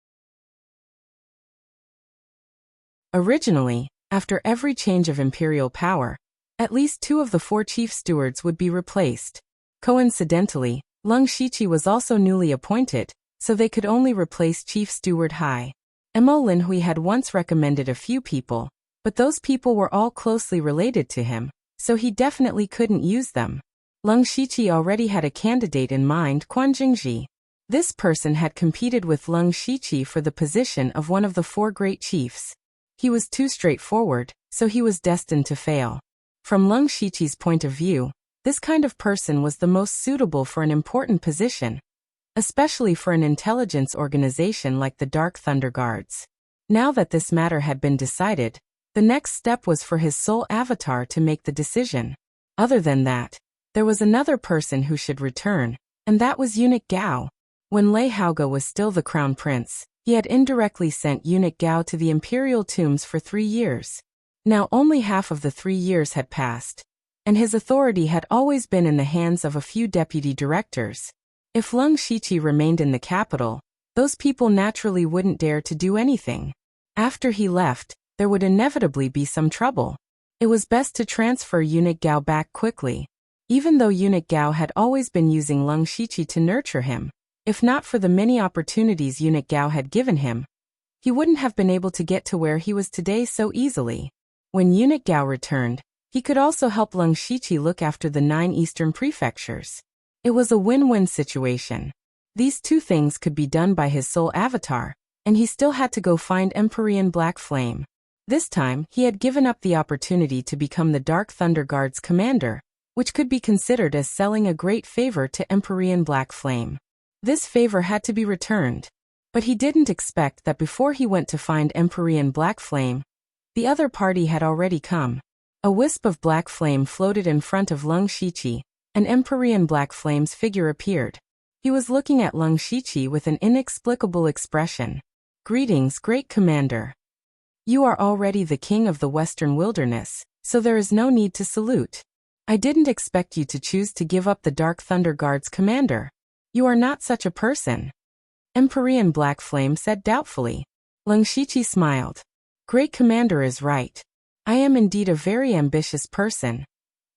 Originally, after every change of imperial power, at least 2 of the 4 chief stewards would be replaced. Coincidentally, Leng Shiqi was also newly appointed, so they could only replace Chief Steward Hai. Mo Linhui had once recommended a few people, but those people were all closely related to him, so he definitely couldn't use them. Leng Shiqi already had a candidate in mind, Quan Jingji. This person had competed with Leng Shiqi for the position of one of the 4 great chiefs. He was too straightforward, so he was destined to fail. From Leng Shiqi's point of view, this kind of person was the most suitable for an important position, especially for an intelligence organization like the Dark Thunder Guards. Now that this matter had been decided, the next step was for his soul avatar to make the decision. Other than that, there was another person who should return, and that was Eunuch Gao. When Lei Haoge was still the crown prince, he had indirectly sent Eunuch Gao to the imperial tombs for 3 years. Now only half of the 3 years had passed, and his authority had always been in the hands of a few deputy directors. If Leng Shiqi remained in the capital, those people naturally wouldn't dare to do anything. After he left, there would inevitably be some trouble. It was best to transfer Eunuch Gao back quickly. Even though Eunuch Gao had always been using Leng Shiqi to nurture him, if not for the many opportunities Eunuch Gao had given him, he wouldn't have been able to get to where he was today so easily. When Eunuch Gao returned, he could also help Leng Shiqi look after the 9 eastern prefectures. It was a win-win situation. These 2 things could be done by his soul avatar, and he still had to go find Empyrean Black Flame. This time, he had given up the opportunity to become the Dark Thunder Guard's commander, which could be considered as selling a great favor to Empyrean Black Flame. This favor had to be returned. But he didn't expect that before he went to find Empyrean Black Flame, the other party had already come. A wisp of black flame floated in front of Lung Shiqi, and Empyrean Black Flame's figure appeared. He was looking at Lung Shiqi with an inexplicable expression. "Greetings, great commander. You are already the king of the Western Wilderness, so there is no need to salute. I didn't expect you to choose to give up the Dark Thunder Guard's commander. You are not such a person." Empyrean Black Flame said doubtfully. Lung Shiqi smiled. "Great commander is right. I am indeed a very ambitious person.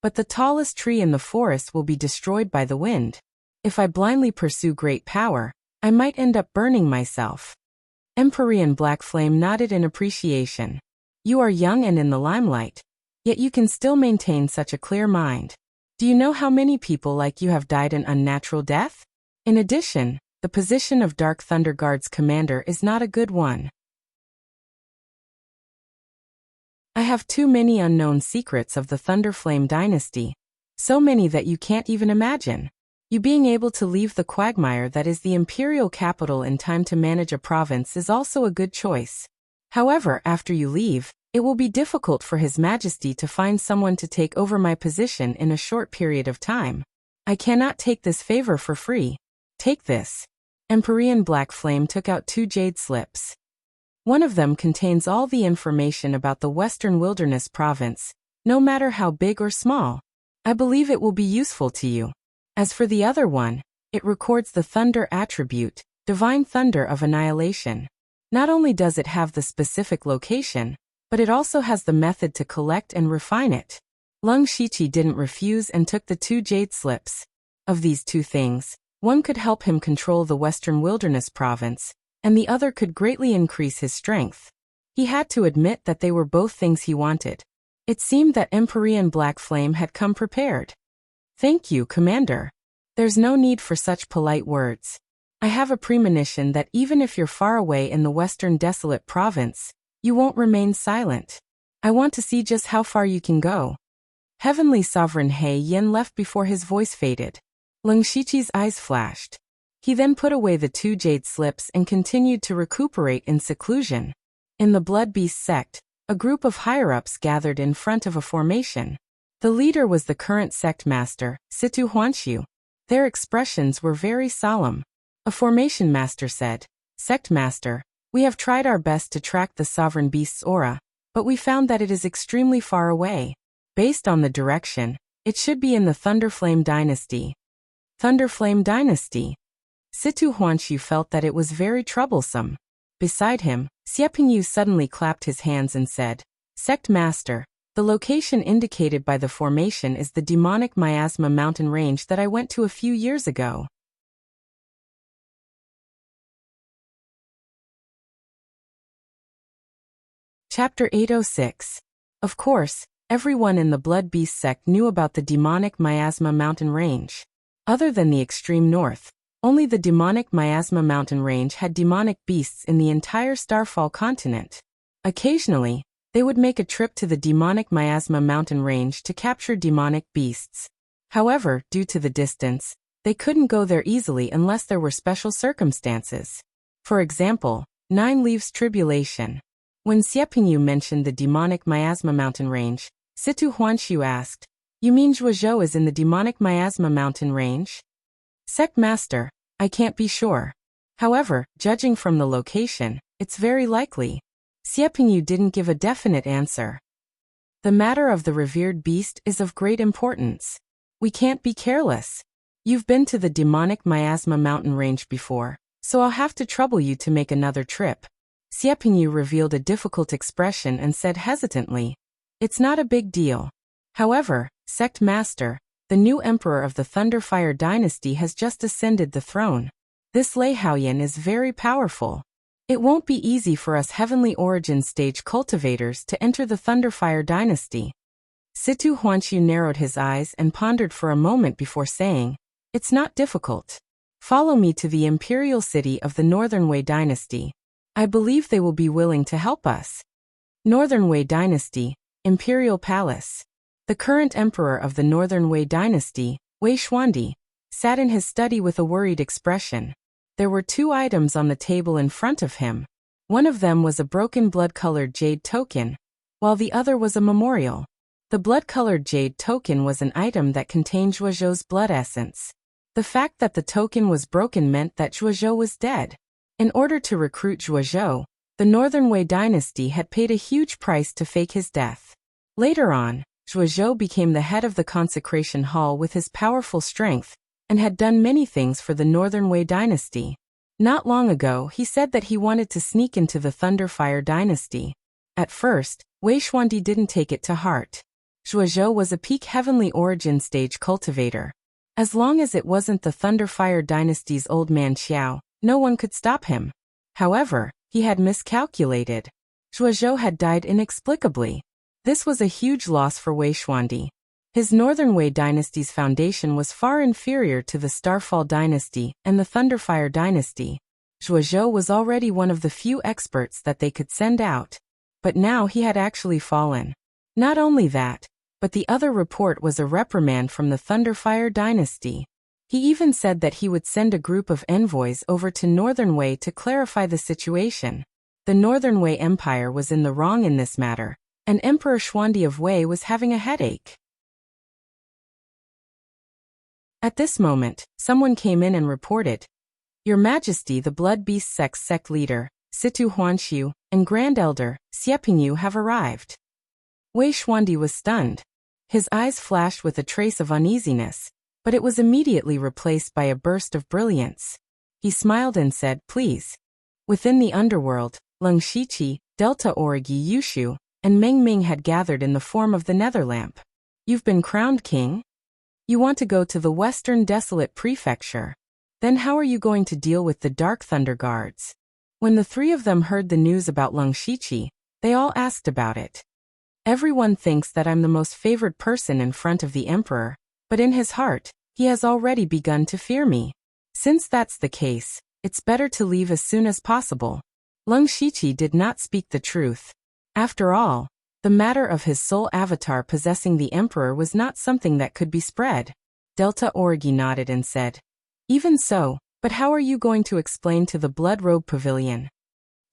But the tallest tree in the forest will be destroyed by the wind. If I blindly pursue great power, I might end up burning myself." Empyrean Black Flame nodded in appreciation. "You are young and in the limelight, yet you can still maintain such a clear mind. Do you know how many people like you have died an unnatural death? In addition, the position of Dark Thunder Guard's commander is not a good one. I have too many unknown secrets of the Thunderflame dynasty, so many that you can't even imagine. You being able to leave the quagmire that is the imperial capital in time to manage a province is also a good choice. However, after you leave, it will be difficult for His Majesty to find someone to take over my position in a short period of time. I cannot take this favor for free. Take this." Empyrean Black Flame took out 2 jade slips. One of them contains all the information about the Western Wilderness Province, no matter how big or small. I believe it will be useful to you. As for the other one, it records the thunder attribute, Divine Thunder of Annihilation. Not only does it have the specific location, but it also has the method to collect and refine it. Lung Shiqi didn't refuse and took the 2 jade slips. Of these 2 things, one could help him control the Western Wilderness Province, and the other could greatly increase his strength. He had to admit that they were both things he wanted. It seemed that Empyrean Black Flame had come prepared. "Thank you, Commander. There's no need for such polite words. I have a premonition that even if you're far away in the Western Desolate Province, you won't remain silent. I want to see just how far you can go." Heavenly Sovereign He Yin left before his voice faded. Lung Shiqi's eyes flashed. He then put away the 2 jade slips and continued to recuperate in seclusion. In the Blood Beast sect, a group of higher-ups gathered in front of a formation. The leader was the current sect master, Situ Huanshu. Their expressions were very solemn. A formation master said, "Sect master, we have tried our best to track the sovereign beast's aura, but we found that it is extremely far away. Based on the direction, it should be in the Thunderflame dynasty." Thunderflame dynasty? Situ Huanshu felt that it was very troublesome. Beside him, Xiepingyu suddenly clapped his hands and said, "Sect master, the location indicated by the formation is the demonic miasma mountain range that I went to a few years ago." Chapter 806. Of course, everyone in the Blood Beast sect knew about the demonic miasma mountain range. Other than the extreme north, only the demonic miasma mountain range had demonic beasts in the entire Starfall continent. Occasionally, they would make a trip to the demonic miasma mountain range to capture demonic beasts. However, due to the distance, they couldn't go there easily unless there were special circumstances. For example, 9 Leaves Tribulation. When Xiepingyu mentioned the demonic miasma mountain range, Situ Huanshu asked, "You mean Zhuozhou is in the demonic miasma mountain range?" "Sect master, I can't be sure. However, judging from the location, it's very likely." Xiepingyu didn't give a definite answer. "The matter of the revered beast is of great importance. We can't be careless. You've been to the demonic miasma mountain range before, so I'll have to trouble you to make another trip." Xiepingyu revealed a difficult expression and said hesitantly, "It's not a big deal. However, Sect Master, the new emperor of the Thunderfire dynasty has just ascended the throne. This Lei Haoyan is very powerful. It won't be easy for us Heavenly Origin stage cultivators to enter the Thunderfire dynasty." Situ Huanshu narrowed his eyes and pondered for a moment before saying, "It's not difficult. Follow me to the imperial city of the Northern Wei dynasty. I believe they will be willing to help us. Northern Wei Dynasty, Imperial Palace. The current emperor of the Northern Wei Dynasty, Wei Xuandi, sat in his study with a worried expression. There were 2 items on the table in front of him. One of them was a broken blood-colored jade token, while the other was a memorial. The blood-colored jade token was an item that contained Zhuozhou's blood essence. The fact that the token was broken meant that Zhuozhou was dead. In order to recruit Zhuozhou, the Northern Wei Dynasty had paid a huge price to fake his death. Later on, Zhuozhou became the head of the Consecration Hall with his powerful strength, and had done many things for the Northern Wei Dynasty. Not long ago, he said that he wanted to sneak into the Thunderfire Dynasty. At first, Wei Xuandi didn't take it to heart. Zhuozhou was a peak heavenly origin stage cultivator. As long as it wasn't the Thunderfire Dynasty's old man Xiao, no one could stop him. However, he had miscalculated. Zhuozhou had died inexplicably. This was a huge loss for Wei Xuandi. His Northern Wei Dynasty's foundation was far inferior to the Starfall Dynasty and the Thunderfire Dynasty. Zhuozhou was already one of the few experts that they could send out. But now he had actually fallen. Not only that, but the other report was a reprimand from the Thunderfire Dynasty. He even said that he would send a group of envoys over to Northern Wei to clarify the situation. The Northern Wei Empire was in the wrong in this matter, and Emperor Xuandi of Wei was having a headache. At this moment, someone came in and reported, "Your Majesty, the Blood Beast sect leader, Situ Huanxiu, and Grand Elder, Xie Pingyu have arrived." Wei Xuandi was stunned. His eyes flashed with a trace of uneasiness, but it was immediately replaced by a burst of brilliance. He smiled and said, "Please." Within the underworld, Leng Shiqi, Delta Origi Yushu, and Meng Ming had gathered in the form of the Netherlamp. "You've been crowned king? You want to go to the Western Desolate Prefecture. Then how are you going to deal with the Dark Thunder Guards?" When the 3 of them heard the news about Leng Shiqi, they all asked about it. "Everyone thinks that I'm the most favored person in front of the Emperor, but in his heart, he has already begun to fear me. Since that's the case, it's better to leave as soon as possible." Leng Shiqi did not speak the truth. After all, the matter of his soul avatar possessing the Emperor was not something that could be spread. Delta Origi nodded and said, "Even so, but how are you going to explain to the Blood Robe Pavilion?"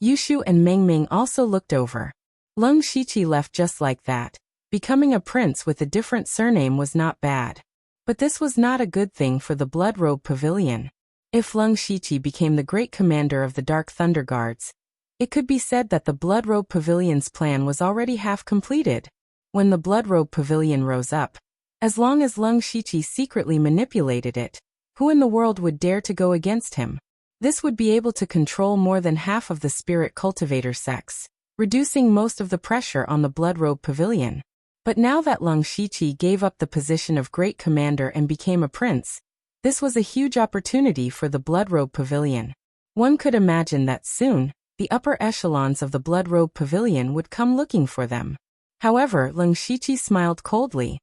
Yushu and Meng Ming also looked over. Leng Shiqi left just like that. Becoming a prince with a different surname was not bad. But this was not a good thing for the Blood Robe Pavilion. If Leng Shiqi became the great commander of the Dark Thunder Guards, it could be said that the Blood Robe Pavilion's plan was already half completed. When the Blood Robe Pavilion rose up, as long as Leng Shiqi secretly manipulated it, who in the world would dare to go against him? This would be able to control more than half of the spirit cultivator sects, reducing most of the pressure on the Blood Robe Pavilion. But now that Leng Shiqi gave up the position of great commander and became a prince, this was a huge opportunity for the Blood Robe Pavilion. One could imagine that soon, the upper echelons of the Blood Robe Pavilion would come looking for them. However, Leng Shiqi smiled coldly.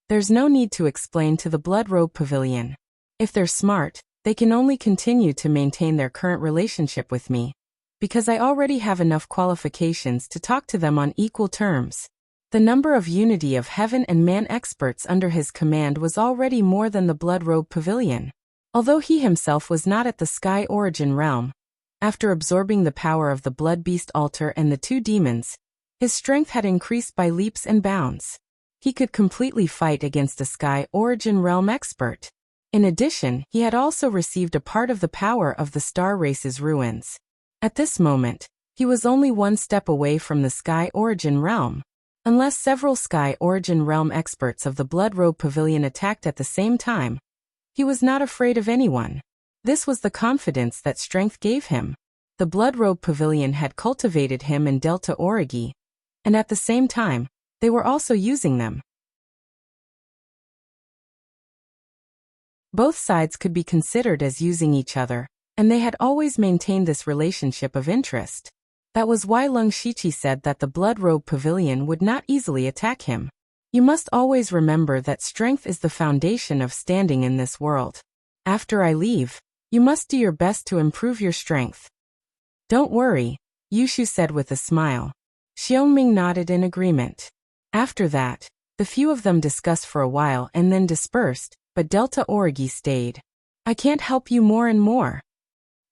"There's no need to explain to the Blood Robe Pavilion. If they're smart, they can only continue to maintain their current relationship with me, because I already have enough qualifications to talk to them on equal terms." The number of unity of heaven and man experts under his command was already more than the Blood Robe Pavilion. Although he himself was not at the Sky Origin realm, after absorbing the power of the Blood Beast altar and the 2 demons, his strength had increased by leaps and bounds. He could completely fight against a Sky Origin realm expert. In addition, he had also received a part of the power of the Star Race's ruins. At this moment, he was only 1 step away from the Sky Origin realm. Unless several Sky Origin realm experts of the Blood Robe Pavilion attacked at the same time, he was not afraid of anyone. This was the confidence that strength gave him. The Blood Robe Pavilion had cultivated him and Delta Origi, and at the same time, they were also using them. Both sides could be considered as using each other, and they had always maintained this relationship of interest. That was why Leng Shiqi said that the Blood Robe Pavilion would not easily attack him. You must always remember that strength is the foundation of standing in this world. After I leave, you must do your best to improve your strength. Don't worry, Yushu said with a smile. Xiongming nodded in agreement. After that, the few of them discussed for a while and then dispersed, but Delta Origi stayed. I can't help you more and more.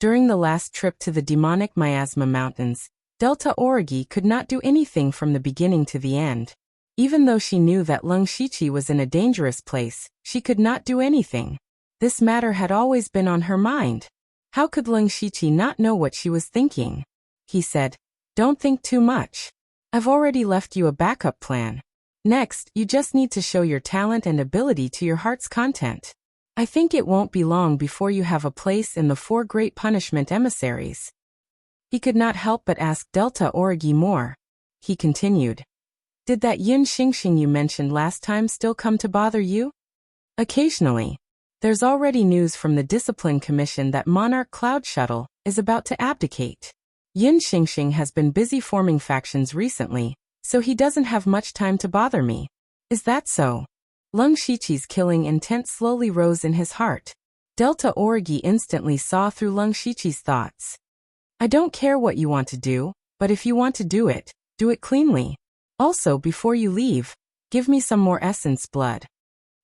During the last trip to the demonic Miasma Mountains, Delta Origi could not do anything from the beginning to the end. Even though she knew that Lung Shichi was in a dangerous place, she could not do anything. This matter had always been on her mind. How could Lung Shichi not know what she was thinking? He said, "Don't think too much. I've already left you a backup plan. Next, you just need to show your talent and ability to your heart's content. I think it won't be long before you have a place in the 4 great punishment emissaries." He could not help but ask Delta Origi more. He continued, "Did that Yin Xingxing you mentioned last time still come to bother you?" "Occasionally. There's already news from the Discipline Commission that Monarch Cloud Shuttle is about to abdicate. Yin Xingxing has been busy forming factions recently, so he doesn't have much time to bother me." "Is that so?" Lung Shichi's killing intent slowly rose in his heart. Delta Origi instantly saw through Lung Shichi's thoughts. "I don't care what you want to do, but if you want to do it cleanly. Also, before you leave, give me some more essence blood."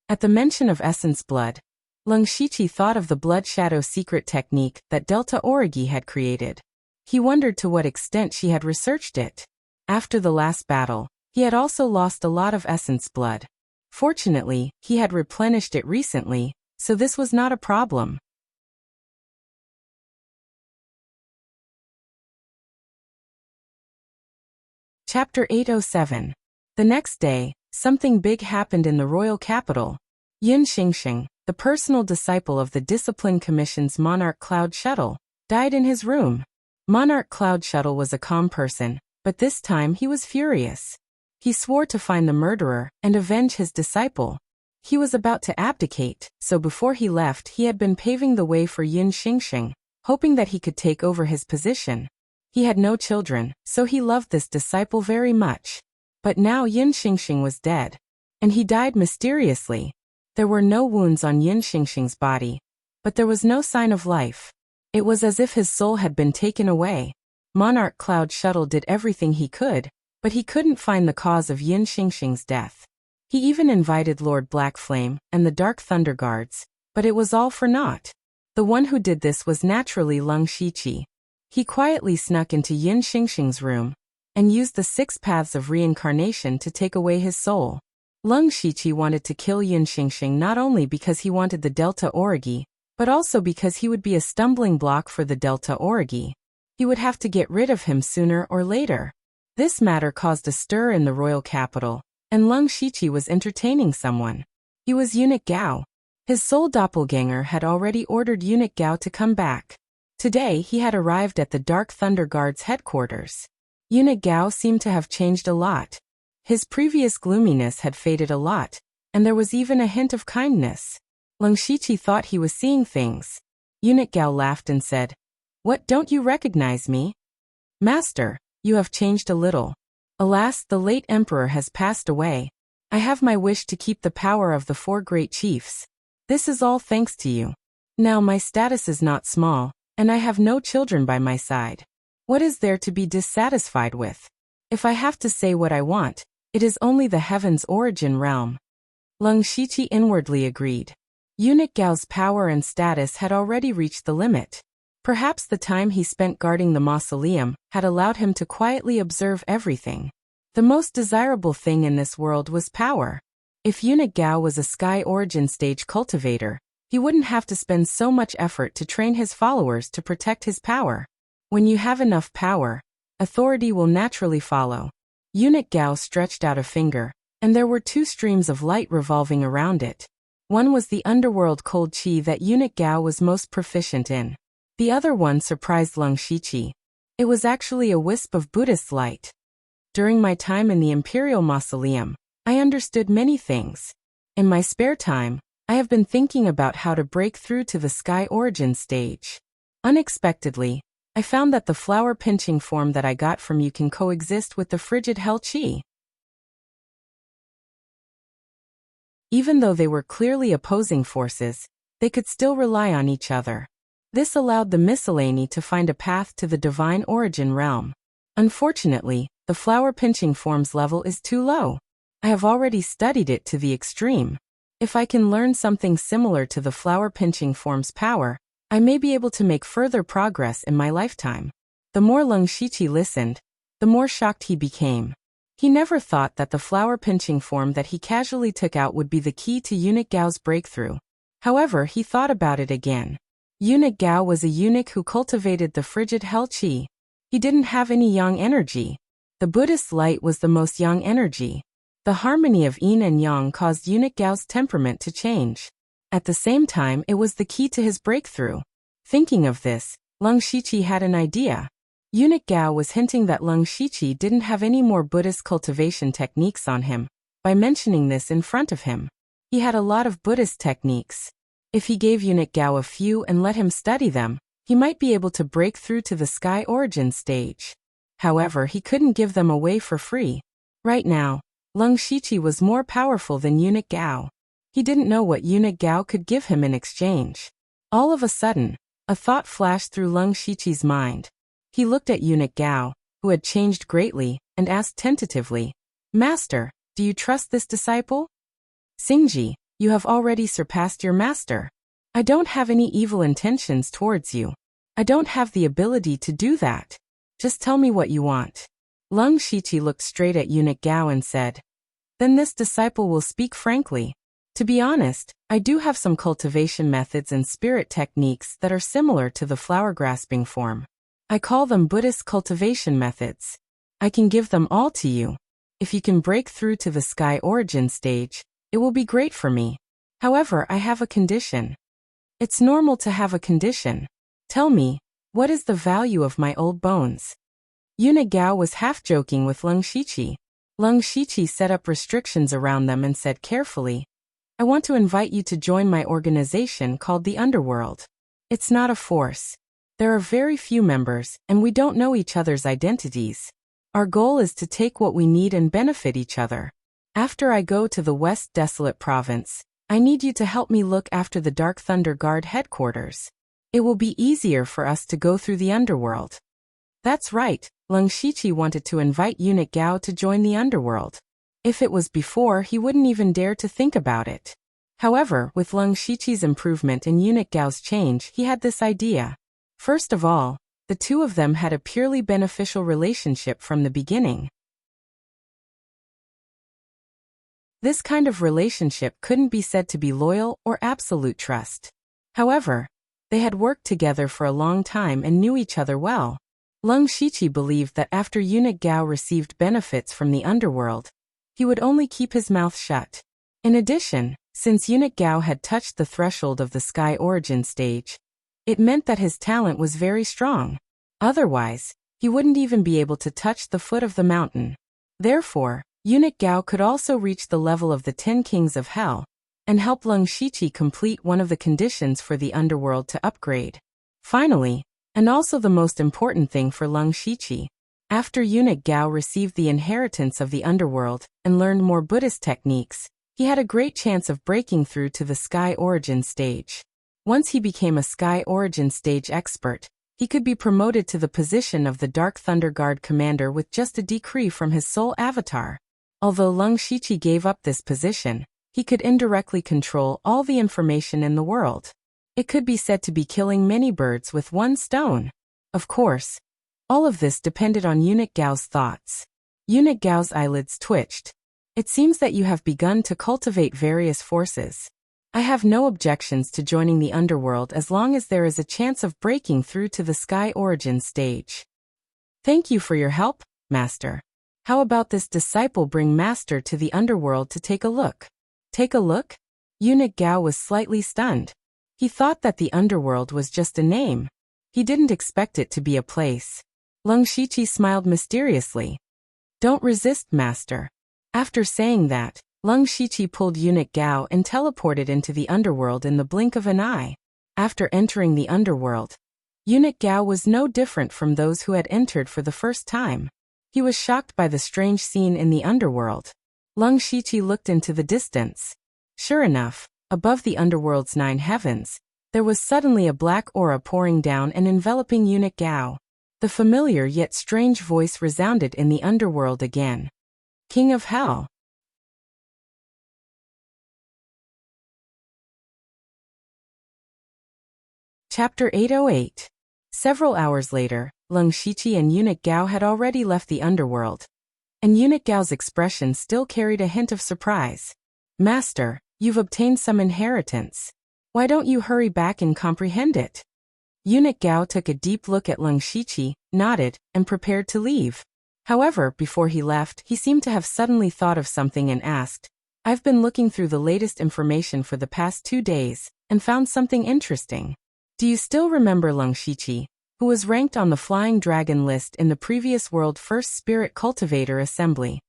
At the mention of essence blood, Lung Shichi thought of the blood shadow secret technique that Delta Origi had created. He wondered to what extent she had researched it. After the last battle, he had also lost a lot of essence blood. Fortunately, he had replenished it recently, so this was not a problem. Chapter 807. The next day, something big happened in the royal capital. Yin Xingxing, the personal disciple of the Discipline Commission's Monarch Cloud Shuttle, died in his room. Monarch Cloud Shuttle was a calm person, but this time he was furious. He swore to find the murderer and avenge his disciple. He was about to abdicate, so before he left he had been paving the way for Yin Xingxing, hoping that he could take over his position. He had no children, so he loved this disciple very much. But now Yin Xingxing was dead. And he died mysteriously. There were no wounds on Yin Xingxing's body. But there was no sign of life. It was as if his soul had been taken away. Monarch Cloud Shuttle did everything he could, but he couldn't find the cause of Yin Xingxing's death. He even invited Lord Black Flame and the Dark Thunder Guards, but it was all for naught. The one who did this was naturally Lung Shichi. He quietly snuck into Yin Xingxing's room and used the 6 paths of reincarnation to take away his soul. Lung Shichi wanted to kill Yin Xingxing not only because he wanted the Delta Origi, but also because he would be a stumbling block for the Delta Origi. He would have to get rid of him sooner or later. This matter caused a stir in the royal capital, and Lung Shichi was entertaining someone. He was Eunuch Gao. His soul doppelganger had already ordered Eunuch Gao to come back. Today he had arrived at the Dark Thunder Guard's headquarters. Eunuch Gao seemed to have changed a lot. His previous gloominess had faded a lot, and there was even a hint of kindness. Lung Shichi thought he was seeing things. Eunuch Gao laughed and said, "What, don't you recognize me?" "Master, you have changed a little. Alas, the late emperor has passed away. I have my wish to keep the power of the 4 great chiefs. This is all thanks to you. Now my status is not small, and I have no children by my side. What is there to be dissatisfied with? If I have to say what I want, it is only the heaven's origin realm." Lung Shichi inwardly agreed. Eunuch Gao's power and status had already reached the limit. Perhaps the time he spent guarding the mausoleum had allowed him to quietly observe everything. The most desirable thing in this world was power. If Eunuch Gao was a sky origin stage cultivator, he wouldn't have to spend so much effort to train his followers to protect his power. When you have enough power, authority will naturally follow. Eunuch Gao stretched out a finger, and there were 2 streams of light revolving around it. One was the underworld cold chi that Eunuch Gao was most proficient in. The other one surprised Lung Shichi. It was actually a wisp of Buddhist light. During my time in the Imperial Mausoleum, I understood many things. In my spare time, I have been thinking about how to break through to the sky origin stage. Unexpectedly, I found that the flower pinching form that I got from you can coexist with the frigid hell chi. Even though they were clearly opposing forces, they could still rely on each other. This allowed the miscellany to find a path to the divine origin realm. Unfortunately, the flower pinching form's level is too low. I have already studied it to the extreme. If I can learn something similar to the flower pinching form's power, I may be able to make further progress in my lifetime. The more Leng Shiqi listened, the more shocked he became. He never thought that the flower pinching form that he casually took out would be the key to Eunuch Gao's breakthrough. However, he thought about it again. Eunuch Gao was a eunuch who cultivated the frigid hell qi. He didn't have any yang energy. The Buddhist light was the most yang energy. The harmony of yin and yang caused Eunuch Gao's temperament to change. At the same time, it was the key to his breakthrough. Thinking of this, Leng Shiqi had an idea. Eunuch Gao was hinting that Leng Shiqi didn't have any more Buddhist cultivation techniques on him, by mentioning this in front of him. He had a lot of Buddhist techniques. If he gave Eunuch Gao a few and let him study them, he might be able to break through to the sky origin stage. However, he couldn't give them away for free. Right now, Leng Shiqi was more powerful than Eunuch Gao. He didn't know what Eunuch Gao could give him in exchange. All of a sudden, a thought flashed through Leng Shiqi's mind. He looked at Eunuch Gao, who had changed greatly, and asked tentatively, "Master, do you trust this disciple?" "Xingji, you have already surpassed your master. I don't have any evil intentions towards you. I don't have the ability to do that. Just tell me what you want." Leng Shiqi looked straight at Eunuch Gao and said, "Then this disciple will speak frankly. To be honest, I do have some cultivation methods and spirit techniques that are similar to the flower grasping form. I call them Buddhist cultivation methods. I can give them all to you. If you can break through to the sky origin stage, it will be great for me. However, I have a condition." "It's normal to have a condition. Tell me, what is the value of my old bones?" Eunuch Gao was half joking with Leng Shiqi. Leng Shiqi set up restrictions around them and said carefully, "I want to invite you to join my organization called the Underworld. It's not a force. There are very few members, and we don't know each other's identities. Our goal is to take what we need and benefit each other. After I go to the West Desolate Province, I need you to help me look after the Dark Thunder Guard headquarters. It will be easier for us to go through the Underworld." That's right, Leng Shiqi wanted to invite Eunuch Gao to join the Underworld. If it was before, he wouldn't even dare to think about it. However, with Leng Shiqi's improvement and Eunuch Gao's change, he had this idea. First of all, the two of them had a purely beneficial relationship from the beginning. This kind of relationship couldn't be said to be loyal or absolute trust. However, they had worked together for a long time and knew each other well. Leng Shiqi believed that after Eunuch Gao received benefits from the underworld, he would only keep his mouth shut. In addition, since Eunuch Gao had touched the threshold of the sky origin stage, it meant that his talent was very strong. Otherwise, he wouldn't even be able to touch the foot of the mountain. Therefore, Eunuch Gao could also reach the level of the 10 Kings of Hell, and help Leng Shiqi complete one of the conditions for the underworld to upgrade. Finally, and also the most important thing for Leng Shiqi, after Eunuch Gao received the inheritance of the underworld and learned more Buddhist techniques, he had a great chance of breaking through to the sky origin stage. Once he became a sky origin stage expert, he could be promoted to the position of the Dark Thunder Guard commander with just a decree from his soul avatar. Although Leng Shiqi gave up this position, he could indirectly control all the information in the world. It could be said to be killing many birds with one stone. Of course, all of this depended on Eunuch Gao's thoughts. Eunuch Gao's eyelids twitched. "It seems that you have begun to cultivate various forces. I have no objections to joining the underworld as long as there is a chance of breaking through to the sky origin stage." "Thank you for your help, Master. How about this disciple bring Master to the underworld to take a look?" "Take a look?" Eunuch Gao was slightly stunned. He thought that the underworld was just a name. He didn't expect it to be a place. Leng Shiqi smiled mysteriously. "Don't resist, Master." After saying that, Leng Shiqi pulled Eunuch Gao and teleported into the underworld in the blink of an eye. After entering the underworld, Eunuch Gao was no different from those who had entered for the first time. He was shocked by the strange scene in the underworld. Leng Shiqi looked into the distance. Sure enough, above the underworld's 9 heavens, There was suddenly a black aura pouring down and enveloping eunuch Gao. The familiar yet strange voice resounded in the underworld again. King of Hell. Chapter 808. Several hours later, Leng Shiqi and eunuch Gao had already left the underworld. And eunuch Gao's expression still carried a hint of surprise. Master, you've obtained some inheritance. Why don't you hurry back and comprehend it? Eunuch Gao took a deep look at Leng Shiqi, nodded, and prepared to leave. However, before he left, he seemed to have suddenly thought of something and asked, I've been looking through the latest information for the past 2 days, and found something interesting. Do you still remember Leng Shiqi, who was ranked on the Flying Dragon list in the previous World First Spirit Cultivator Assembly?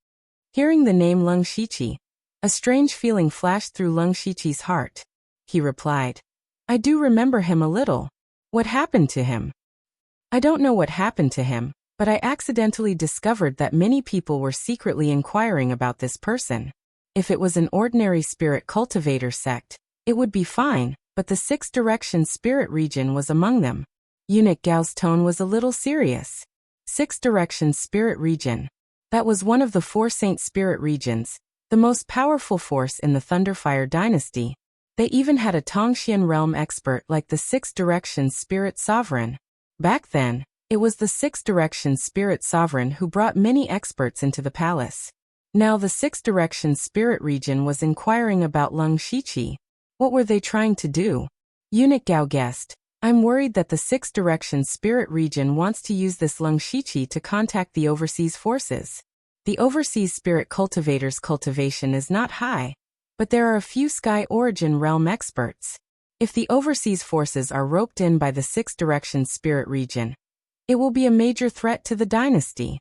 Hearing the name Leng Shiqi, a strange feeling flashed through Leng Shiqi's heart. He replied, I do remember him a little. What happened to him? I don't know what happened to him, but I accidentally discovered that many people were secretly inquiring about this person. If it was an ordinary spirit cultivator sect, it would be fine, but the 6 Direction Spirit Region was among them. Eunuch Gao's tone was a little serious. 6 Direction Spirit Region. That was one of the 4 Saint Spirit Regions, the most powerful force in the Thunderfire dynasty. They even had a Tongxian realm expert like the 6 Direction Spirit Sovereign. Back then, it was the 6 Direction Spirit Sovereign who brought many experts into the palace. Now the 6 Direction Spirit Region was inquiring about Leng Shiqi. What were they trying to do? Eunuch Gao guessed, I'm worried that the 6 Direction Spirit Region wants to use this Leng Shiqi to contact the overseas forces. The overseas spirit cultivator's cultivation is not high, but there are a few Sky Origin realm experts. If the overseas forces are roped in by the 6 Direction Spirit Region, it will be a major threat to the dynasty.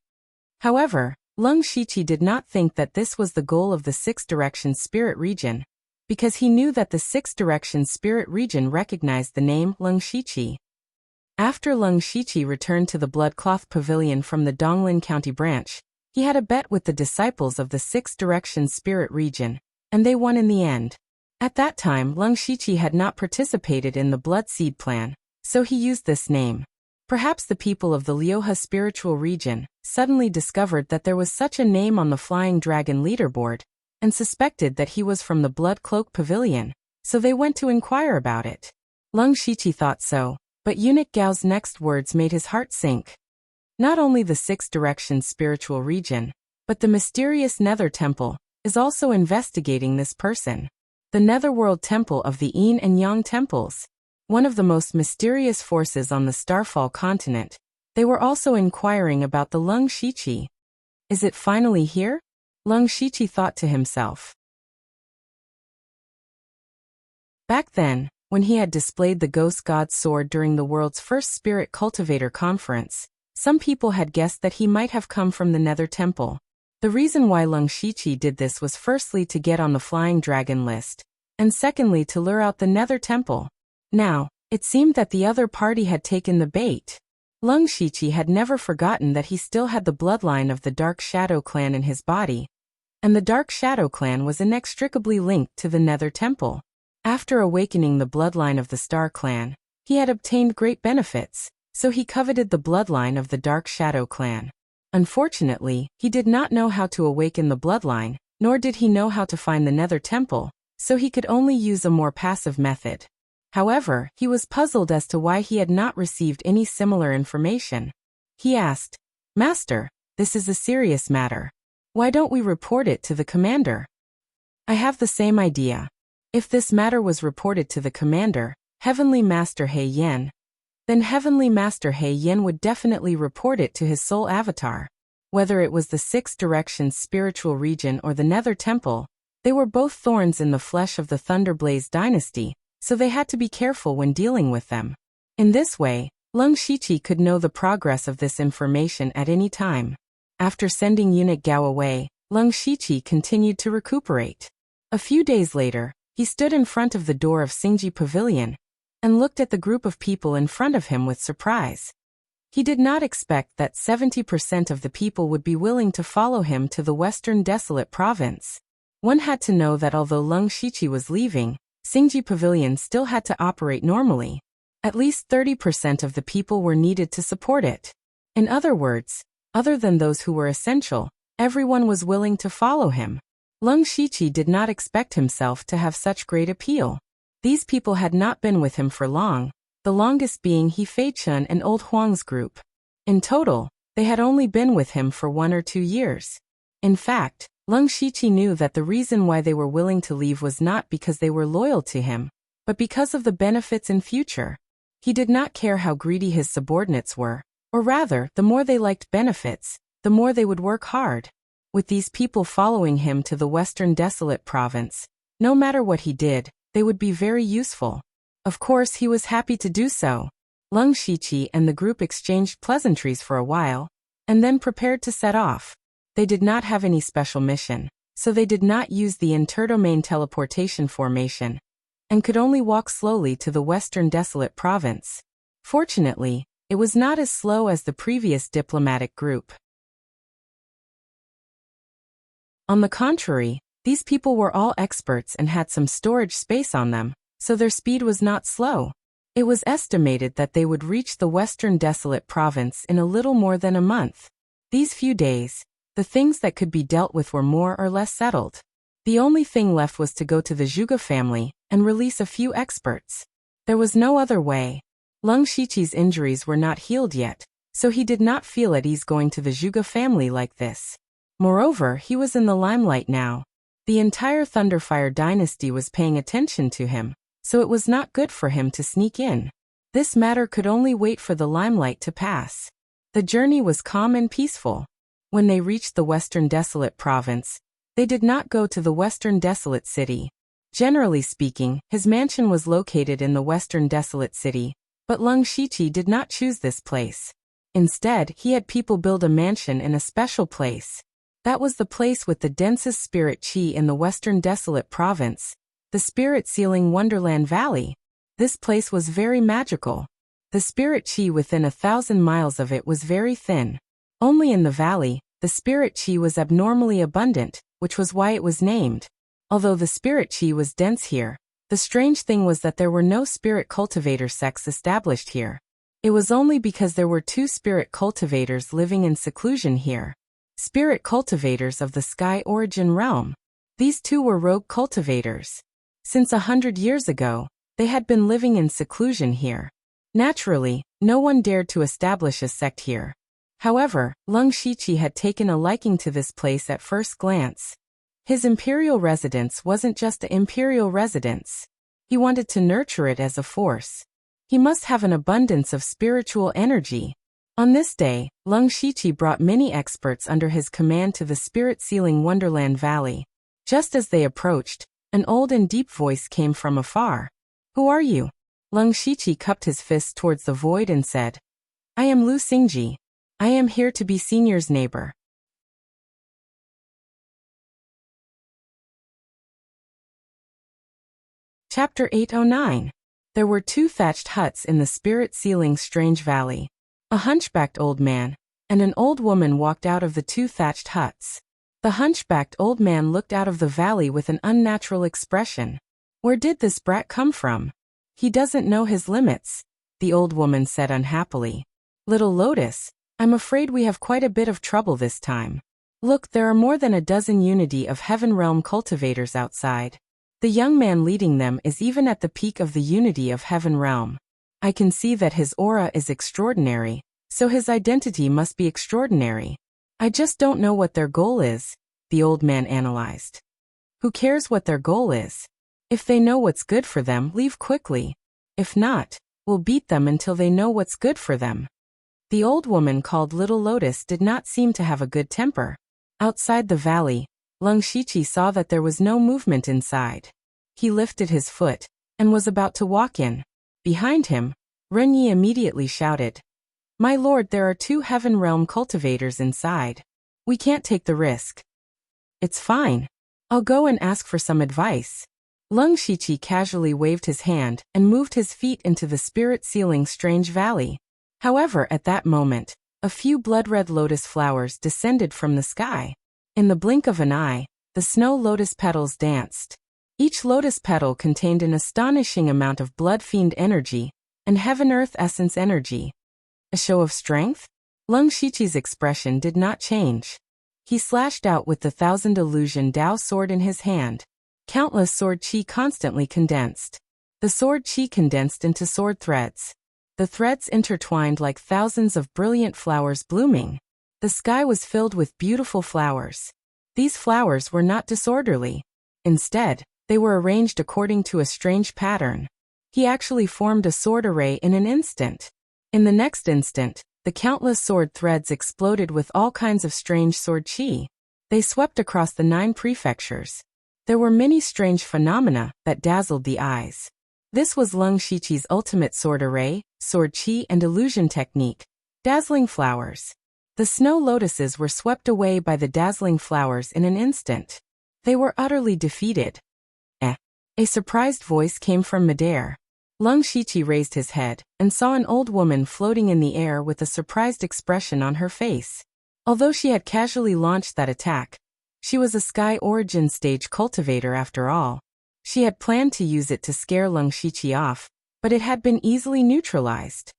However, Leng Shiqi did not think that this was the goal of the 6 Direction Spirit Region, because he knew that the 6 Direction Spirit Region recognized the name Leng Shiqi. After Leng Shiqi returned to the Bloodcloth Pavilion from the Donglin County branch, he had a bet with the disciples of the 6 Direction Spirit Region, and they won in the end. At that time, Leng Shiqi had not participated in the Blood Seed plan, so he used this name. Perhaps the people of the Liuhe Spiritual Region suddenly discovered that there was such a name on the Flying Dragon leaderboard, and suspected that he was from the Blood Cloak Pavilion, so they went to inquire about it. Leng Shiqi thought so, but eunuch Gao's next words made his heart sink. Not only the 6 Direction Spiritual Region, but the mysterious Nether Temple is also investigating this person. The Netherworld Temple of the Yin and Yang Temples, one of the most mysterious forces on the Starfall continent. They were also inquiring about the Leng Shiqi. Is it finally here? Leng Shiqi thought to himself. Back then, when he had displayed the Ghost God's sword during the world's first Spirit Cultivator Conference, some people had guessed that he might have come from the Nether Temple. The reason why Leng Shiqi did this was firstly to get on the Flying Dragon list, and secondly to lure out the Nether Temple. Now, it seemed that the other party had taken the bait. Leng Shiqi had never forgotten that he still had the bloodline of the Dark Shadow clan in his body, and the Dark Shadow clan was inextricably linked to the Nether Temple. After awakening the bloodline of the Star clan, he had obtained great benefits, so he coveted the bloodline of the Dark Shadow clan. Unfortunately, he did not know how to awaken the bloodline, nor did he know how to find the Nether Temple, so he could only use a more passive method. However, he was puzzled as to why he had not received any similar information. He asked, Master, this is a serious matter. Why don't we report it to the commander? I have the same idea. If this matter was reported to the commander, Heavenly Master He Yen, then Heavenly Master He Yen would definitely report it to his soul avatar. Whether it was the 6 Directions Spiritual Region or the Nether Temple, they were both thorns in the flesh of the Thunderblaze dynasty, so they had to be careful when dealing with them. In this way, Leng Shiqi could know the progress of this information at any time. After sending eunuch Gao away, Leng Shiqi continued to recuperate. A few days later, he stood in front of the door of Xingji Pavilion, and looked at the group of people in front of him with surprise. He did not expect that 70% of the people would be willing to follow him to the Western Desolate Province. One had to know that although Leng Shiqi was leaving, Xingji Pavilion still had to operate normally. At least 30% of the people were needed to support it. In other words, other than those who were essential, everyone was willing to follow him. Leng Shiqi did not expect himself to have such great appeal. These people had not been with him for long, the longest being He Feichun and Old Huang's group. In total, they had only been with him for 1 or 2 years. In fact, Leng Shiqi knew that the reason why they were willing to leave was not because they were loyal to him, but because of the benefits in future. He did not care how greedy his subordinates were, or rather, the more they liked benefits, the more they would work hard. With these people following him to the Western Desolate Province, no matter what he did, they would be very useful. Of course, he was happy to do so. Leng Shiqi and the group exchanged pleasantries for a while, and then prepared to set off. They did not have any special mission, so they did not use the interdomain teleportation formation, and could only walk slowly to the Western Desolate Province. Fortunately, it was not as slow as the previous diplomatic group. On the contrary, these people were all experts and had some storage space on them, so their speed was not slow. It was estimated that they would reach the Western Desolate Province in a little more than a month. These few days, the things that could be dealt with were more or less settled. The only thing left was to go to the Zhuge family and release a few experts. There was no other way. Leng Shiqi's injuries were not healed yet, so he did not feel at ease going to the Zhuge family like this. Moreover, he was in the limelight now. The entire Thunderfire dynasty was paying attention to him, so it was not good for him to sneak in. This matter could only wait for the limelight to pass. The journey was calm and peaceful. When they reached the Western Desolate Province, they did not go to the Western Desolate City. Generally speaking, his mansion was located in the Western Desolate City, but Leng Shiqi did not choose this place. Instead, he had people build a mansion in a special place. That was the place with the densest spirit qi in the Western Desolate Province, the Spirit Sealing Wonderland Valley. This place was very magical. The spirit qi within 1,000 miles of it was very thin. Only in the valley, the spirit qi was abnormally abundant, which was why it was named. Although the spirit qi was dense here, the strange thing was that there were no spirit cultivator sects established here. It was only because there were 2 spirit cultivators living in seclusion here. Spirit cultivators of the Sky Origin realm. These 2 were rogue cultivators. Since 100 years ago, they had been living in seclusion here. Naturally, no one dared to establish a sect here. However, Leng Shiqi had taken a liking to this place at first glance. His imperial residence wasn't just an imperial residence. He wanted to nurture it as a force. He must have an abundance of spiritual energy. On this day, Leng Shiqi brought many experts under his command to the Spirit Sealing Wonderland Valley. Just as they approached, an old and deep voice came from afar. "Who are you?" Leng Shiqi cupped his fist towards the void and said, "I am Lu Xingji. I am here to be Senior's neighbor." Chapter 809. There were 2 thatched huts in the Spirit Sealing Strange Valley. A hunchbacked old man and an old woman walked out of the 2 thatched huts. The hunchbacked old man looked out of the valley with an unnatural expression. "Where did this brat come from? He doesn't know his limits," the old woman said unhappily. "Little Lotus, I'm afraid we have quite a bit of trouble this time. Look, there are more than a dozen Unity of Heaven Realm cultivators outside. The young man leading them is even at the peak of the Unity of Heaven Realm. I can see that his aura is extraordinary, so his identity must be extraordinary. I just don't know what their goal is," the old man analyzed. "Who cares what their goal is? If they know what's good for them, leave quickly. If not, we'll beat them until they know what's good for them." The old woman called Little Lotus did not seem to have a good temper. Outside the valley, Leng Shiqi saw that there was no movement inside. He lifted his foot and was about to walk in. Behind him, Renyi immediately shouted, "My lord, there are 2 Heaven Realm cultivators inside. We can't take the risk." "It's fine. I'll go and ask for some advice." Leng Shiqi casually waved his hand and moved his feet into the Spirit Sealing Strange Valley. However, at that moment, a few blood-red lotus flowers descended from the sky. In the blink of an eye, the snow lotus petals danced. Each lotus petal contained an astonishing amount of blood fiend energy and heaven-earth essence energy. A show of strength? Lung Shiqi's expression did not change. He slashed out with the thousand illusion Dao sword in his hand. Countless sword qi constantly condensed. The sword qi condensed into sword threads. The threads intertwined like thousands of brilliant flowers blooming. The sky was filled with beautiful flowers. These flowers were not disorderly. Instead, they were arranged according to a strange pattern. He actually formed a sword array in an instant. In the next instant, the countless sword threads exploded with all kinds of strange sword qi. They swept across the 9 prefectures. There were many strange phenomena that dazzled the eyes. This was Lung Shiqi's ultimate sword array, sword qi and illusion technique. Dazzling flowers. The snow lotuses were swept away by the dazzling flowers in an instant. They were utterly defeated. A surprised voice came from midair. Lung Shiqi raised his head and saw an old woman floating in the air with a surprised expression on her face. Although she had casually launched that attack, she was a Sky Origin stage cultivator after all. She had planned to use it to scare Lung Shiqi off, but it had been easily neutralized.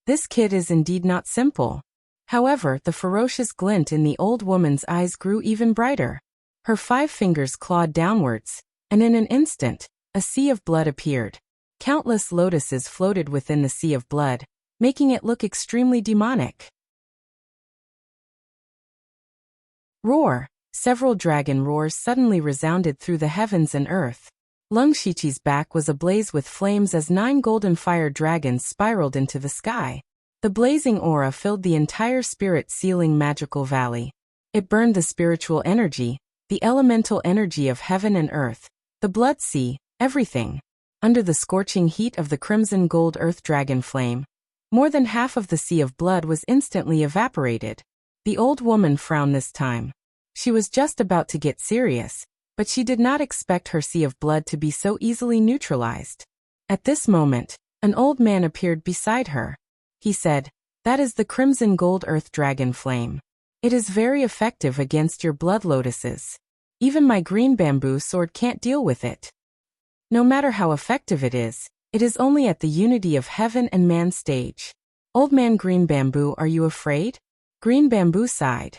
This kid is indeed not simple. However, the ferocious glint in the old woman's eyes grew even brighter. Her 5 fingers clawed downwards, and in an instant, a sea of blood appeared. Countless lotuses floated within the sea of blood, making it look extremely demonic. Roar! Several dragon roars suddenly resounded through the heavens and earth. Lung Shiqi's back was ablaze with flames as 9 golden fire dragons spiraled into the sky. The blazing aura filled the entire spirit-sealing magical valley. It burned the spiritual energy, the elemental energy of heaven and earth, the blood sea, everything. Under the scorching heat of the crimson gold earth dragon flame, more than half of the sea of blood was instantly evaporated. The old woman frowned this time. She was just about to get serious, but she did not expect her sea of blood to be so easily neutralized. At this moment, an old man appeared beside her. He said, "That is the crimson gold earth dragon flame. It is very effective against your blood lotuses. Even my green bamboo sword can't deal with it. No matter how effective it is only at the unity of heaven and man stage." Old man Green Bamboo, are you afraid? Green Bamboo sighed.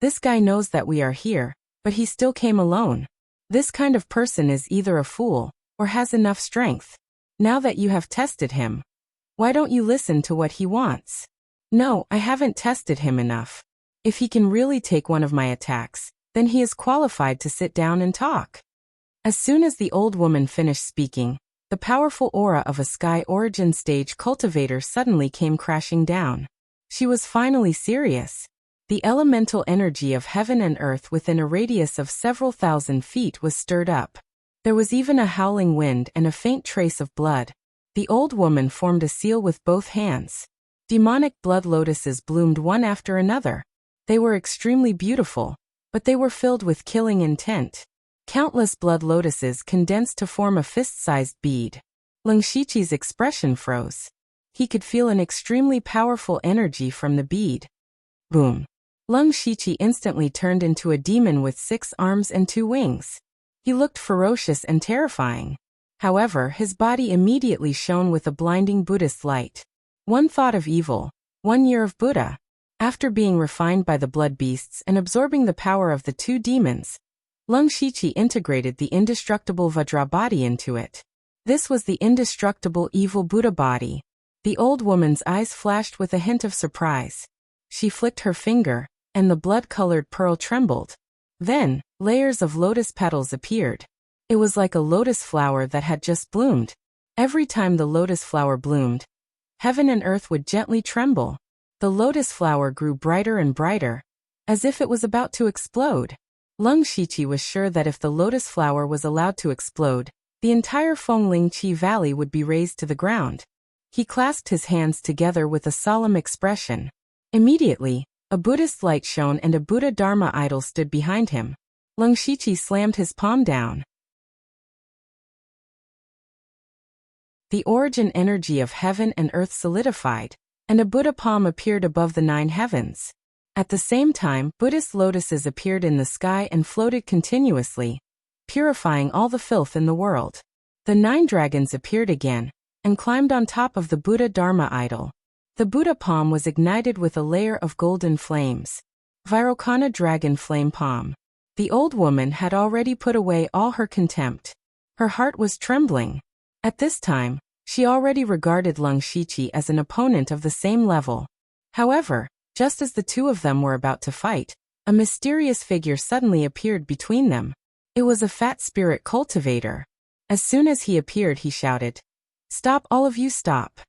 This guy knows that we are here, but he still came alone. This kind of person is either a fool, or has enough strength. Now that you have tested him, why don't you listen to what he wants? No, I haven't tested him enough. If he can really take one of my attacks, then he is qualified to sit down and talk. As soon as the old woman finished speaking, the powerful aura of a Sky Origin stage cultivator suddenly came crashing down. She was finally serious. The elemental energy of heaven and earth within a radius of several thousand feet was stirred up. There was even a howling wind and a faint trace of blood. The old woman formed a seal with both hands. Demonic blood lotuses bloomed one after another. They were extremely beautiful, but they were filled with killing intent. Countless blood lotuses condensed to form a fist-sized bead. Lung Shiqi's expression froze. He could feel an extremely powerful energy from the bead. Boom! Lung Shiqi instantly turned into a demon with 6 arms and 2 wings. He looked ferocious and terrifying. However, his body immediately shone with a blinding Buddhist light. 1 thought of evil, 1 year of Buddha. After being refined by the blood beasts and absorbing the power of the 2 demons, Lung Shiqi integrated the indestructible Vajra body into it. This was the indestructible evil Buddha body. The old woman's eyes flashed with a hint of surprise. She flicked her finger, and the blood-colored pearl trembled. Then, layers of lotus petals appeared. It was like a lotus flower that had just bloomed. Every time the lotus flower bloomed, heaven and earth would gently tremble. The lotus flower grew brighter and brighter, as if it was about to explode. Lung Shiqi was sure that if the lotus flower was allowed to explode, the entire Fengling Qi Valley would be razed to the ground. He clasped his hands together with a solemn expression. Immediately, a Buddhist light shone and a Buddha Dharma idol stood behind him. Lung Shiqi slammed his palm down. The origin energy of heaven and earth solidified, and a Buddha palm appeared above the 9 heavens. At the same time, Buddhist lotuses appeared in the sky and floated continuously. purifying all the filth in the world. The 9 dragons appeared again, and climbed on top of the Buddha Dharma idol. The Buddha palm was ignited with a layer of golden flames. Vairocana dragon flame palm. The old woman had already put away all her contempt. Her heart was trembling. At this time, she already regarded Lung Shiqi as an opponent of the same level. However, just as the two of them were about to fight, a mysterious figure suddenly appeared between them. It was a fat spirit cultivator. As soon as he appeared, he shouted, "Stop, all of you, stop!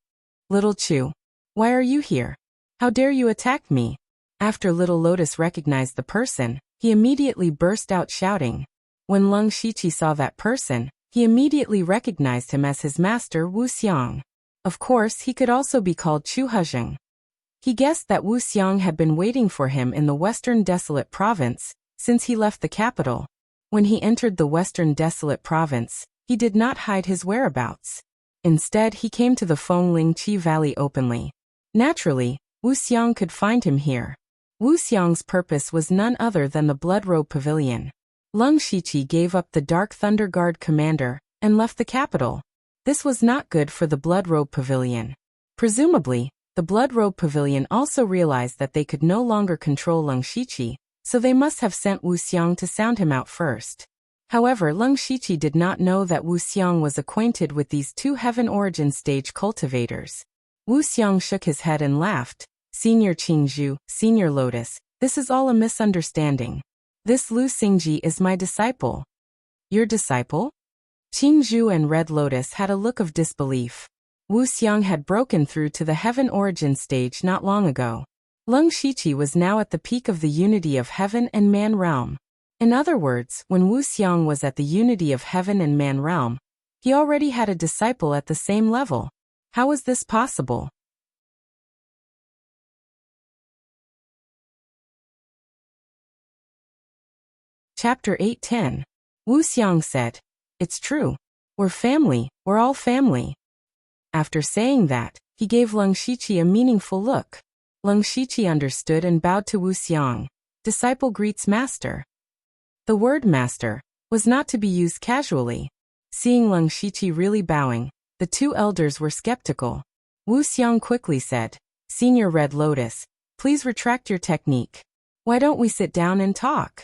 Little Chu, why are you here? How dare you attack me?" After Little Lotus recognized the person, he immediately burst out shouting. When Lung Shiqi saw that person, he immediately recognized him as his master Wuxiang. Of course, he could also be called Chu Hezheng. He guessed that Wuxiang had been waiting for him in the Western Desolate Province since he left the capital. When he entered the Western Desolate Province, he did not hide his whereabouts. Instead, he came to the Fengling Qi Valley openly. Naturally, Wuxiang could find him here. Wuxiang's purpose was none other than the Blood Robe Pavilion. Lung Shiqi gave up the Dark Thunder Guard commander and left the capital. This was not good for the Blood Robe Pavilion. Presumably, the Blood Robe Pavilion also realized that they could no longer control Lung Shiqi, so they must have sent Wuxiang to sound him out first. However, Lung Shiqi did not know that Wuxiang was acquainted with these 2 Heaven Origin Stage cultivators. Wuxiang shook his head and laughed. "Senior Qingzhu, Senior Lotus, this is all a misunderstanding. This Lu Xingji is my disciple." "Your disciple?" Qingzhu and Red Lotus had a look of disbelief. Wuxiang had broken through to the Heaven Origin Stage not long ago. Lung Shiqi was now at the peak of the unity of Heaven and Man realm. In other words, when Wuxiang was at the unity of Heaven and Man realm, he already had a disciple at the same level. How was this possible? Chapter 8:10. Wuxiang said, "It's true. We're family, we're all family." After saying that, he gave Lung Shiqi a meaningful look. Lung Shiqi understood and bowed to Wuxiang. Disciple greets master. The word master was not to be used casually. Seeing Lung Shiqi really bowing, the 2 elders were skeptical. Wuxiang quickly said, "Senior Red Lotus, please retract your technique. Why don't we sit down and talk?"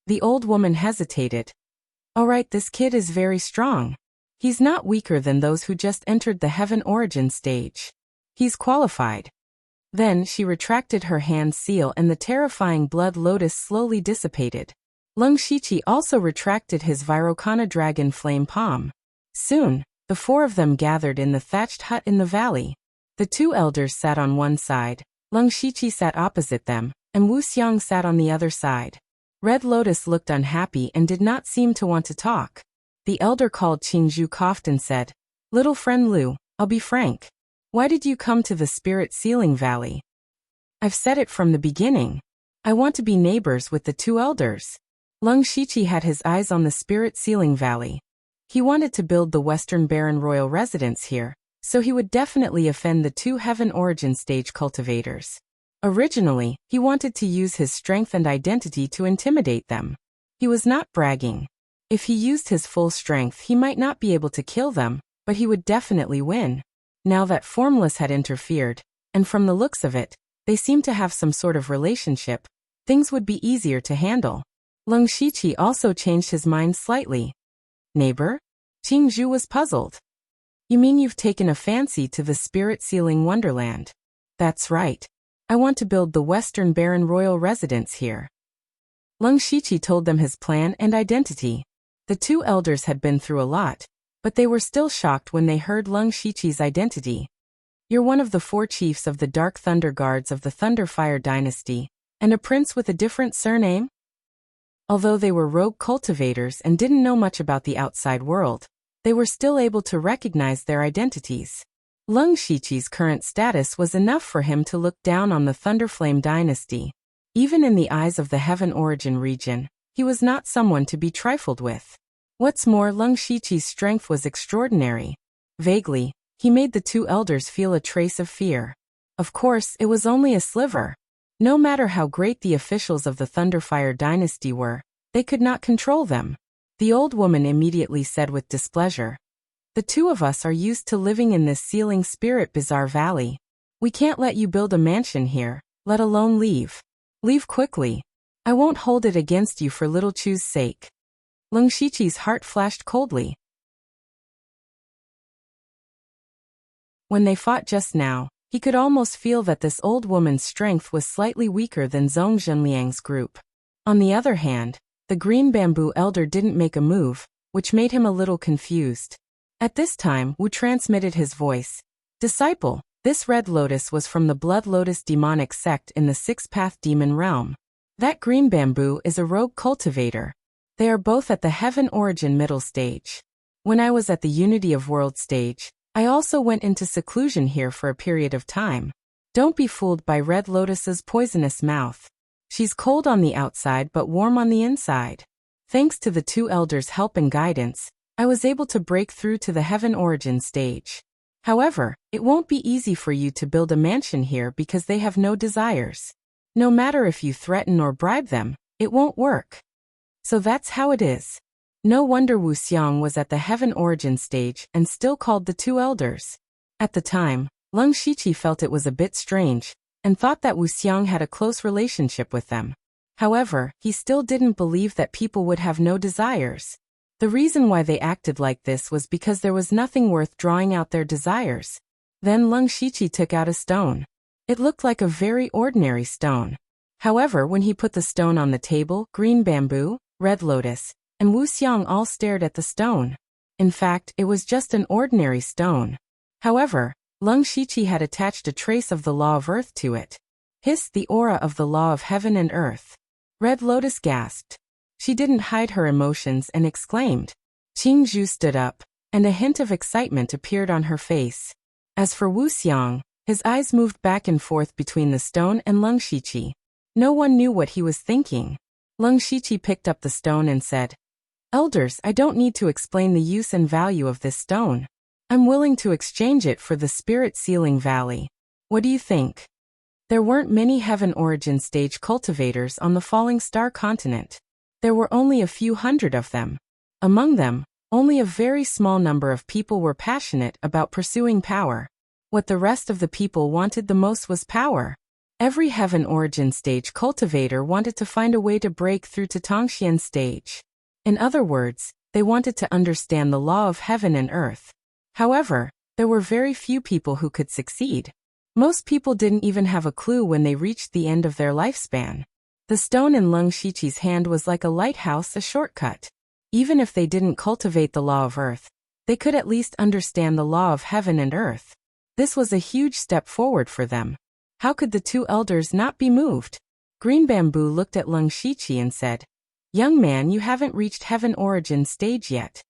The old woman hesitated. "All right, this kid is very strong. He's not weaker than those who just entered the Heaven Origin Stage. He's qualified." Then she retracted her hand seal and the terrifying Blood Lotus slowly dissipated. Lung Shiqi also retracted his Vairocana dragon flame palm. Soon, the 4 of them gathered in the thatched hut in the valley. The 2 elders sat on one side, Lung Shiqi sat opposite them, and Wuxiang sat on the other side. Red Lotus looked unhappy and did not seem to want to talk. The elder called Qingzhu coughed and said, "Little friend Lu, I'll be frank. Why did you come to the Spirit Sealing Valley?" "I've said it from the beginning. I want to be neighbors with the 2 elders." Lung Shiqi had his eyes on the Spirit Sealing Valley. He wanted to build the Western Baron Royal Residence here, so he would definitely offend the 2 Heaven Origin Stage cultivators. Originally, he wanted to use his strength and identity to intimidate them. He was not bragging. If he used his full strength, he might not be able to kill them, but he would definitely win. Now that Formless had interfered, and from the looks of it, they seemed to have some sort of relationship, things would be easier to handle. Lung Shiqi also changed his mind slightly. "Neighbor?" Qingzhu was puzzled. "You mean you've taken a fancy to the Spirit Sealing Wonderland?" "That's right. I want to build the Western Baron Royal Residence here." Lung Shiqi told them his plan and identity. The 2 elders had been through a lot, but they were still shocked when they heard Lung Shiqi's identity. "You're one of the 4 chiefs of the Dark Thunder Guards of the Thunderfire Dynasty, and a prince with a different surname?" Although they were rogue cultivators and didn't know much about the outside world, they were still able to recognize their identities. Lung Shiqi's current status was enough for him to look down on the Thunderflame dynasty. Even in the eyes of the Heaven Origin region, he was not someone to be trifled with. What's more, Lung Shiqi's strength was extraordinary. Vaguely, he made the 2 elders feel a trace of fear. Of course, it was only a sliver. No matter how great the officials of the Thunderfire dynasty were, they could not control them. The old woman immediately said with displeasure. The two of us are used to living in this sealing spirit bizarre valley. We can't let you build a mansion here, let alone leave. Leave quickly. I won't hold it against you for little Chu's sake. Lung Shiqi's heart flashed coldly. When they fought just now, he could almost feel that this old woman's strength was slightly weaker than Zhong Zhenliang's group. On the other hand, the green bamboo elder didn't make a move, which made him a little confused. At this time, Wu transmitted his voice. Disciple, this red lotus was from the Blood Lotus demonic sect in the six-path demon realm. That green bamboo is a rogue cultivator. They are both at the heaven origin middle stage. When I was at the Unity of World stage, I also went into seclusion here for a period of time. Don't be fooled by Red Lotus's poisonous mouth. She's cold on the outside but warm on the inside. Thanks to the two elders' help and guidance, I was able to break through to the heaven origin stage. However, it won't be easy for you to build a mansion here because they have no desires. No matter if you threaten or bribe them, it won't work. So that's how it is. No wonder Wuxiang was at the heaven origin stage and still called the two elders. At the time, Lung Shiqi felt it was a bit strange, and thought that Wuxiang had a close relationship with them. However, he still didn't believe that people would have no desires. The reason why they acted like this was because there was nothing worth drawing out their desires. Then Lung Shiqi took out a stone. It looked like a very ordinary stone. However, when he put the stone on the table, green bamboo, red lotus, and Wuxiang all stared at the stone. In fact, it was just an ordinary stone. However, Lung Shiqi had attached a trace of the law of earth to it. Hissed the aura of the law of heaven and earth. Red Lotus gasped. She didn't hide her emotions and exclaimed. Qing Zhu stood up, and a hint of excitement appeared on her face. As for Wuxiang, his eyes moved back and forth between the stone and Lung Shiqi. No one knew what he was thinking. Lung Shiqi picked up the stone and said, Elders, I don't need to explain the use and value of this stone. I'm willing to exchange it for the Spirit Sealing Valley. What do you think? There weren't many heaven origin stage cultivators on the Falling Star continent. There were only a few hundred of them. Among them, only a very small number of people were passionate about pursuing power. What the rest of the people wanted the most was power. Every heaven origin stage cultivator wanted to find a way to break through to Tongxian stage. In other words, they wanted to understand the law of heaven and earth. However, there were very few people who could succeed. Most people didn't even have a clue when they reached the end of their lifespan. The stone in Lung Shiqi's hand was like a lighthouse, a shortcut. Even if they didn't cultivate the law of earth, they could at least understand the law of heaven and earth. This was a huge step forward for them. How could the two elders not be moved? Green Bamboo looked at Lung Shiqi and said, Young man, you haven't reached heaven origin stage yet.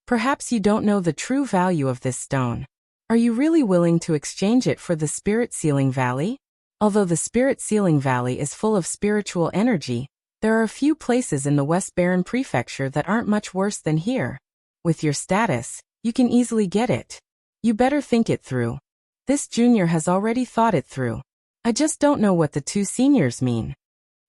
Perhaps you don't know the true value of this stone. Are you really willing to exchange it for the Spirit Sealing Valley? Although the Spirit Sealing Valley is full of spiritual energy, there are a few places in the West Baron Prefecture that aren't much worse than here. With your status, you can easily get it. You better think it through. This junior has already thought it through. I just don't know what the two seniors mean.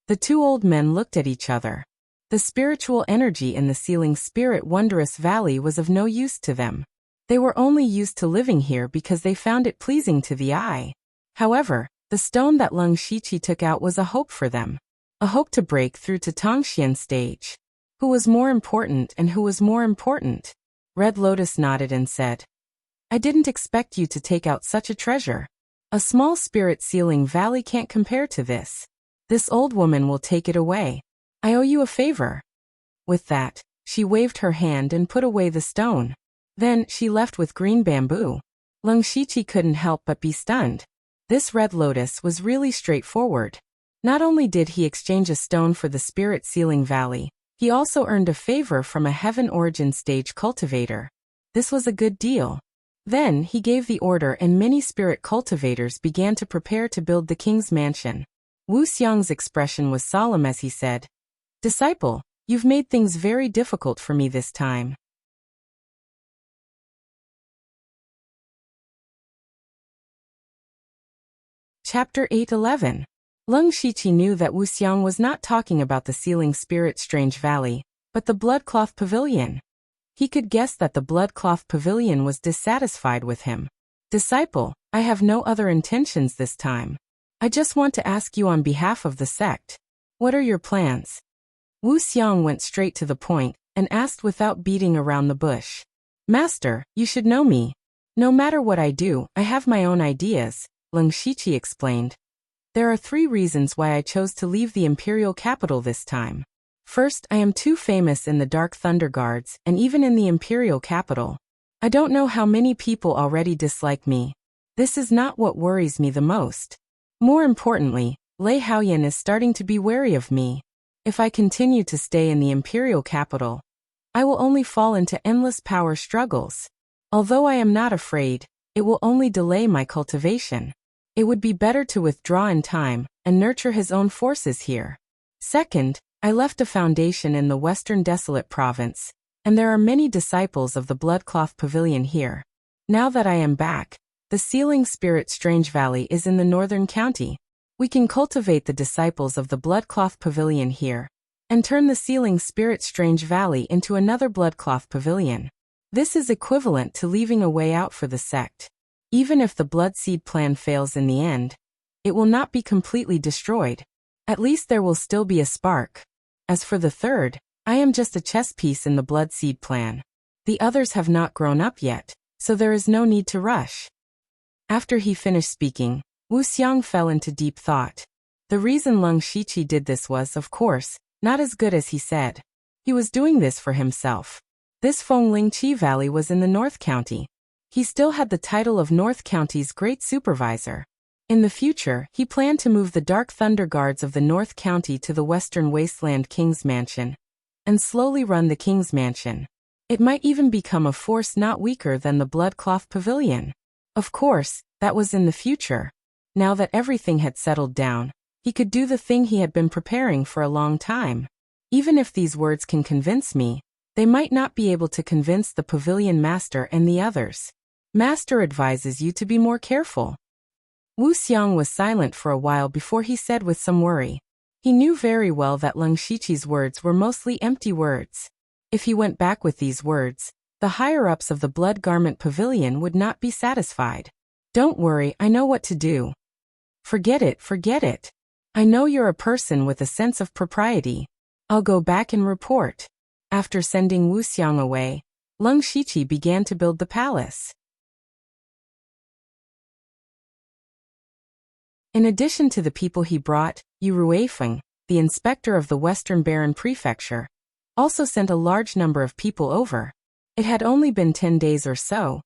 The two old men looked at each other. The spiritual energy in the Sealing Spirit Wondrous Valley was of no use to them. They were only used to living here because they found it pleasing to the eye. However, the stone that Lung Shiqi took out was a hope for them. A hope to break through to Tongxian stage. Who was more important and who was more important? Red Lotus nodded and said, I didn't expect you to take out such a treasure. A small spirit sealing valley can't compare to this. This old woman will take it away. I owe you a favor. With that, she waved her hand and put away the stone. Then, she left with Green Bamboo. Lung Shiqi couldn't help but be stunned. This Red Lotus was really straightforward. Not only did he exchange a stone for the Spirit Sealing Valley, he also earned a favor from a Heaven Origin Stage cultivator. This was a good deal. Then, he gave the order and many spirit cultivators began to prepare to build the king's mansion. Wu Xiang's expression was solemn as he said, Disciple, you've made things very difficult for me this time. Chapter 8:11. Leng Shiqi knew that Wuxiang was not talking about the Sealing Spirit Strange Valley, but the Bloodcloth Pavilion. He could guess that the Bloodcloth Pavilion was dissatisfied with him. Disciple, I have no other intentions this time. I just want to ask you on behalf of the sect. What are your plans? Wuxiang went straight to the point and asked without beating around the bush. Master, you should know me. No matter what I do, I have my own ideas, Leng Shiqi explained. There are 3 reasons why I chose to leave the imperial capital this time. First, I am too famous in the Dark Thunder Guards and even in the imperial capital. I don't know how many people already dislike me. This is not what worries me the most. More importantly, Lei Haoyan is starting to be wary of me. If I continue to stay in the imperial capital, I will only fall into endless power struggles. Although I am not afraid, it will only delay my cultivation. It would be better to withdraw in time and nurture his own forces here. Second, I left a foundation in the Western Desolate Province, and there are many disciples of the Bloodcloth Pavilion here. Now that I am back, the Sealing Spirit Strange Valley is in the northern county. We can cultivate the disciples of the Bloodcloth Pavilion here, and turn the Sealing Spirit Strange Valley into another Bloodcloth Pavilion. This is equivalent to leaving a way out for the sect. Even if the Bloodseed plan fails in the end, it will not be completely destroyed. At least there will still be a spark. As for the third, I am just a chess piece in the Bloodseed plan. The others have not grown up yet, so there is no need to rush. After he finished speaking, Wuxiang fell into deep thought. The reason Leng Shiqi did this was, of course, not as good as he said. He was doing this for himself. This Fenglingqi Valley was in the North County. He still had the title of North County's Great Supervisor. In the future, he planned to move the Dark Thunder Guards of the North County to the Western Wasteland King's Mansion, and slowly run the King's Mansion. It might even become a force not weaker than the Bloodcloth Pavilion. Of course, that was in the future. Now that everything had settled down, he could do the thing he had been preparing for a long time. Even if these words can convince me, they might not be able to convince the Pavilion Master and the others. Master advises you to be more careful. Wuxiang was silent for a while before he said with some worry. He knew very well that Leng Shiqi's words were mostly empty words. If he went back with these words, the higher-ups of the Blood Garment Pavilion would not be satisfied. Don't worry, I know what to do. Forget it, forget it. I know you're a person with a sense of propriety. I'll go back and report. After sending Wuxiang away, Leng Shiqi began to build the palace. In addition to the people he brought, Yu Ruifeng, the inspector of the Western Baron Prefecture, also sent a large number of people over. It had only been 10 days or so,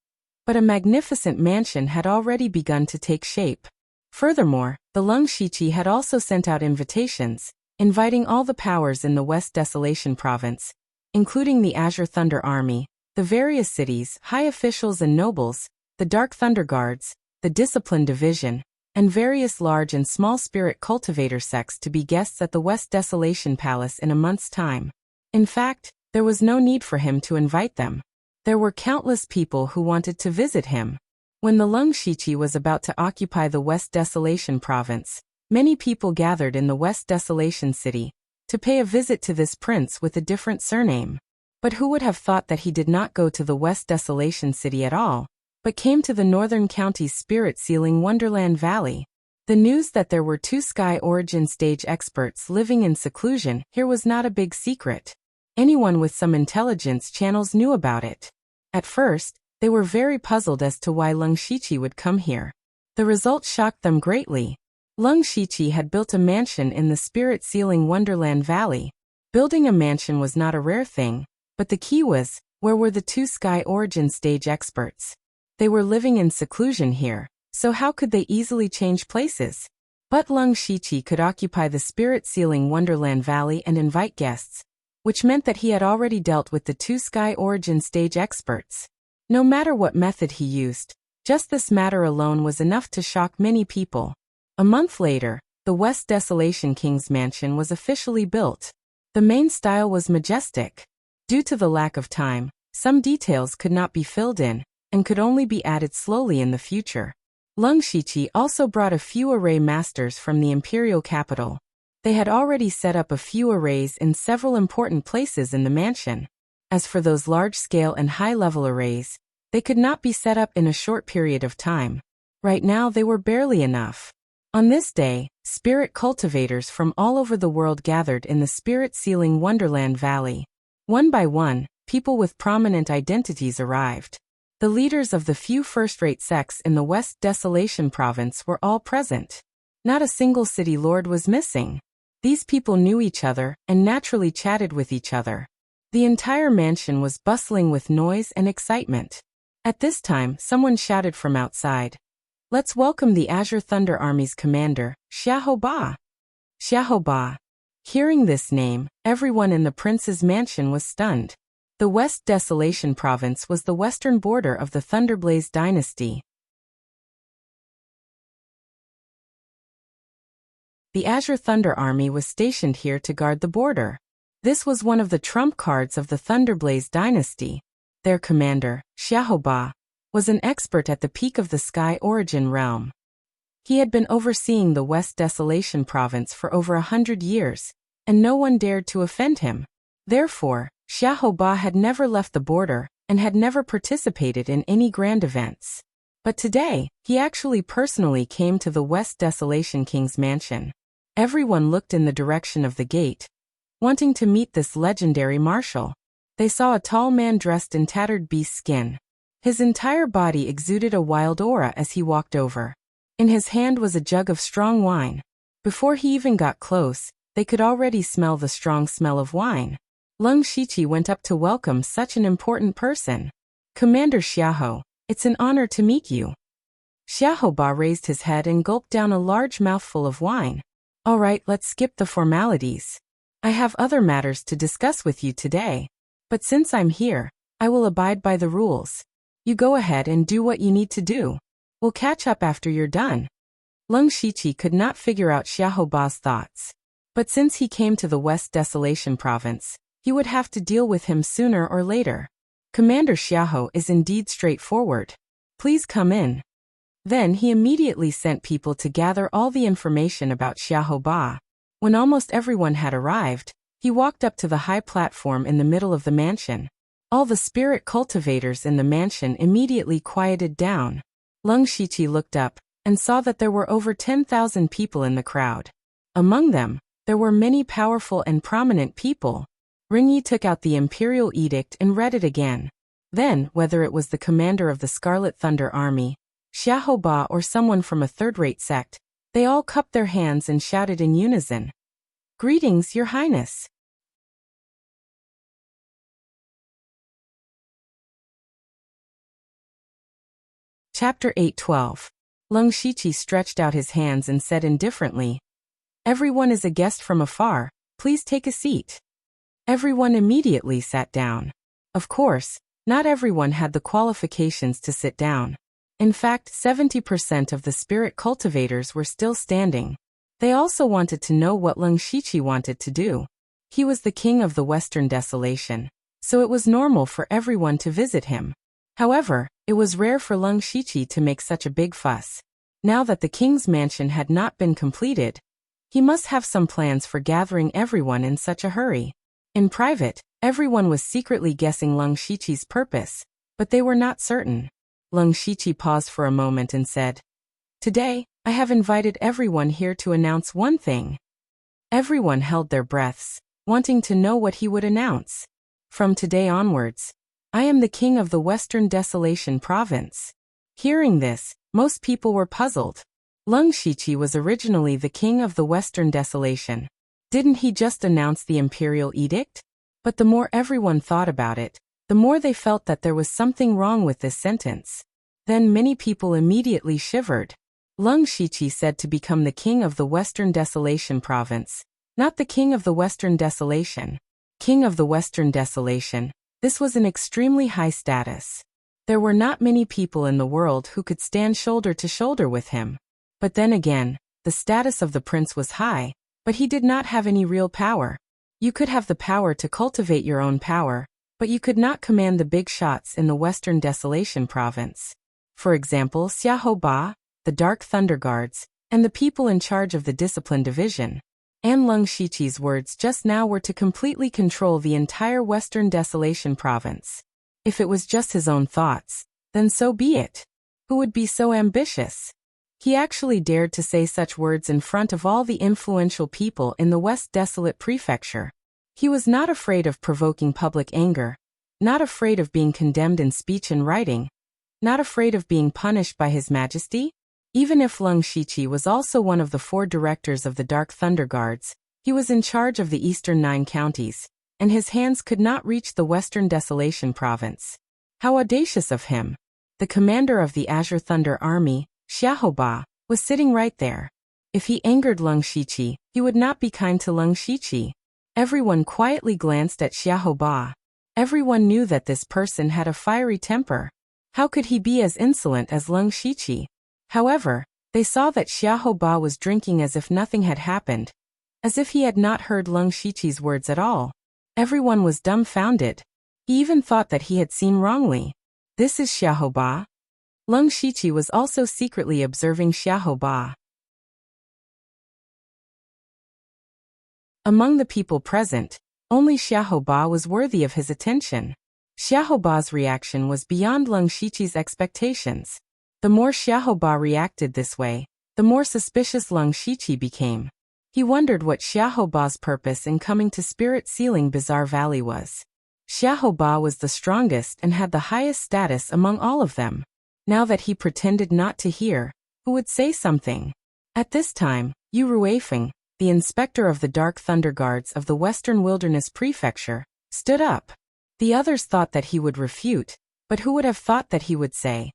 but a magnificent mansion had already begun to take shape. Furthermore, the Leng Shiqi had also sent out invitations, inviting all the powers in the West Desolation Province, including the Azure Thunder Army, the various cities, high officials and nobles, the Dark Thunder Guards, the Discipline Division, and various large and small spirit cultivator sects to be guests at the West Desolation Palace in a month's time. In fact, there was no need for him to invite them. There were countless people who wanted to visit him. When the Leng Shiqi was about to occupy the West Desolation Province, many people gathered in the West Desolation City to pay a visit to this prince with a different surname. But who would have thought that he did not go to the West Desolation City at all, but came to the Northern County's spirit-sealing Wonderland Valley? The news that there were 2 Sky Origin stage experts living in seclusion here was not a big secret. Anyone with some intelligence channels knew about it. At first, they were very puzzled as to why Leng Shiqi would come here. The result shocked them greatly. Leng Shiqi had built a mansion in the spirit-sealing Wonderland Valley. Building a mansion was not a rare thing, but the key was, where were the 2 Sky Origin stage experts? They were living in seclusion here, so how could they easily change places? But Leng Shiqi could occupy the spirit-sealing Wonderland Valley and invite guests, which meant that he had already dealt with the 2 Sky Origin stage experts. No matter what method he used, just this matter alone was enough to shock many people. A month later, the West Desolation King's Mansion was officially built. The main style was majestic. Due to the lack of time, some details could not be filled in, and could only be added slowly in the future. Lung Shiqi also brought a few array masters from the imperial capital. They had already set up a few arrays in several important places in the mansion. As for those large-scale and high-level arrays, they could not be set up in a short period of time. Right now they were barely enough. On this day, spirit cultivators from all over the world gathered in the spirit-sealing Wonderland Valley. One by one, people with prominent identities arrived. The leaders of the few first-rate sects in the West Desolation Province were all present. Not a single city lord was missing. These people knew each other and naturally chatted with each other. The entire mansion was bustling with noise and excitement. At this time, someone shouted from outside, "Let's welcome the Azure Thunder Army's commander, Xiahou Ba." Xiahou Ba. Hearing this name, everyone in the prince's mansion was stunned. The West Desolation Province was the western border of the Thunderblaze dynasty. The Azure Thunder Army was stationed here to guard the border. This was one of the trump cards of the Thunderblaze dynasty. Their commander, Xiahou Ba, was an expert at the peak of the Sky Origin realm. He had been overseeing the West Desolation Province for over 100 years, and no one dared to offend him. Therefore, Xiahou Ba had never left the border and had never participated in any grand events. But today, he actually personally came to the West Desolation King's mansion. Everyone looked in the direction of the gate, wanting to meet this legendary marshal. They saw a tall man dressed in tattered beast skin. His entire body exuded a wild aura as he walked over. In his hand was a jug of strong wine. Before he even got close, they could already smell the strong smell of wine. Lung Shiqi went up to welcome such an important person. "Commander Xiahou, it's an honor to meet you." Xiahou Ba raised his head and gulped down a large mouthful of wine. "All right, let's skip the formalities. I have other matters to discuss with you today. But since I'm here, I will abide by the rules. You go ahead and do what you need to do. We'll catch up after you're done." Lung Shiqi could not figure out Xiahou Ba's thoughts. But since he came to the West Desolation Province, he would have to deal with him sooner or later. Commander Xiahou is indeed straightforward. "Please come in." Then he immediately sent people to gather all the information about Xiahou Ba. When almost everyone had arrived, he walked up to the high platform in the middle of the mansion. All the spirit cultivators in the mansion immediately quieted down. Lung Shiqi looked up and saw that there were over 10,000 people in the crowd. Among them, there were many powerful and prominent people. Ringyi took out the imperial edict and read it again. Then, whether it was the commander of the Scarlet Thunder Army, Xiahou Ba, or someone from a third-rate sect, they all cupped their hands and shouted in unison, "Greetings, Your Highness." Chapter 8:12. Lung Shiqi stretched out his hands and said indifferently, "Everyone is a guest from afar, please take a seat." Everyone immediately sat down. Of course, not everyone had the qualifications to sit down. In fact, 70% of the spirit cultivators were still standing. They also wanted to know what Lung Shiqi wanted to do. He was the king of the Western Desolation, so it was normal for everyone to visit him. However, it was rare for Lung Shiqi to make such a big fuss. Now that the king's mansion had not been completed, he must have some plans for gathering everyone in such a hurry. In private, everyone was secretly guessing Lung Shiqi's purpose, but they were not certain. Lung Shiqi paused for a moment and said, "Today, I have invited everyone here to announce one thing." Everyone held their breaths, wanting to know what he would announce. "From today onwards, I am the king of the Western Desolation Province." Hearing this, most people were puzzled. Lung Shiqi was originally the king of the Western Desolation. Didn't he just announce the imperial edict? But the more everyone thought about it, the more they felt that there was something wrong with this sentence. Then many people immediately shivered. Lung Shiqi said to become the king of the Western Desolation Province, not the king of the Western Desolation. King of the Western Desolation. This was an extremely high status. There were not many people in the world who could stand shoulder to shoulder with him. But then again, the status of the prince was high, but he did not have any real power. You could have the power to cultivate your own power, but you could not command the big shots in the Western Desolation Province. For example, Xiahou Ba, the Dark Thunder Guards, and the people in charge of the Discipline Division. And Leng Shiqi's words just now were to completely control the entire Western Desolation Province. If it was just his own thoughts, then so be it. Who would be so ambitious? He actually dared to say such words in front of all the influential people in the West Desolate Prefecture. He was not afraid of provoking public anger, not afraid of being condemned in speech and writing, not afraid of being punished by His Majesty. Even if Leng Shiqi was also one of the 4 directors of the Dark Thunder Guards, he was in charge of the eastern 9 counties, and his hands could not reach the Western Desolation Province. How audacious of him! The commander of the Azure Thunder Army, Xiaoba, was sitting right there. If he angered Leng Shiqi, he would not be kind to Leng Shiqi. Everyone quietly glanced at Xiaoba. Everyone knew that this person had a fiery temper. How could he be as insolent as Leng Shiqi? However, they saw that Xiaoba was drinking as if nothing had happened, as if he had not heard Leng Shiqi's words at all. Everyone was dumbfounded. He even thought that he had seen wrongly. This is Xiaoba? Leng Shiqi was also secretly observing Xiaoba. Among the people present, only Xiaoba was worthy of his attention. Xiaoba's reaction was beyond Leng Shiqi's expectations. The more Xiaoba reacted this way, the more suspicious Leng Shiqi became. He wondered what Xiaoba's purpose in coming to Spirit Sealing Bizarre Valley was. Xiaoba was the strongest and had the highest status among all of them. Now that he pretended not to hear, who would say something? At this time, Yu Ruifeng, the inspector of the Dark Thunder Guards of the Western Wilderness Prefecture, stood up. The others thought that he would refute, but who would have thought that he would say,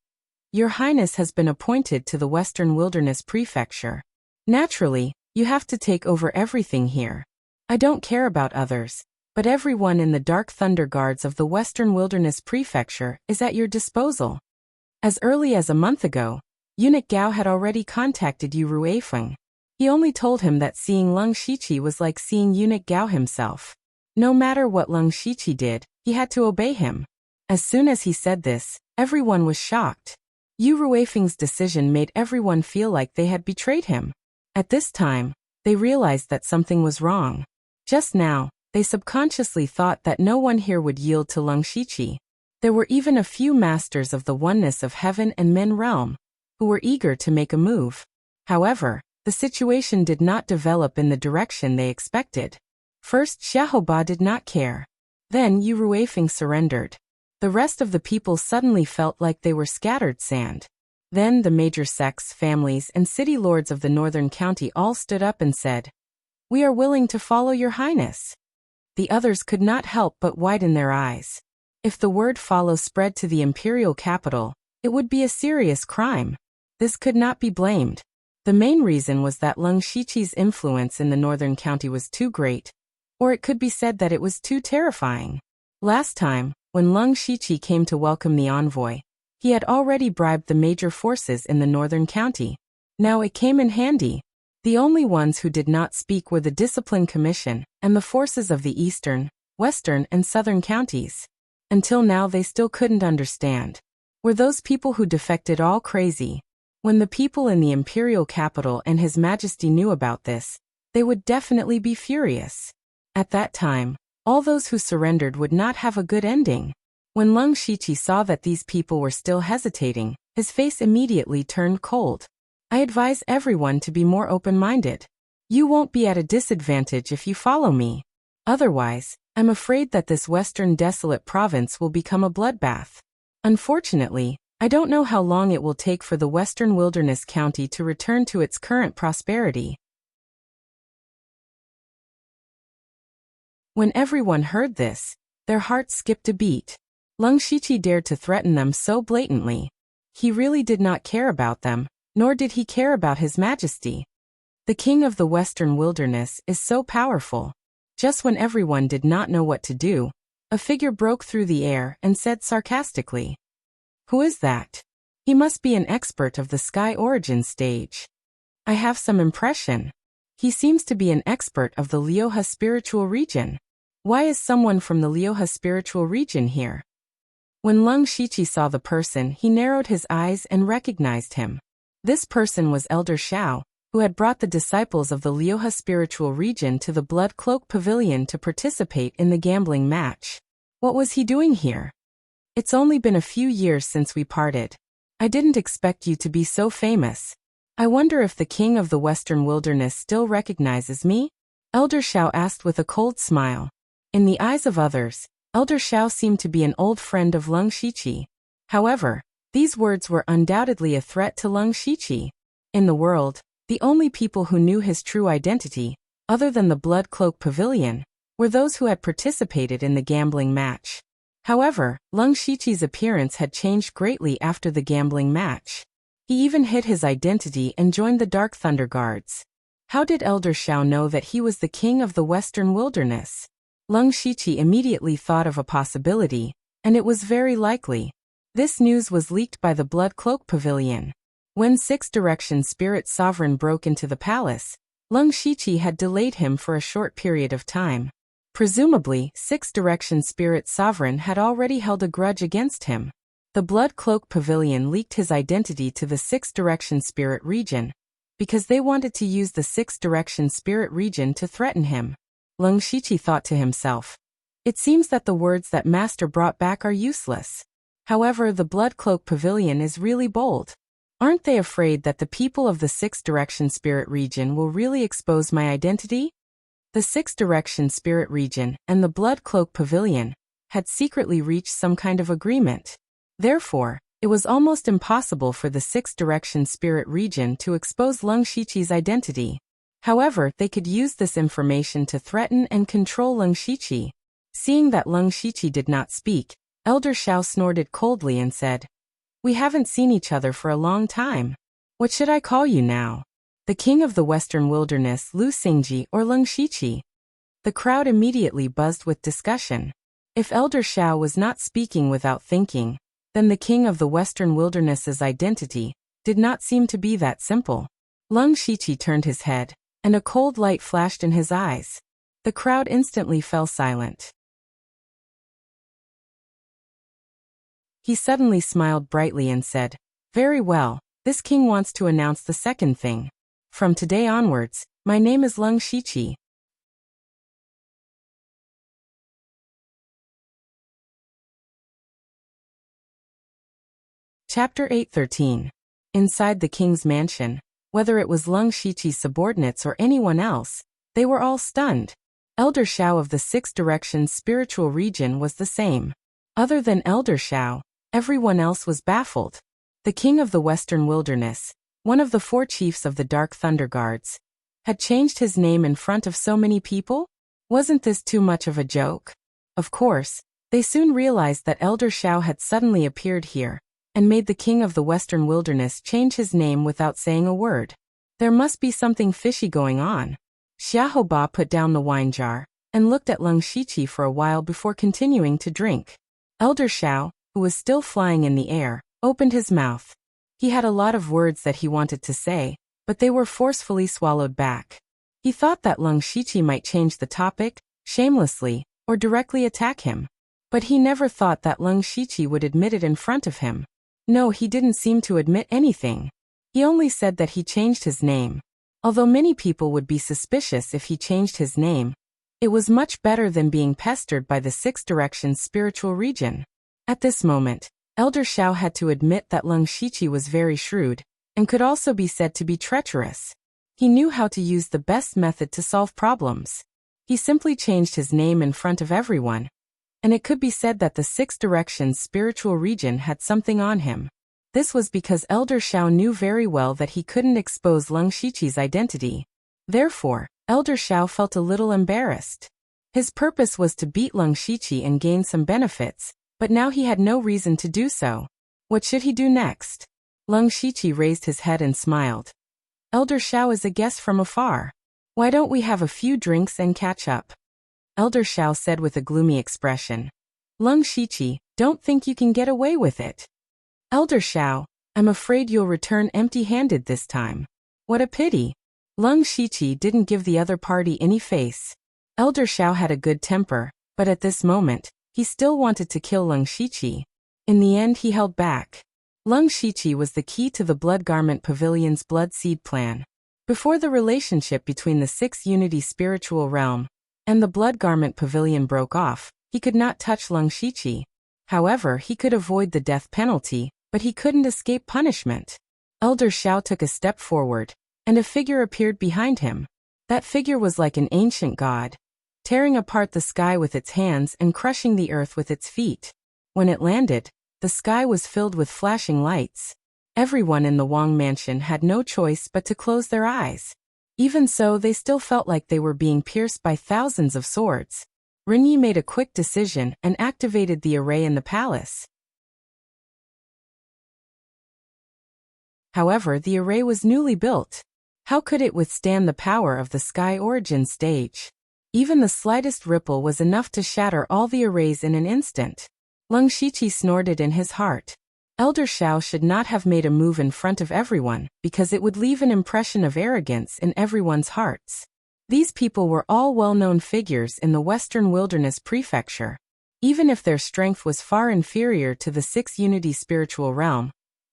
"Your Highness has been appointed to the Western Wilderness Prefecture. Naturally, you have to take over everything here. I don't care about others, but everyone in the Dark Thunder Guards of the Western Wilderness Prefecture is at your disposal." As early as a month ago, Eunuch Gao had already contacted Yu Ruifeng. He only told him that seeing Leng Shiqi was like seeing Eunuch Gao himself. No matter what Leng Shiqi did, he had to obey him. As soon as he said this, everyone was shocked. Yu Ruifeng's decision made everyone feel like they had betrayed him. At this time, they realized that something was wrong. Just now, they subconsciously thought that no one here would yield to Leng Shiqi. There were even a few masters of the oneness of heaven and men realm, who were eager to make a move. However, the situation did not develop in the direction they expected. First, Xiaoba did not care. Then Yu Ruifeng surrendered. The rest of the people suddenly felt like they were scattered sand. Then the major sects, families, and city lords of the northern county all stood up and said, "We are willing to follow your highness." The others could not help but widen their eyes. If the word follow spread to the imperial capital, it would be a serious crime. This could not be blamed. The main reason was that Leng Shiqi's influence in the northern county was too great, or it could be said that it was too terrifying. Last time, when Leng Shiqi came to welcome the envoy, he had already bribed the major forces in the northern county. Now it came in handy. The only ones who did not speak were the Discipline Commission and the forces of the eastern, western, and southern counties. Until now they still couldn't understand. Were those people who defected all crazy? When the people in the imperial capital and His Majesty knew about this, they would definitely be furious. At that time, all those who surrendered would not have a good ending. When Leng Shiqi saw that these people were still hesitating, his face immediately turned cold. "I advise everyone to be more open-minded. You won't be at a disadvantage if you follow me. Otherwise, I'm afraid that this Western Desolate Province will become a bloodbath. Unfortunately, I don't know how long it will take for the Western Wilderness County to return to its current prosperity." When everyone heard this, their hearts skipped a beat. Leng Shiqi dared to threaten them so blatantly. He really did not care about them, nor did he care about His Majesty. The king of the Western Wilderness is so powerful. Just when everyone did not know what to do, a figure broke through the air and said sarcastically, "Who is that? He must be an expert of the Sky Origin stage. I have some impression. He seems to be an expert of the Lioha spiritual region. Why is someone from the Lioha spiritual region here?" When Leng Shiqi saw the person, he narrowed his eyes and recognized him. This person was Elder Xiao, who had brought the disciples of the Liuhe spiritual region to the Blood Cloak Pavilion to participate in the gambling match. What was he doing here? It's only been a few years since we parted. I didn't expect you to be so famous. I wonder if the king of the Western Wilderness still recognizes me? Elder Xiao asked with a cold smile. In the eyes of others, Elder Xiao seemed to be an old friend of Leng Shiqi. However, these words were undoubtedly a threat to Leng Shiqi. In the world, the only people who knew his true identity, other than the Blood Cloak Pavilion, were those who had participated in the gambling match. However, Leng Shiqi's appearance had changed greatly after the gambling match. He even hid his identity and joined the Dark Thunder Guards. How did Elder Xiao know that he was the king of the Western Wilderness? Leng Shiqi immediately thought of a possibility, and it was very likely. This news was leaked by the Blood Cloak Pavilion. When Six Direction Spirit Sovereign broke into the palace, Leng Shiqi had delayed him for a short period of time. Presumably, Six Direction Spirit Sovereign had already held a grudge against him. The Blood Cloak Pavilion leaked his identity to the Six Direction Spirit region, because they wanted to use the Six Direction Spirit region to threaten him. Leng Shiqi thought to himself, it seems that the words that Master brought back are useless. However, the Blood Cloak Pavilion is really bold. Aren't they afraid that the people of the Six Direction Spirit region will really expose my identity? The Six Direction Spirit region and the Blood Cloak Pavilion had secretly reached some kind of agreement. Therefore, it was almost impossible for the Six Direction Spirit region to expose Leng Shiqi's identity. However, they could use this information to threaten and control Leng Shiqi. Seeing that Leng Shiqi did not speak, Elder Xiao snorted coldly and said, "We haven't seen each other for a long time. What should I call you now? The king of the Western Wilderness, Lu Xingji, or Leng Shiqi?" The crowd immediately buzzed with discussion. If Elder Xiao was not speaking without thinking, then the king of the Western Wilderness's identity did not seem to be that simple. Leng Shiqi turned his head, and a cold light flashed in his eyes. The crowd instantly fell silent. He suddenly smiled brightly and said, "Very well, this king wants to announce the second thing. From today onwards, my name is Leng Shiqi." Chapter 8:13. Inside the king's mansion, whether it was Leng Shiqi's subordinates or anyone else, they were all stunned. Elder Xiao of the Six Directions spiritual region was the same. Other than Elder Xiao, everyone else was baffled. The king of the Western Wilderness, one of the four chiefs of the Dark Thunder Guards, had changed his name in front of so many people? Wasn't this too much of a joke? Of course, they soon realized that Elder Xiao had suddenly appeared here, and made the king of the Western Wilderness change his name without saying a word. There must be something fishy going on. Xiaohoba put down the wine jar, and looked at Leng Shiqi for a while before continuing to drink. Elder Xiao, who was still flying in the air, opened his mouth. He had a lot of words that he wanted to say, but they were forcefully swallowed back. He thought that Leng Shiqi might change the topic, shamelessly, or directly attack him. But he never thought that Leng Shiqi would admit it in front of him. No, he didn't seem to admit anything. He only said that he changed his name. Although many people would be suspicious if he changed his name, it was much better than being pestered by the Six Directions spiritual region. At this moment, Elder Xiao had to admit that Leng Shiqi was very shrewd, and could also be said to be treacherous. He knew how to use the best method to solve problems. He simply changed his name in front of everyone, and it could be said that the Six Directions spiritual region had something on him. This was because Elder Xiao knew very well that he couldn't expose Leng Shiqi's identity. Therefore, Elder Xiao felt a little embarrassed. His purpose was to beat Leng Shiqi and gain some benefits, but now he had no reason to do so. What should he do next? Leng Shiqi raised his head and smiled. Elder Xiao is a guest from afar. Why don't we have a few drinks and catch up? Elder Xiao said with a gloomy expression. Leng Shiqi, don't think you can get away with it. Elder Xiao, I'm afraid you'll return empty-handed this time. What a pity. Leng Shiqi didn't give the other party any face. Elder Xiao had a good temper, but at this moment, he still wanted to kill Leng Shiqi. In the end, he held back. Lung Shiqi was the key to the Blood Garment Pavilion's Blood Seed plan. Before the relationship between the Sixth Unity spiritual realm and the Blood Garment Pavilion broke off, he could not touch Lung Shiqi. However, he could avoid the death penalty, but he couldn't escape punishment. Elder Shao took a step forward, and a figure appeared behind him. That figure was like an ancient god, tearing apart the sky with its hands and crushing the earth with its feet. When it landed, the sky was filled with flashing lights. Everyone in the Wang mansion had no choice but to close their eyes. Even so, they still felt like they were being pierced by thousands of swords. Renyi made a quick decision and activated the array in the palace. However, the array was newly built. How could it withstand the power of the Sky Origin stage? Even the slightest ripple was enough to shatter all the arrays in an instant. Lung Shiqi snorted in his heart. Elder Shao should not have made a move in front of everyone, because it would leave an impression of arrogance in everyone's hearts. These people were all well-known figures in the Western Wilderness Prefecture. Even if their strength was far inferior to the Sixth Unity spiritual realm,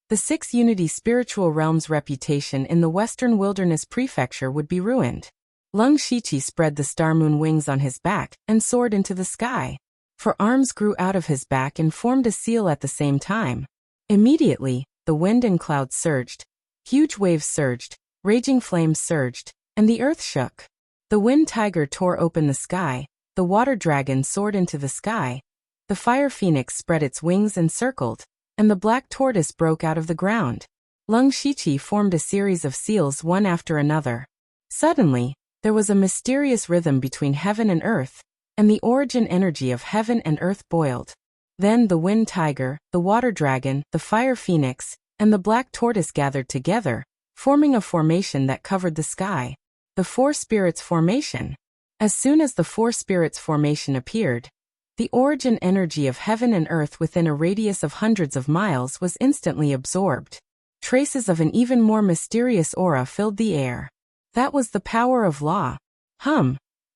the Sixth Unity spiritual realm's reputation in the Western Wilderness Prefecture would be ruined. Lung Shiqi spread the star moon wings on his back and soared into the sky. For arms grew out of his back and formed a seal at the same time. Immediately, the wind and clouds surged, huge waves surged, raging flames surged, and the earth shook. The wind tiger tore open the sky, the water dragon soared into the sky, the fire phoenix spread its wings and circled, and the black tortoise broke out of the ground. Lung Shiqi formed a series of seals one after another. Suddenly, there was a mysterious rhythm between heaven and earth, and the origin energy of heaven and earth boiled. Then the wind tiger, the water dragon, the fire phoenix, and the black tortoise gathered together, forming a formation that covered the sky. The Four Spirits formation. As soon as the Four Spirits formation appeared, the origin energy of heaven and earth within a radius of hundreds of miles was instantly absorbed. Traces of an even more mysterious aura filled the air. That was the power of law.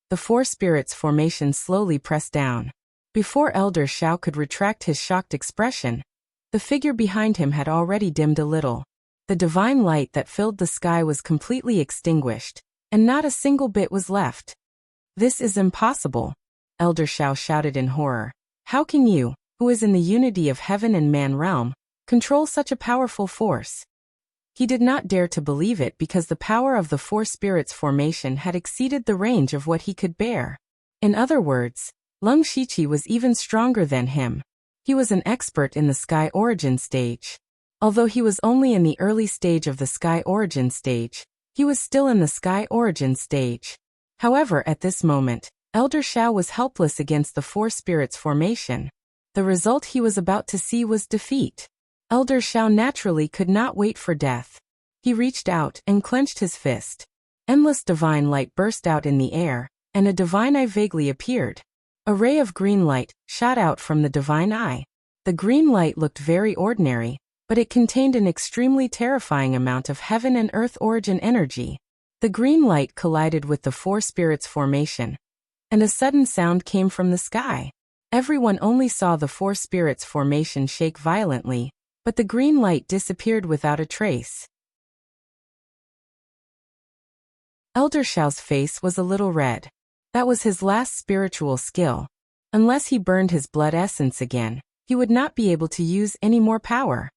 The Four Spirits formation slowly pressed down. Before Elder Shao could retract his shocked expression, the figure behind him had already dimmed a little. The divine light that filled the sky was completely extinguished, and not a single bit was left. "This is impossible," Elder Shao shouted in horror. "How can you, who is in the unity of heaven and man realm, control such a powerful force?" He did not dare to believe it because the power of the Four Spirits formation had exceeded the range of what he could bear. In other words, Lung Shiqi was even stronger than him. He was an expert in the Sky Origin stage. Although he was only in the early stage of the Sky Origin stage, he was still in the Sky Origin stage. However, at this moment, Elder Shao was helpless against the Four Spirits formation. The result he was about to see was defeat. Elder Shao naturally could not wait for death. He reached out and clenched his fist. Endless divine light burst out in the air, and a divine eye vaguely appeared. A ray of green light shot out from the divine eye. The green light looked very ordinary, but it contained an extremely terrifying amount of heaven and earth origin energy. The green light collided with the Four Spirits formation, and a sudden sound came from the sky. Everyone only saw the Four Spirits formation shake violently, but the green light disappeared without a trace. Elder Shao's face was a little red. That was his last spiritual skill. Unless he burned his blood essence again, he would not be able to use any more power.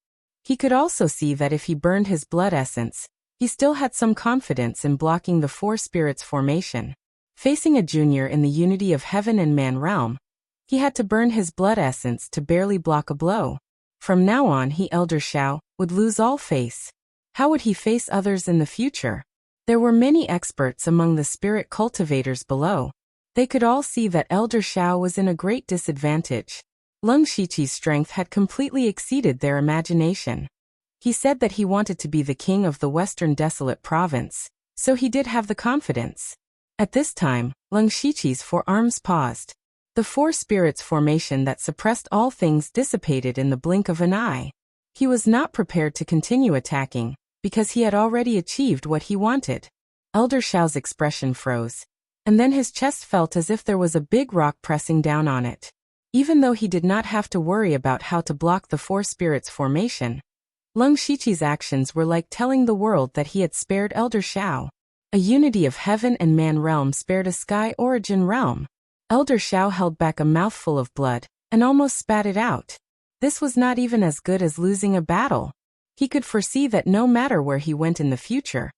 He could also see that if he burned his blood essence, he still had some confidence in blocking the Four Spirits formation. Facing a junior in the unity of heaven and man realm, he had to burn his blood essence to barely block a blow. From now on, he, Elder Shao, would lose all face. How would he face others in the future? There were many experts among the spirit cultivators below. They could all see that Elder Shao was in a great disadvantage. Lung Shiqi's strength had completely exceeded their imagination. He said that he wanted to be the king of the Western Desolate Province, so he did have the confidence. At this time, Lung Shiqi's forearms paused. The Four Spirits formation that suppressed all things dissipated in the blink of an eye. He was not prepared to continue attacking, because he had already achieved what he wanted. Elder Shao's expression froze, and then his chest felt as if there was a big rock pressing down on it. Even though he did not have to worry about how to block the Four Spirits formation, Lung Shiqi's actions were like telling the world that he had spared Elder Shao. A unity of heaven and man realm spared a sky origin realm. Elder Shao held back a mouthful of blood and almost spat it out. This was not even as good as losing a battle. He could foresee that no matter where he went in the future,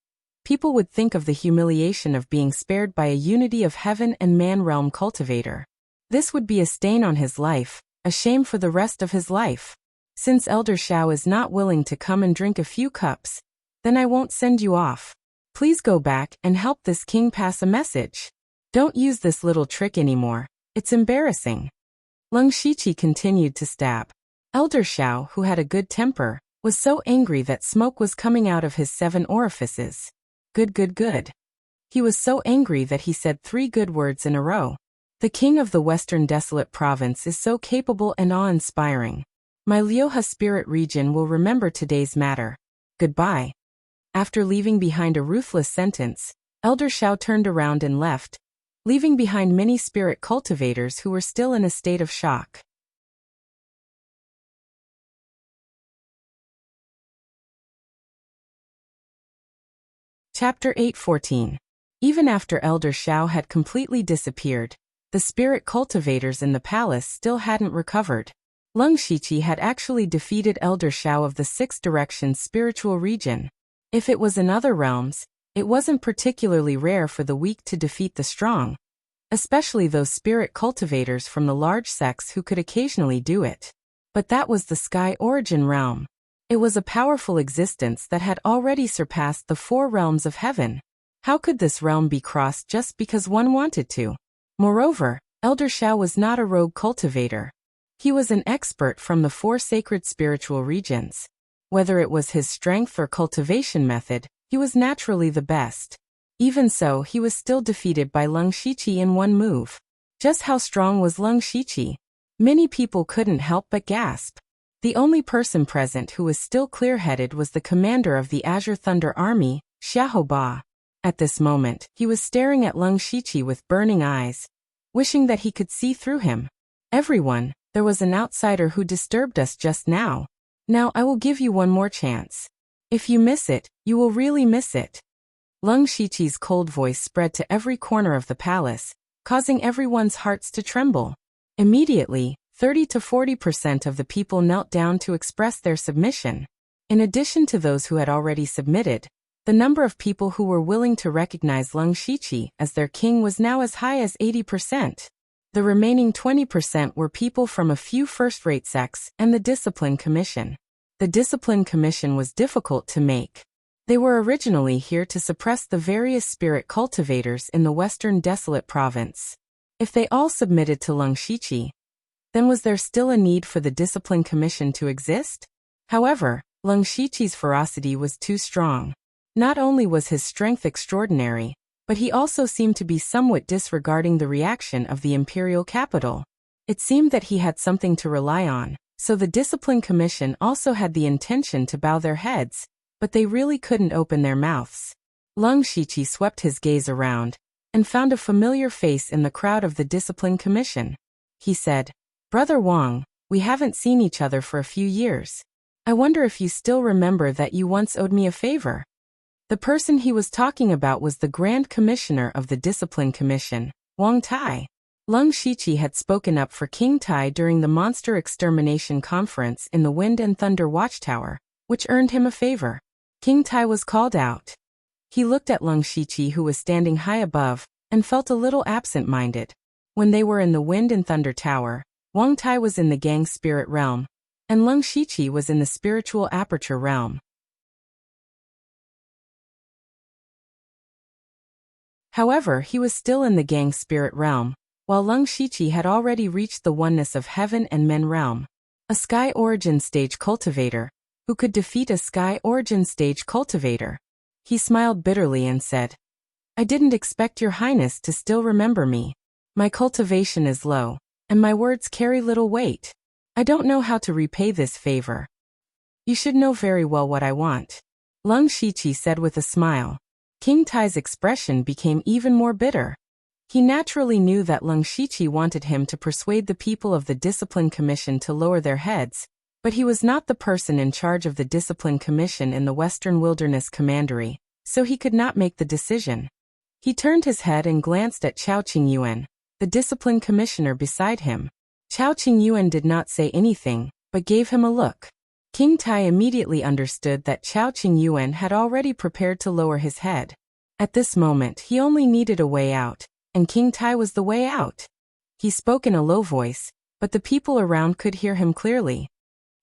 people would think of the humiliation of being spared by a unity of heaven and man realm cultivator. This would be a stain on his life, a shame for the rest of his life. Since Elder Shao is not willing to come and drink a few cups, then I won't send you off. Please go back and help this king pass a message. Don't use this little trick anymore. It's embarrassing. Lung Shiqi continued to stab. Elder Shao, who had a good temper, was so angry that smoke was coming out of his 7 orifices. Good. He was so angry that he said 3 good words in a row. The king of the Western Desolate Province is so capable and awe-inspiring. My Liuha spirit region will remember today's matter. Goodbye. After leaving behind a ruthless sentence, Elder Shao turned around and left, leaving behind many spirit cultivators who were still in a state of shock. Chapter 8:14. Even after Elder Shao had completely disappeared, the spirit cultivators in the palace still hadn't recovered. Lung Shiqi had actually defeated Elder Shao of the 6 Directions spiritual region. If it was in other realms, it wasn't particularly rare for the weak to defeat the strong, especially those spirit cultivators from the large sects who could occasionally do it. But that was the Sky Origin realm. It was a powerful existence that had already surpassed the 4 realms of heaven. How could this realm be crossed just because one wanted to? Moreover, Elder Shao was not a rogue cultivator. He was an expert from the 4 sacred spiritual regions. Whether it was his strength or cultivation method, he was naturally the best. Even so, he was still defeated by Lung Shiqi in one move. Just how strong was Lung Shiqi? Many people couldn't help but gasp. The only person present who was still clear-headed was the commander of the Azure Thunder Army, Xiaoba. At this moment, he was staring at Lung Shiqi with burning eyes, wishing that he could see through him. Everyone, there was an outsider who disturbed us just now. Now I will give you one more chance. If you miss it, you will really miss it. Lung Shiqi's cold voice spread to every corner of the palace, causing everyone's hearts to tremble. Immediately, 30 to 40% of the people knelt down to express their submission. In addition to those who had already submitted, the number of people who were willing to recognize Lung Shiqi as their king was now as high as 80%. The remaining 20% were people from a few first-rate sects and the Discipline Commission. The Discipline Commission was difficult to make. They were originally here to suppress the various spirit cultivators in the Western Desolate Province. If they all submitted to Lung Shiqi, then was there still a need for the Discipline Commission to exist? However, Lung Shiqi's ferocity was too strong. Not only was his strength extraordinary, but he also seemed to be somewhat disregarding the reaction of the imperial capital. It seemed that he had something to rely on, so the Discipline Commission also had the intention to bow their heads, but they really couldn't open their mouths. Lung Shiqi swept his gaze around, and found a familiar face in the crowd of the Discipline Commission. He said, "Brother Wang, we haven't seen each other for a few years. I wonder if you still remember that you once owed me a favor." The person he was talking about was the Grand Commissioner of the Discipline Commission, Wang Tai. Lung Shiqi had spoken up for King Tai during the Monster Extermination Conference in the Wind and Thunder Watchtower, which earned him a favor. King Tai was called out. He looked at Lung Shiqi, who was standing high above, and felt a little absent-minded. When they were in the Wind and Thunder Tower, Wang Tai was in the Gang Spirit Realm, and Lung Shiqi was in the Spiritual Aperture Realm. However, he was still in the Gang Spirit Realm, while Lung Shiqi had already reached the oneness of Heaven and Men Realm. A Sky Origin Stage Cultivator, who could defeat a Sky Origin Stage Cultivator. He smiled bitterly and said, "I didn't expect your highness to still remember me. My cultivation is low, and my words carry little weight. I don't know how to repay this favor. You should know very well what I want." Lung Shiqi said with a smile. King Tai's expression became even more bitter. He naturally knew that Lung Shiqi wanted him to persuade the people of the Discipline Commission to lower their heads, But he was not the person in charge of the discipline commission in the Western Wilderness Commandery, so he could not make the decision. He turned his head and glanced at Chao Qingyuan, the discipline commissioner beside him. Chao Qingyuan did not say anything, but gave him a look. King Tai immediately understood that Chao Qingyuan had already prepared to lower his head. At this moment he only needed a way out, and King Tai was the way out. He spoke in a low voice, but the people around could hear him clearly.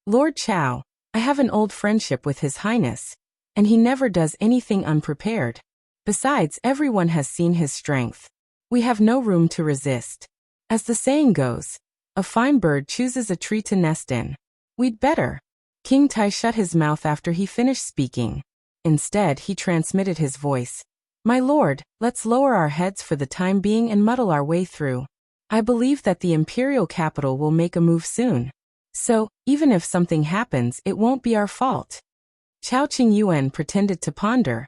Lord Chao, I have an old friendship with His Highness, and he never does anything unprepared. Besides, everyone has seen his strength. We have no room to resist. As the saying goes, a fine bird chooses a tree to nest in. We'd better. King Tai shut his mouth after he finished speaking. Instead, he transmitted his voice. My lord, let's lower our heads for the time being and muddle our way through. I believe that the imperial capital will make a move soon. So, even if something happens, it won't be our fault. Chao Qingyuan pretended to ponder,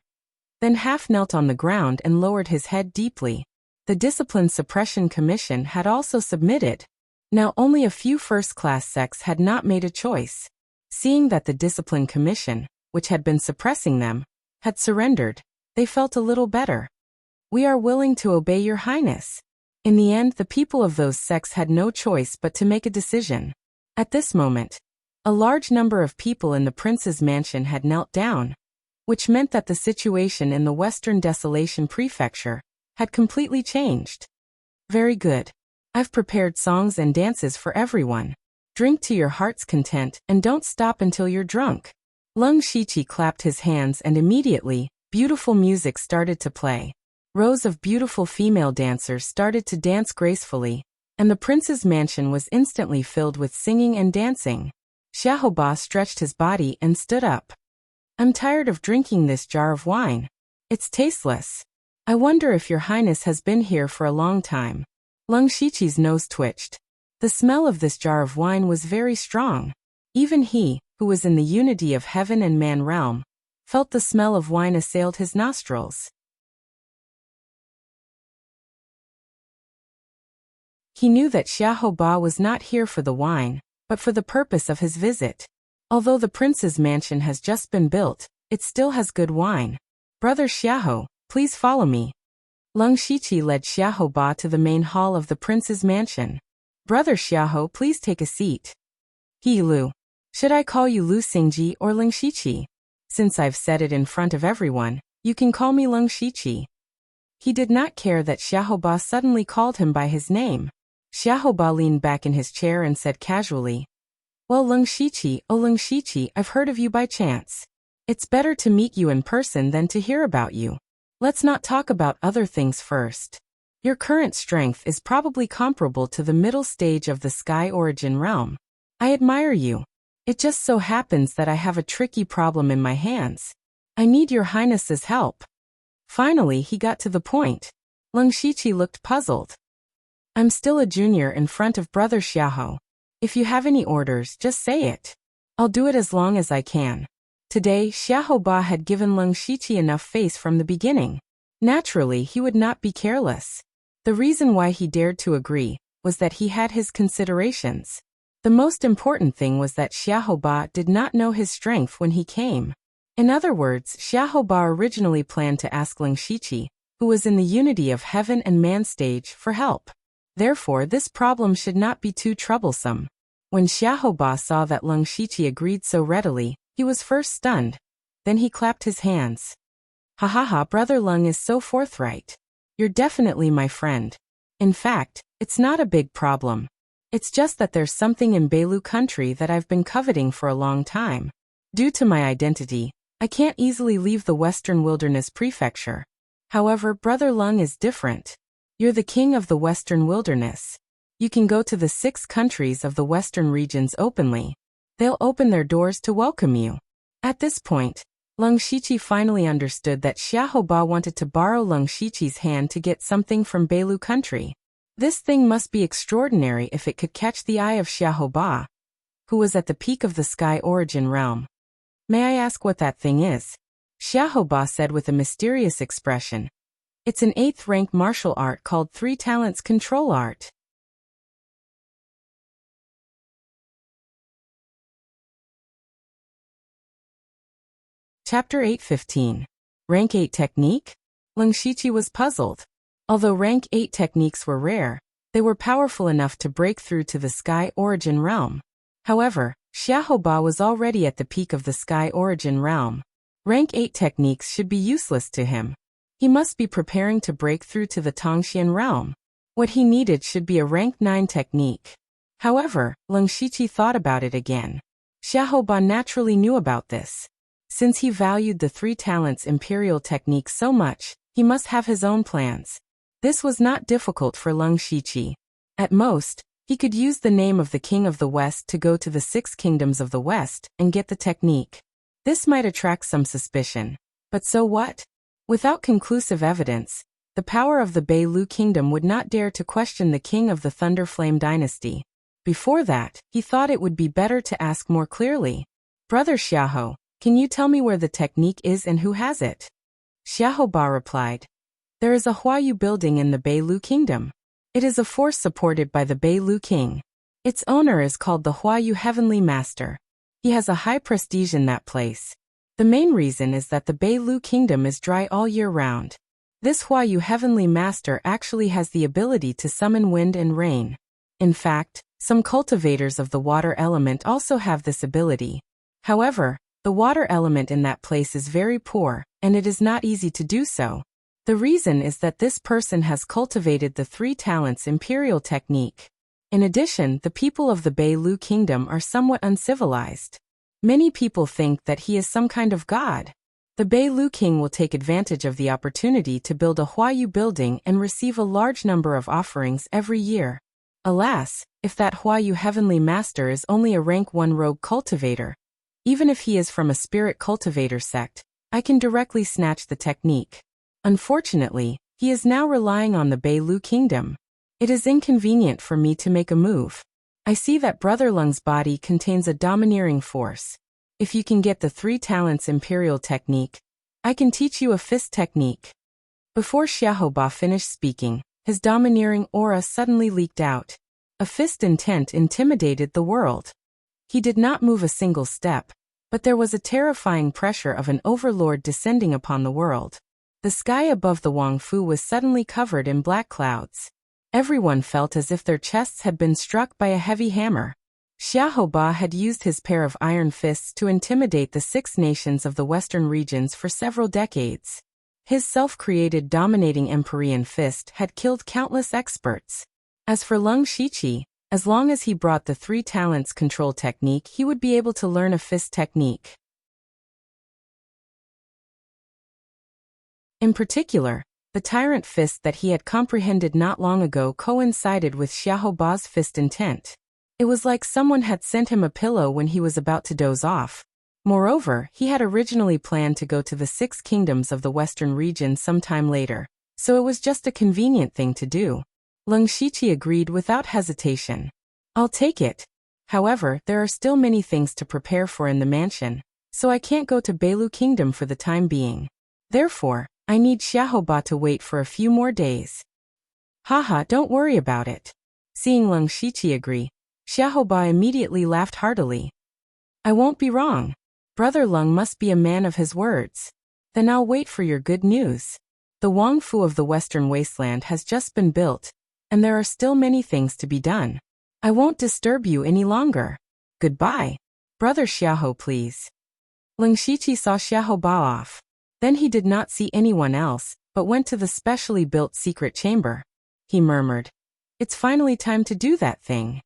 then half knelt on the ground and lowered his head deeply. The Discipline Suppression Commission had also submitted. Now only a few first-class sects had not made a choice. Seeing that the Discipline Commission, which had been suppressing them, had surrendered, they felt a little better. We are willing to obey your highness. In the end, the people of those sects had no choice but to make a decision. At this moment, a large number of people in the prince's mansion had knelt down, which meant that the situation in the Western Desolation Prefecture had completely changed. Very good. I've prepared songs and dances for everyone. Drink to your heart's content and don't stop until you're drunk. Lung Shiqi clapped his hands and immediately, beautiful music started to play. Rows of beautiful female dancers started to dance gracefully, and the prince's mansion was instantly filled with singing and dancing. Xiaoba stretched his body and stood up. I'm tired of drinking this jar of wine. It's tasteless. I wonder if your highness has been here for a long time. Lung Shiqi's nose twitched. The smell of this jar of wine was very strong. Even he, who was in the unity of heaven and man realm, felt the smell of wine assailed his nostrils. He knew that Xiaoba was not here for the wine, but for the purpose of his visit. Although the prince's mansion has just been built, it still has good wine. Brother Xiao, please follow me. Lung Shiqi led Xiaoba to the main hall of the prince's mansion. Brother Xiao, please take a seat. He Lu. Should I call you Lu Xingji or Lung Shiqi? Since I've said it in front of everyone, you can call me Lung Shiqi. He did not care that Xiaoba suddenly called him by his name. Xiaoba leaned back in his chair and said casually, Well, Lung Shiqi, oh Lung Shiqi, I've heard of you by chance. It's better to meet you in person than to hear about you. Let's not talk about other things first. Your current strength is probably comparable to the middle stage of the Sky Origin realm. I admire you. It just so happens that I have a tricky problem in my hands. I need your highness's help. Finally, he got to the point. Lung Shiqi looked puzzled. I'm still a junior in front of Brother Xiao. If you have any orders, just say it. I'll do it as long as I can. Today, Xiaoba had given Lung Shiqi enough face from the beginning. Naturally, he would not be careless. The reason why he dared to agree was that he had his considerations. The most important thing was that Xiaoba did not know his strength when he came. In other words, Xiaoba originally planned to ask Lung Shiqi, who was in the unity of heaven and man stage, for help. Therefore, this problem should not be too troublesome. When Xiaoba saw that Lung Shiqi agreed so readily, he was first stunned. Then he clapped his hands. Ha ha ha, Brother Lung is so forthright. You're definitely my friend. In fact, it's not a big problem. It's just that there's something in Beilu country that I've been coveting for a long time. Due to my identity, I can't easily leave the Western Wilderness Prefecture. However, Brother Lung is different. You're the king of the Western Wilderness. You can go to the 6 countries of the Western regions openly. They'll open their doors to welcome you. At this point, Lung Shiqi finally understood that Xiaoba wanted to borrow Lung Shiqi's hand to get something from Beilu country. This thing must be extraordinary if it could catch the eye of Xiaoba, who was at the peak of the Sky Origin realm. May I ask what that thing is? Xiaoba said with a mysterious expression. It's an 8th rank martial art called 3 Talents Control Art. Chapter 8:15. Rank 8 Technique? Leng Shiqi was puzzled. Although rank 8 techniques were rare, they were powerful enough to break through to the Sky Origin realm. However, Xiaoba was already at the peak of the Sky Origin realm. Rank 8 techniques should be useless to him. He must be preparing to break through to the Tongxian realm. What he needed should be a rank 9 technique. However, Leng Shiqi thought about it again. Xiaoba naturally knew about this. Since he valued the 3 talents imperial technique so much, he must have his own plans. This was not difficult for Leng Shiqi. At most, he could use the name of the King of the West to go to the 6 kingdoms of the West and get the technique. This might attract some suspicion. But so what? Without conclusive evidence, the power of the Beilu Kingdom would not dare to question the King of the Thunderflame dynasty. Before that, he thought it would be better to ask more clearly. Brother Xiahou, can you tell me where the technique is and who has it? Xiaoba replied. There is a Huayu building in the Beilu Kingdom. It is a force supported by the Beilu King. Its owner is called the Huayu Heavenly Master. He has a high prestige in that place. The main reason is that the Beilu Kingdom is dry all year round. This Huayu Heavenly Master actually has the ability to summon wind and rain. In fact, some cultivators of the water element also have this ability. However, the water element in that place is very poor, and it is not easy to do so. The reason is that this person has cultivated the 3 talents imperial technique. In addition, the people of the Beilu Kingdom are somewhat uncivilized. Many people think that he is some kind of god. The Beilu King will take advantage of the opportunity to build a Huayu building and receive a large number of offerings every year. Alas, if that Huayu Heavenly Master is only a rank 1 rogue cultivator, even if he is from a spirit cultivator sect, I can directly snatch the technique. Unfortunately, he is now relying on the Beilu Kingdom. It is inconvenient for me to make a move. I see that Brother Leng's body contains a domineering force. If you can get the 3 talents imperial technique, I can teach you a fist technique. Before Xiaoba finished speaking, his domineering aura suddenly leaked out. A fist intent intimidated the world. He did not move a single step, but there was a terrifying pressure of an overlord descending upon the world. The sky above the Wangfu was suddenly covered in black clouds. Everyone felt as if their chests had been struck by a heavy hammer. Xiaoba had used his pair of iron fists to intimidate the 6 nations of the western regions for several decades. His self-created dominating Empyrean fist had killed countless experts. As for Leng Shiqi, as long as he brought the 3 talents control technique, he would be able to learn a fist technique. In particular, the tyrant fist that he had comprehended not long ago coincided with Xiaoba's fist intent. It was like someone had sent him a pillow when he was about to doze off. Moreover, he had originally planned to go to the 6 kingdoms of the western region sometime later, so it was just a convenient thing to do. Leng Shiqi agreed without hesitation. I'll take it. However, there are still many things to prepare for in the mansion, so I can't go to Beilu Kingdom for the time being. Therefore, I need Xiaoba to wait for a few more days. Haha, don't worry about it. Seeing Leng Shiqi agree, Xiaoba immediately laughed heartily. I won't be wrong. Brother Leng must be a man of his words. Then I'll wait for your good news. The Wangfu of the Western Wasteland has just been built, and there are still many things to be done. I won't disturb you any longer. Goodbye. Brother Xiahou, please. Leng Shiqi saw Xiaoba off. Then he did not see anyone else, but went to the specially built secret chamber. He murmured, It's finally time to do that thing.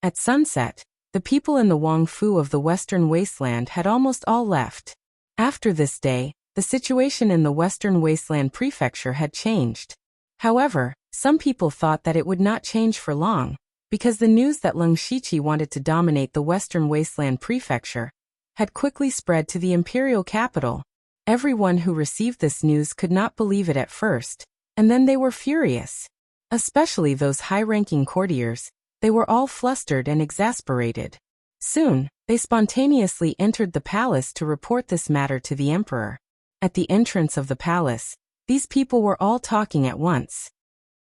At sunset, the people in the Wangfu of the Western Wasteland had almost all left. After this day, the situation in the Western Wasteland Prefecture had changed. However, some people thought that it would not change for long, because the news that Leng Shiqi wanted to dominate the Western Wasteland Prefecture had quickly spread to the imperial capital. Everyone who received this news could not believe it at first, and then they were furious. Especially those high-ranking courtiers, they were all flustered and exasperated. Soon, they spontaneously entered the palace to report this matter to the emperor. At the entrance of the palace, these people were all talking at once.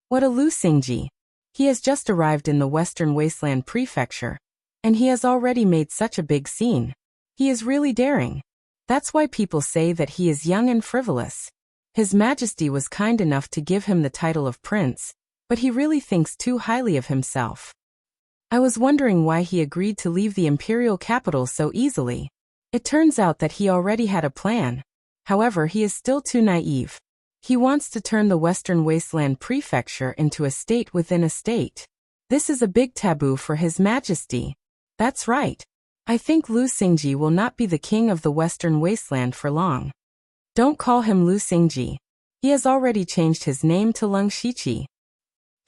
What a Lu Xingji! He has just arrived in the Western Wasteland Prefecture, and he has already made such a big scene. He is really daring. That's why people say that he is young and frivolous. His Majesty was kind enough to give him the title of prince, but he really thinks too highly of himself. I was wondering why he agreed to leave the imperial capital so easily. It turns out that he already had a plan. However, he is still too naive. He wants to turn the Western Wasteland Prefecture into a state within a state. This is a big taboo for His Majesty. That's right. I think Lu Xingji will not be the king of the Western Wasteland for long. Don't call him Lu Xingji. He has already changed his name to Lung Shiqi.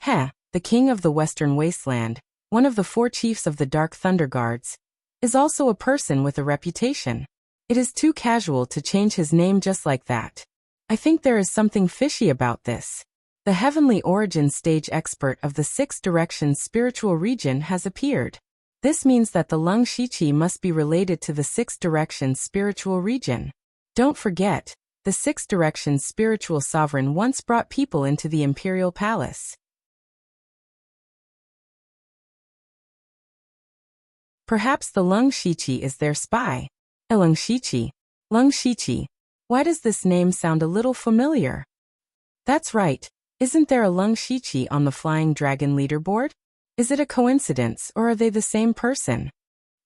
Heh, the king of the Western Wasteland, one of the 4 chiefs of the Dark Thunder Guards, is also a person with a reputation. It is too casual to change his name just like that. I think there is something fishy about this. The Heavenly Origin stage expert of the 6 Directions spiritual region has appeared. This means that the Lung Shiqi must be related to the 6 Directions spiritual region. Don't forget, the 6 Directions spiritual sovereign once brought people into the imperial palace. Perhaps the Lung Shiqi is their spy. Lung Shiqi. Lung Shiqi. Why does this name sound a little familiar? That's right. Isn't there a Lung Shiqi on the Flying Dragon leaderboard? Is it a coincidence, or are they the same person?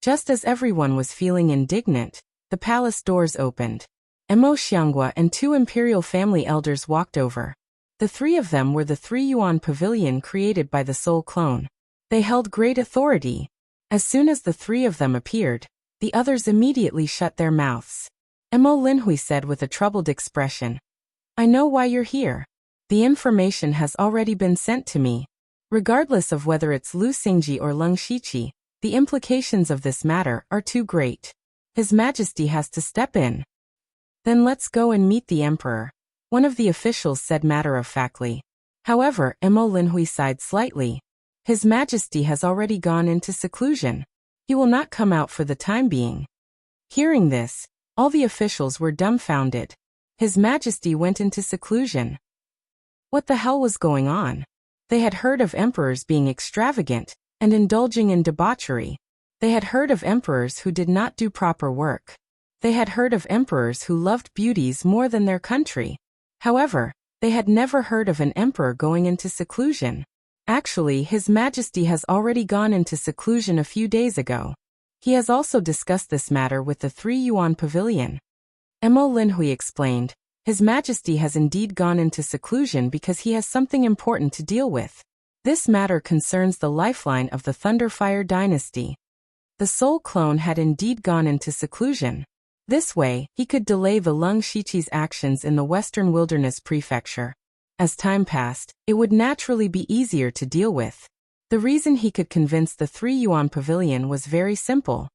Just as everyone was feeling indignant, the palace doors opened. Mo Xianghua and 2 imperial family elders walked over. The 3 of them were the 3 Yuan pavilion created by the soul clone. They held great authority. As soon as the 3 of them appeared, the others immediately shut their mouths. Mo Linhui said with a troubled expression, "I know why you're here. The information has already been sent to me. Regardless of whether it's Lu Xingji or Lung Shiqi, the implications of this matter are too great. His Majesty has to step in." "Then let's go and meet the Emperor," one of the officials said matter-of-factly. However, Mo Linhui sighed slightly. His Majesty has already gone into seclusion. He will not come out for the time being. Hearing this, all the officials were dumbfounded. His Majesty went into seclusion. What the hell was going on? They had heard of emperors being extravagant and indulging in debauchery. They had heard of emperors who did not do proper work. They had heard of emperors who loved beauties more than their country. However, they had never heard of an emperor going into seclusion. Actually, His Majesty has already gone into seclusion a few days ago. He has also discussed this matter with the 3 Yuan pavilion. Mo Linhui explained, His Majesty has indeed gone into seclusion because he has something important to deal with. This matter concerns the lifeline of the Thunderfire dynasty. The soul clone had indeed gone into seclusion. This way, he could delay the Lung Shiqi's actions in the Western Wilderness Prefecture. As time passed, it would naturally be easier to deal with. The reason he could convince the 3 Yuan pavilion was very simple.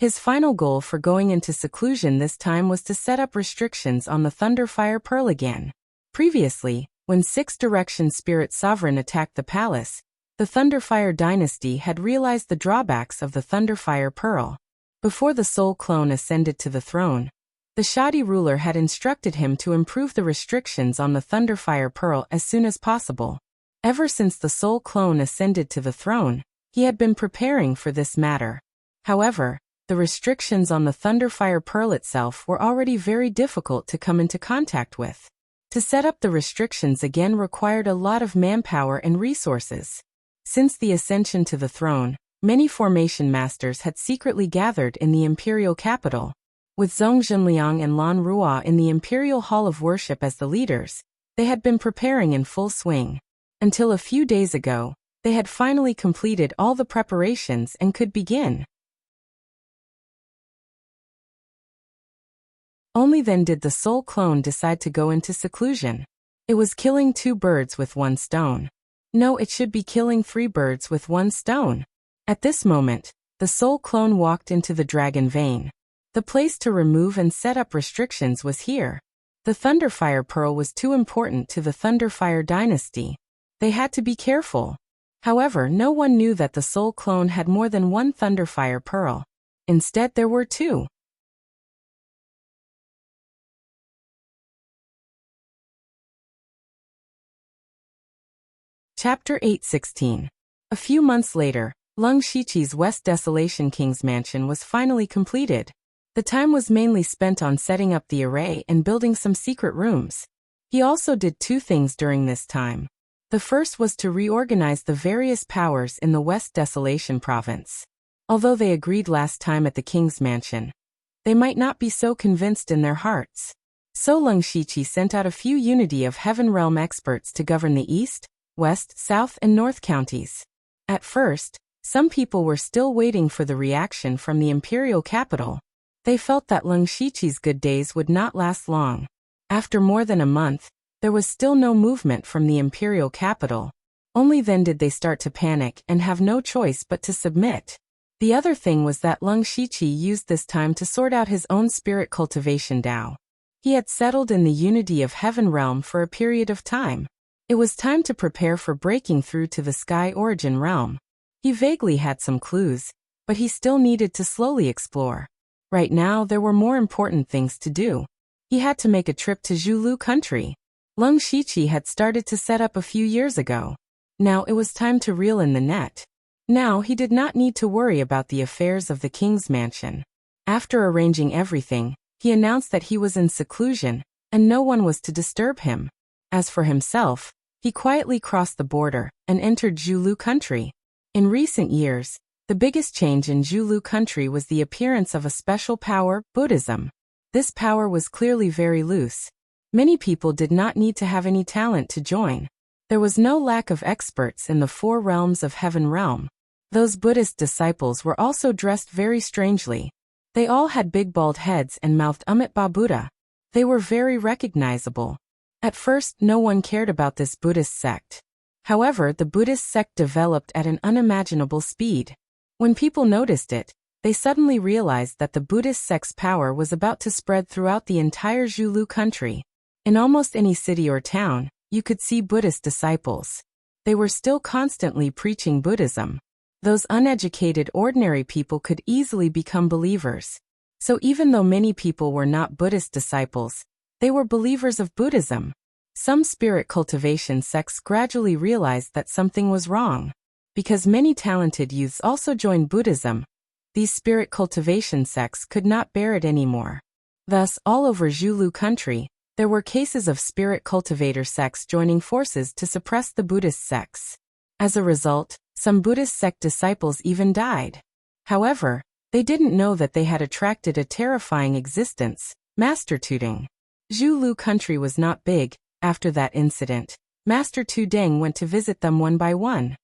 His final goal for going into seclusion this time was to set up restrictions on the Thunderfire Pearl again. Previously, when 6 Direction Spirit Sovereign attacked the palace, the Thunderfire dynasty had realized the drawbacks of the Thunderfire Pearl. Before the soul clone ascended to the throne, the shoddy ruler had instructed him to improve the restrictions on the Thunderfire Pearl as soon as possible. Ever since the soul clone ascended to the throne, he had been preparing for this matter. However, the restrictions on the Thunderfire Pearl itself were already very difficult to come into contact with. To set up the restrictions again required a lot of manpower and resources. Since the ascension to the throne, many formation masters had secretly gathered in the imperial capital. With Zhong Zhenliang and Lan Ruo in the Imperial Hall of Worship as the leaders, they had been preparing in full swing. Until a few days ago, they had finally completed all the preparations and could begin. Only then did the soul clone decide to go into seclusion. It was killing 2 birds with 1 stone. No, it should be killing 3 birds with 1 stone. At this moment, the soul clone walked into the dragon vein. The place to remove and set up restrictions was here. The Thunderfire Pearl was too important to the Thunderfire dynasty. They had to be careful. However, no one knew that the soul clone had more than 1 Thunderfire Pearl. Instead, there were 2. Chapter 8:16. A few months later, Lung Shiqi's West Desolation King's mansion was finally completed. The time was mainly spent on setting up the array and building some secret rooms. He also did two things during this time. The first was to reorganize the various powers in the West Desolation province. Although they agreed last time at the king's mansion, they might not be so convinced in their hearts. So Leng Shiqi sent out a few Unity of Heaven Realm experts to govern the East, West, South, and North counties. At first, some people were still waiting for the reaction from the imperial capital. They felt that Leng Shiqi's good days would not last long. After more than a month, there was still no movement from the imperial capital. Only then did they start to panic and have no choice but to submit. The other thing was that Leng Shiqi used this time to sort out his own spirit cultivation Dao. He had settled in the Unity of Heaven realm for a period of time. It was time to prepare for breaking through to the Sky Origin realm. He vaguely had some clues, but he still needed to slowly explore. Right now there were more important things to do. He had to make a trip to Zhulu country. Leng Shiqi had started to set up a few years ago. Now it was time to reel in the net. Now he did not need to worry about the affairs of the king's mansion. After arranging everything, he announced that he was in seclusion, and no one was to disturb him. As for himself, he quietly crossed the border and entered Zhulu country. In recent years, the biggest change in Zhulu country was the appearance of a special power, Buddhism. This power was clearly very loose. Many people did not need to have any talent to join. There was no lack of experts in the four realms of Heaven realm. Those Buddhist disciples were also dressed very strangely. They all had big bald heads and mouthed Ba Buddha. They were very recognizable. At first, no one cared about this Buddhist sect. However, the Buddhist sect developed at an unimaginable speed. When people noticed it, they suddenly realized that the Buddhist sect's power was about to spread throughout the entire Zhulu country. In almost any city or town, you could see Buddhist disciples. They were still constantly preaching Buddhism. Those uneducated ordinary people could easily become believers. So even though many people were not Buddhist disciples, they were believers of Buddhism. Some spirit cultivation sects gradually realized that something was wrong. Because many talented youths also joined Buddhism, these spirit cultivation sects could not bear it anymore. Thus, all over Zhulu country, there were cases of spirit cultivator sects joining forces to suppress the Buddhist sects. As a result, some Buddhist sect disciples even died. However, they didn't know that they had attracted a terrifying existence, Master Tudong. Zhulu country was not big. After that incident, Master Tudong went to visit them one by one.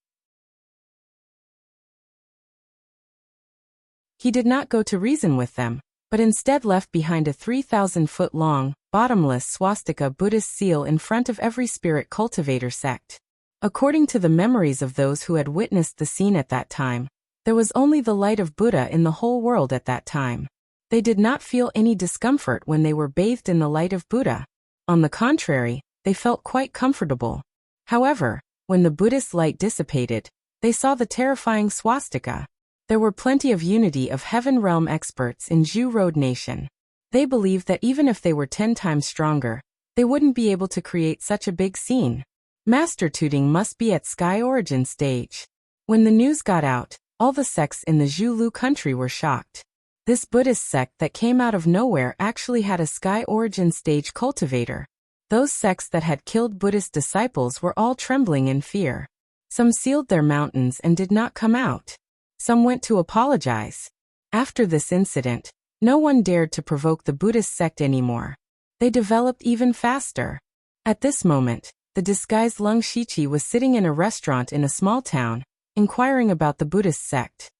He did not go to reason with them, but instead left behind a 3,000-foot-long, bottomless swastika Buddhist seal in front of every spirit cultivator sect. According to the memories of those who had witnessed the scene at that time, there was only the light of Buddha in the whole world at that time. They did not feel any discomfort when they were bathed in the light of Buddha. On the contrary, they felt quite comfortable. However, when the Buddhist light dissipated, they saw the terrifying swastika. There were plenty of Unity of Heaven realm experts in Zhu Road Nation. They believed that even if they were 10 times stronger, they wouldn't be able to create such a big scene. Master Tudong must be at Sky Origin stage. When the news got out, all the sects in the Zhulu country were shocked. This Buddhist sect that came out of nowhere actually had a Sky Origin stage cultivator. Those sects that had killed Buddhist disciples were all trembling in fear. Some sealed their mountains and did not come out. Some went to apologize. After this incident, no one dared to provoke the Buddhist sect anymore. They developed even faster. At this moment, the disguised Leng Shiqi was sitting in a restaurant in a small town, inquiring about the Buddhist sect.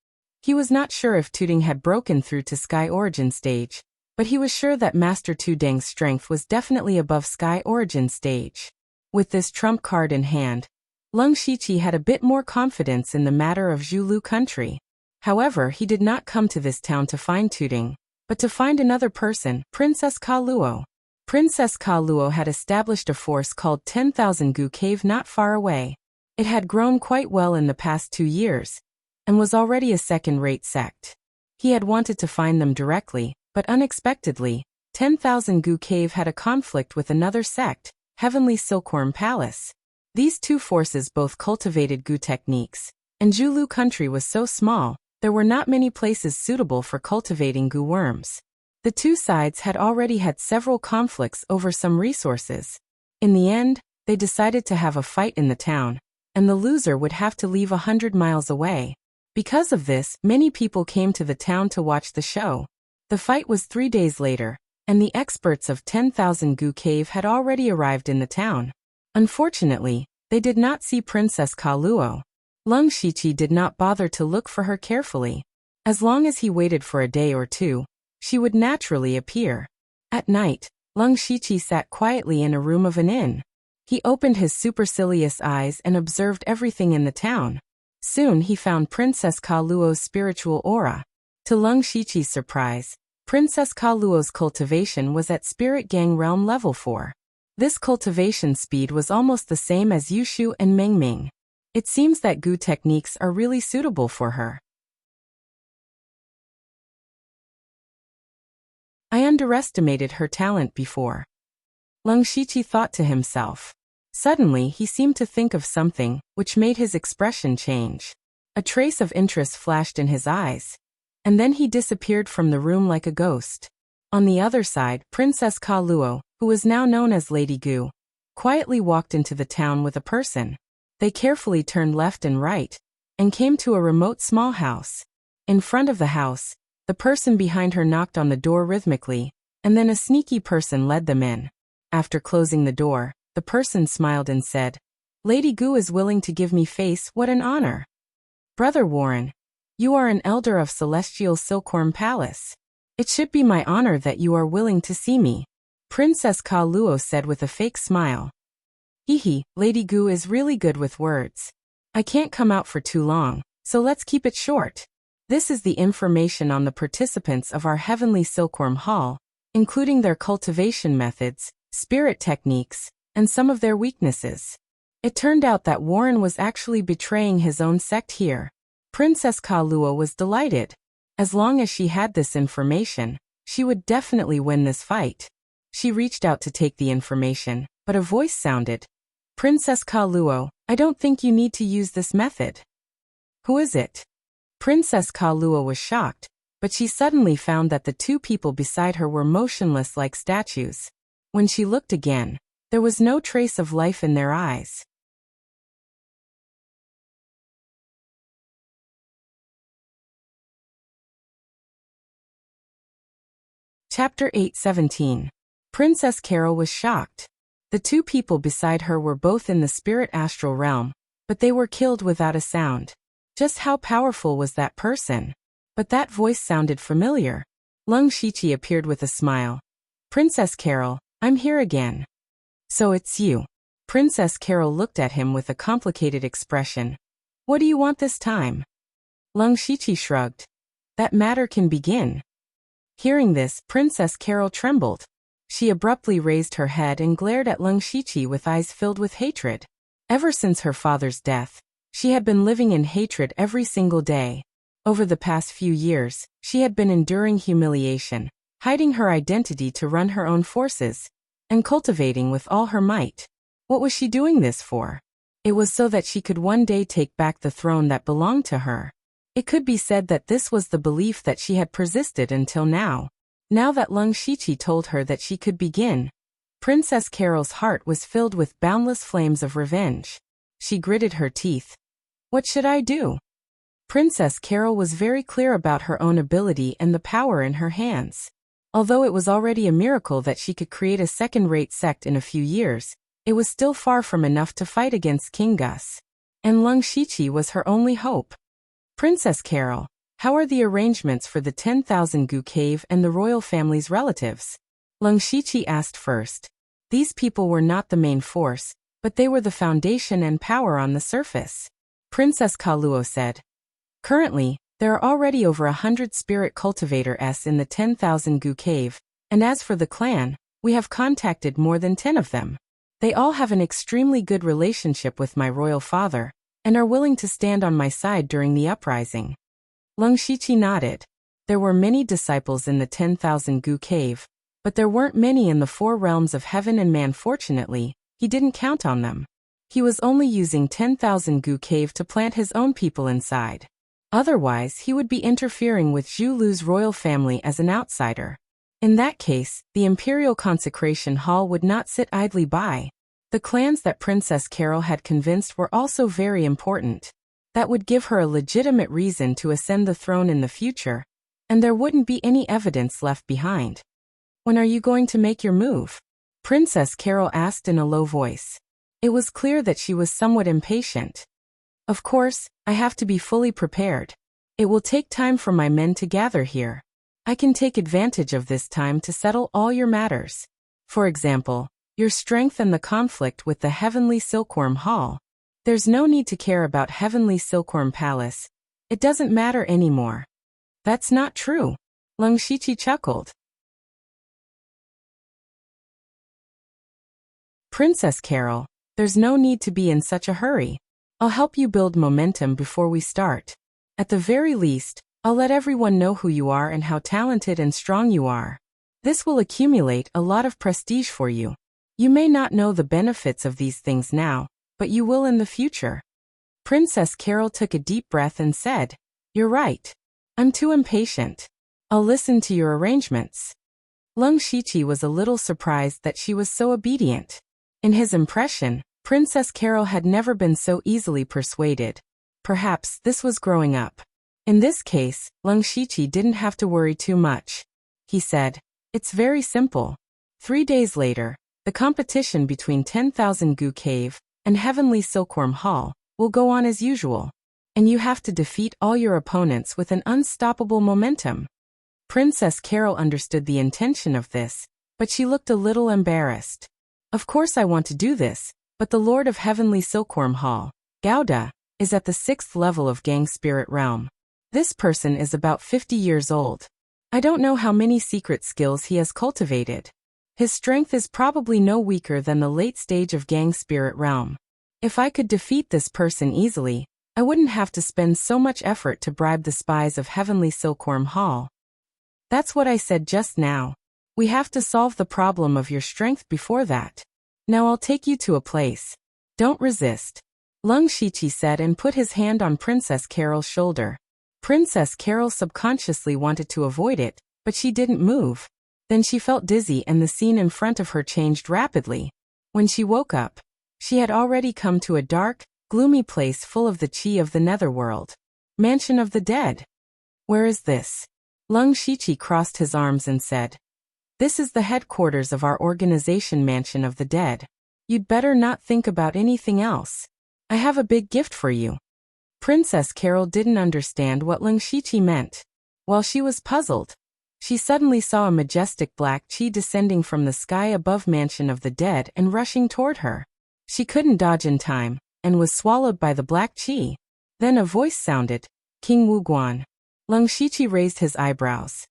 He was not sure if Tudong had broken through to Sky Origin stage, but he was sure that Master Tudong's strength was definitely above Sky Origin stage. With this trump card in hand, Leng Shiqi had a bit more confidence in the matter of Zhulu country. However, he did not come to this town to find Tudong, but to find another person, Princess Ka Luo. Princess Ka Luo had established a force called 10,000 Gu Cave not far away. It had grown quite well in the past 2 years, and was already a second-rate sect. He had wanted to find them directly, but unexpectedly, 10,000 Gu Cave had a conflict with another sect, Heavenly Silkworm Palace. These two forces both cultivated Gu techniques, and Zhulu country was so small, there were not many places suitable for cultivating Gu worms. The two sides had already had several conflicts over some resources. In the end, they decided to have a fight in the town, and the loser would have to leave 100 miles away. Because of this, many people came to the town to watch the show. The fight was 3 days later, and the experts of 10,000 Gu Cave had already arrived in the town. Unfortunately, they did not see Princess Ka Luo. Leng Shiqi did not bother to look for her carefully. As long as he waited for a day or two, she would naturally appear. At night, Leng Shiqi sat quietly in a room of an inn. He opened his supercilious eyes and observed everything in the town. Soon he found Princess Ka Luo's spiritual aura. To Leng Shiqi's surprise, Princess Ka Luo's cultivation was at Spirit Gang Realm Level 4. This cultivation speed was almost the same as Yushu and Mingming. It seems that Gu techniques are really suitable for her. I underestimated her talent before. Leng Shiqi thought to himself. Suddenly he seemed to think of something, which made his expression change. A trace of interest flashed in his eyes. And then he disappeared from the room like a ghost. On the other side, Princess Ka Luo, who was now known as Lady Gu, quietly walked into the town with a person. They carefully turned left and right, and came to a remote small house. In front of the house, the person behind her knocked on the door rhythmically, and then a sneaky person led them in. After closing the door, the person smiled and said, "Lady Gu is willing to give me face, what an honor. Brother Warren, you are an elder of Celestial Silkworm Palace. It should be my honor that you are willing to see me," Princess Ka Luo said with a fake smile. Hehe, Lady Gu is really good with words. I can't come out for too long, so let's keep it short. This is the information on the participants of our Heavenly Silkworm Hall, including their cultivation methods, spirit techniques, and some of their weaknesses. It turned out that Warren was actually betraying his own sect here. Princess Ka Luo was delighted. As long as she had this information, she would definitely win this fight. She reached out to take the information, but a voice sounded. "Princess Ka Luo, I don't think you need to use this method." "Who is it?" Princess Ka Luo was shocked, but she suddenly found that the two people beside her were motionless like statues. When she looked again, there was no trace of life in their eyes. Chapter 8:17. Princess Carol was shocked. The two people beside her were both in the spirit astral realm, but they were killed without a sound. Just how powerful was that person? But that voice sounded familiar. Leng Shiqi appeared with a smile. "Princess Carol, I'm here again." "So it's you." Princess Carol looked at him with a complicated expression. "What do you want this time?" Leng Shiqi shrugged. "That matter can begin." Hearing this, Princess Carol trembled. She abruptly raised her head and glared at Leng Shiqi with eyes filled with hatred. Ever since her father's death, she had been living in hatred every single day. Over the past few years, she had been enduring humiliation, hiding her identity to run her own forces, and cultivating with all her might. What was she doing this for? It was so that she could one day take back the throne that belonged to her. It could be said that this was the belief that she had persisted until now. Now that Leng Shiqi told her that she could begin, Princess Carol's heart was filled with boundless flames of revenge. She gritted her teeth. "What should I do?" Princess Carol was very clear about her own ability and the power in her hands. Although it was already a miracle that she could create a second-rate sect in a few years, it was still far from enough to fight against King Gus. And Leng Shiqi was her only hope. "Princess Carol, how are the arrangements for the 10,000 Gu Cave and the royal family's relatives?" Leng Shiqi asked first. These people were not the main force, but they were the foundation and power on the surface. Princess Ka Luo said. "Currently, there are already over 100 spirit cultivators in the 10,000 Gu Cave, and as for the clan, we have contacted more than 10 of them. They all have an extremely good relationship with my royal father, and are willing to stand on my side during the uprising." Leng Shiqi nodded. There were many disciples in the 10,000 Gu Cave, but there weren't many in the 4 realms of heaven and man. Fortunately, he didn't count on them. He was only using 10,000 Gu Cave to plant his own people inside. Otherwise, he would be interfering with Zhu Lu's royal family as an outsider. In that case, the Imperial Consecration Hall would not sit idly by. The clans that Princess Carol had convinced were also very important. That would give her a legitimate reason to ascend the throne in the future, and there wouldn't be any evidence left behind. When are you going to make your move? Princess Carol asked in a low voice. It was clear that she was somewhat impatient. Of course, I have to be fully prepared. It will take time for my men to gather here. I can take advantage of this time to settle all your matters. For example, your strength and the conflict with the Heavenly Silkworm Hall. There's no need to care about Heavenly Silkworm Palace. It doesn't matter anymore. That's not true. Lung Shiqi chuckled. Princess Carol, there's no need to be in such a hurry. I'll help you build momentum before we start. At the very least, I'll let everyone know who you are and how talented and strong you are. This will accumulate a lot of prestige for you. You may not know the benefits of these things now, but you will in the future. Princess Carol took a deep breath and said, You're right. I'm too impatient. I'll listen to your arrangements. Lung Shiqi was a little surprised that she was so obedient. In his impression, Princess Carol had never been so easily persuaded. Perhaps this was growing up. In this case, Lung Shiqi didn't have to worry too much. He said, It's very simple. 3 days later, the competition between 10,000 Gu Cave and Heavenly Silkworm Hall will go on as usual, and you have to defeat all your opponents with an unstoppable momentum. Princess Carol understood the intention of this, but she looked a little embarrassed. Of course I want to do this, but the Lord of Heavenly Silkworm Hall, Gouda, is at the 6th level of Gang Spirit Realm. This person is about 50 years old. I don't know how many secret skills he has cultivated. His strength is probably no weaker than the late stage of Gang Spirit Realm. If I could defeat this person easily, I wouldn't have to spend so much effort to bribe the spies of Heavenly Silkworm Hall. That's what I said just now. We have to solve the problem of your strength before that. Now I'll take you to a place. Don't resist. Lung Shiqi said and put his hand on Princess Carol's shoulder. Princess Carol subconsciously wanted to avoid it, but she didn't move. Then she felt dizzy and the scene in front of her changed rapidly. When she woke up, she had already come to a dark, gloomy place full of the chi of the netherworld. Mansion of the Dead. Where is this? Lung Shiqi crossed his arms and said, This is the headquarters of our organization Mansion of the Dead. You'd better not think about anything else. I have a big gift for you. Princess Carol didn't understand what Lung Shiqi meant. While she was puzzled, she suddenly saw a majestic black chi descending from the sky above Mansion of the Dead and rushing toward her. She couldn't dodge in time, and was swallowed by the black chi. Then a voice sounded, King Wuguan. Lung Shiqi raised his eyebrows.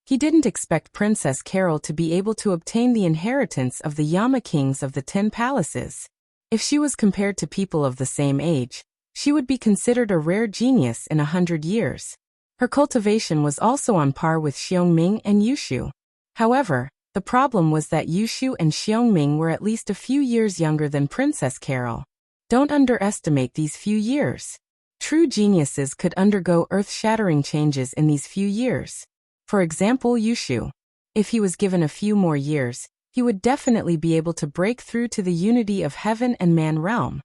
He didn't expect Princess Carol to be able to obtain the inheritance of the Yama Kings of the 10 Palaces. If she was compared to people of the same age, she would be considered a rare genius in 100 years. Her cultivation was also on par with Xiongming and Yushu. However, the problem was that Yushu and Xiongming were at least a few years younger than Princess Carol. Don't underestimate these few years. True geniuses could undergo earth-shattering changes in these few years. For example, Yushu. If he was given a few more years, he would definitely be able to break through to the unity of heaven and man realm.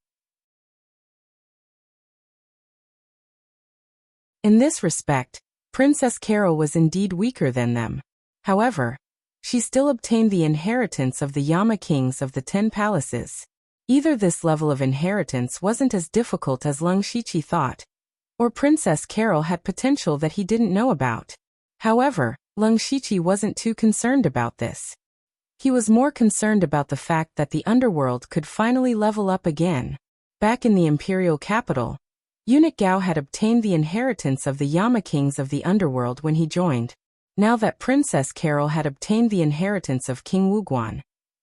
In this respect, Princess Carol was indeed weaker than them. However, she still obtained the inheritance of the Yama Kings of the 10 Palaces. Either this level of inheritance wasn't as difficult as Lung Shiqi thought, or Princess Carol had potential that he didn't know about. However, Lung Shiqi wasn't too concerned about this. He was more concerned about the fact that the underworld could finally level up again. Back in the imperial capital, Eunuch Gao had obtained the inheritance of the Yama Kings of the underworld when he joined. Now that Princess Carol had obtained the inheritance of King Wuguan,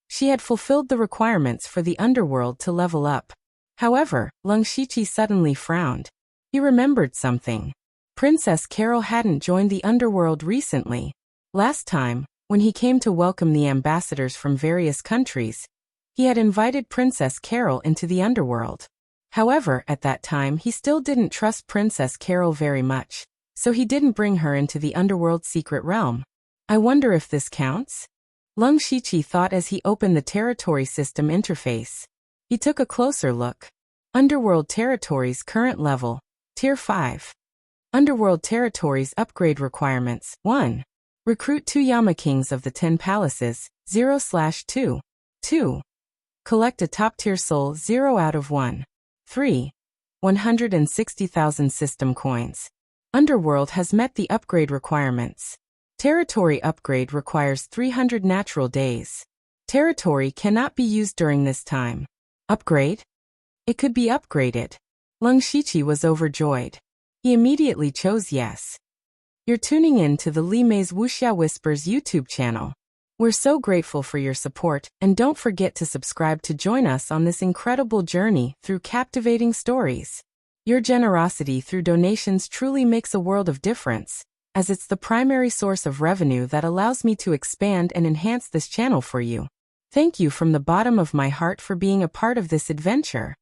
she had fulfilled the requirements for the underworld to level up. However, Lung Shiqi suddenly frowned. He remembered something. Princess Carol hadn't joined the underworld recently. Last time, when he came to welcome the ambassadors from various countries, he had invited Princess Carol into the underworld. However, at that time he still didn't trust Princess Carol very much, so he didn't bring her into the underworld secret realm. I wonder if this counts? Lung Shiqi thought as he opened the territory system interface. He took a closer look. Underworld Territories current level, Tier 5. Underworld Territories upgrade requirements, 1. Recruit 2 Yama Kings of the 10 Palaces, 0/2. 2. Collect a top-tier soul 0 out of 1. 3. 160,000 system coins. Underworld has met the upgrade requirements. Territory upgrade requires 300 natural days. Territory cannot be used during this time. Upgrade? It could be upgraded. Lung Shiqi was overjoyed. He immediately chose yes. You're tuning in to the Li Mei's Wuxia Whispers YouTube channel. We're so grateful for your support, and don't forget to subscribe to join us on this incredible journey through captivating stories. Your generosity through donations truly makes a world of difference, as it's the primary source of revenue that allows me to expand and enhance this channel for you. Thank you from the bottom of my heart for being a part of this adventure.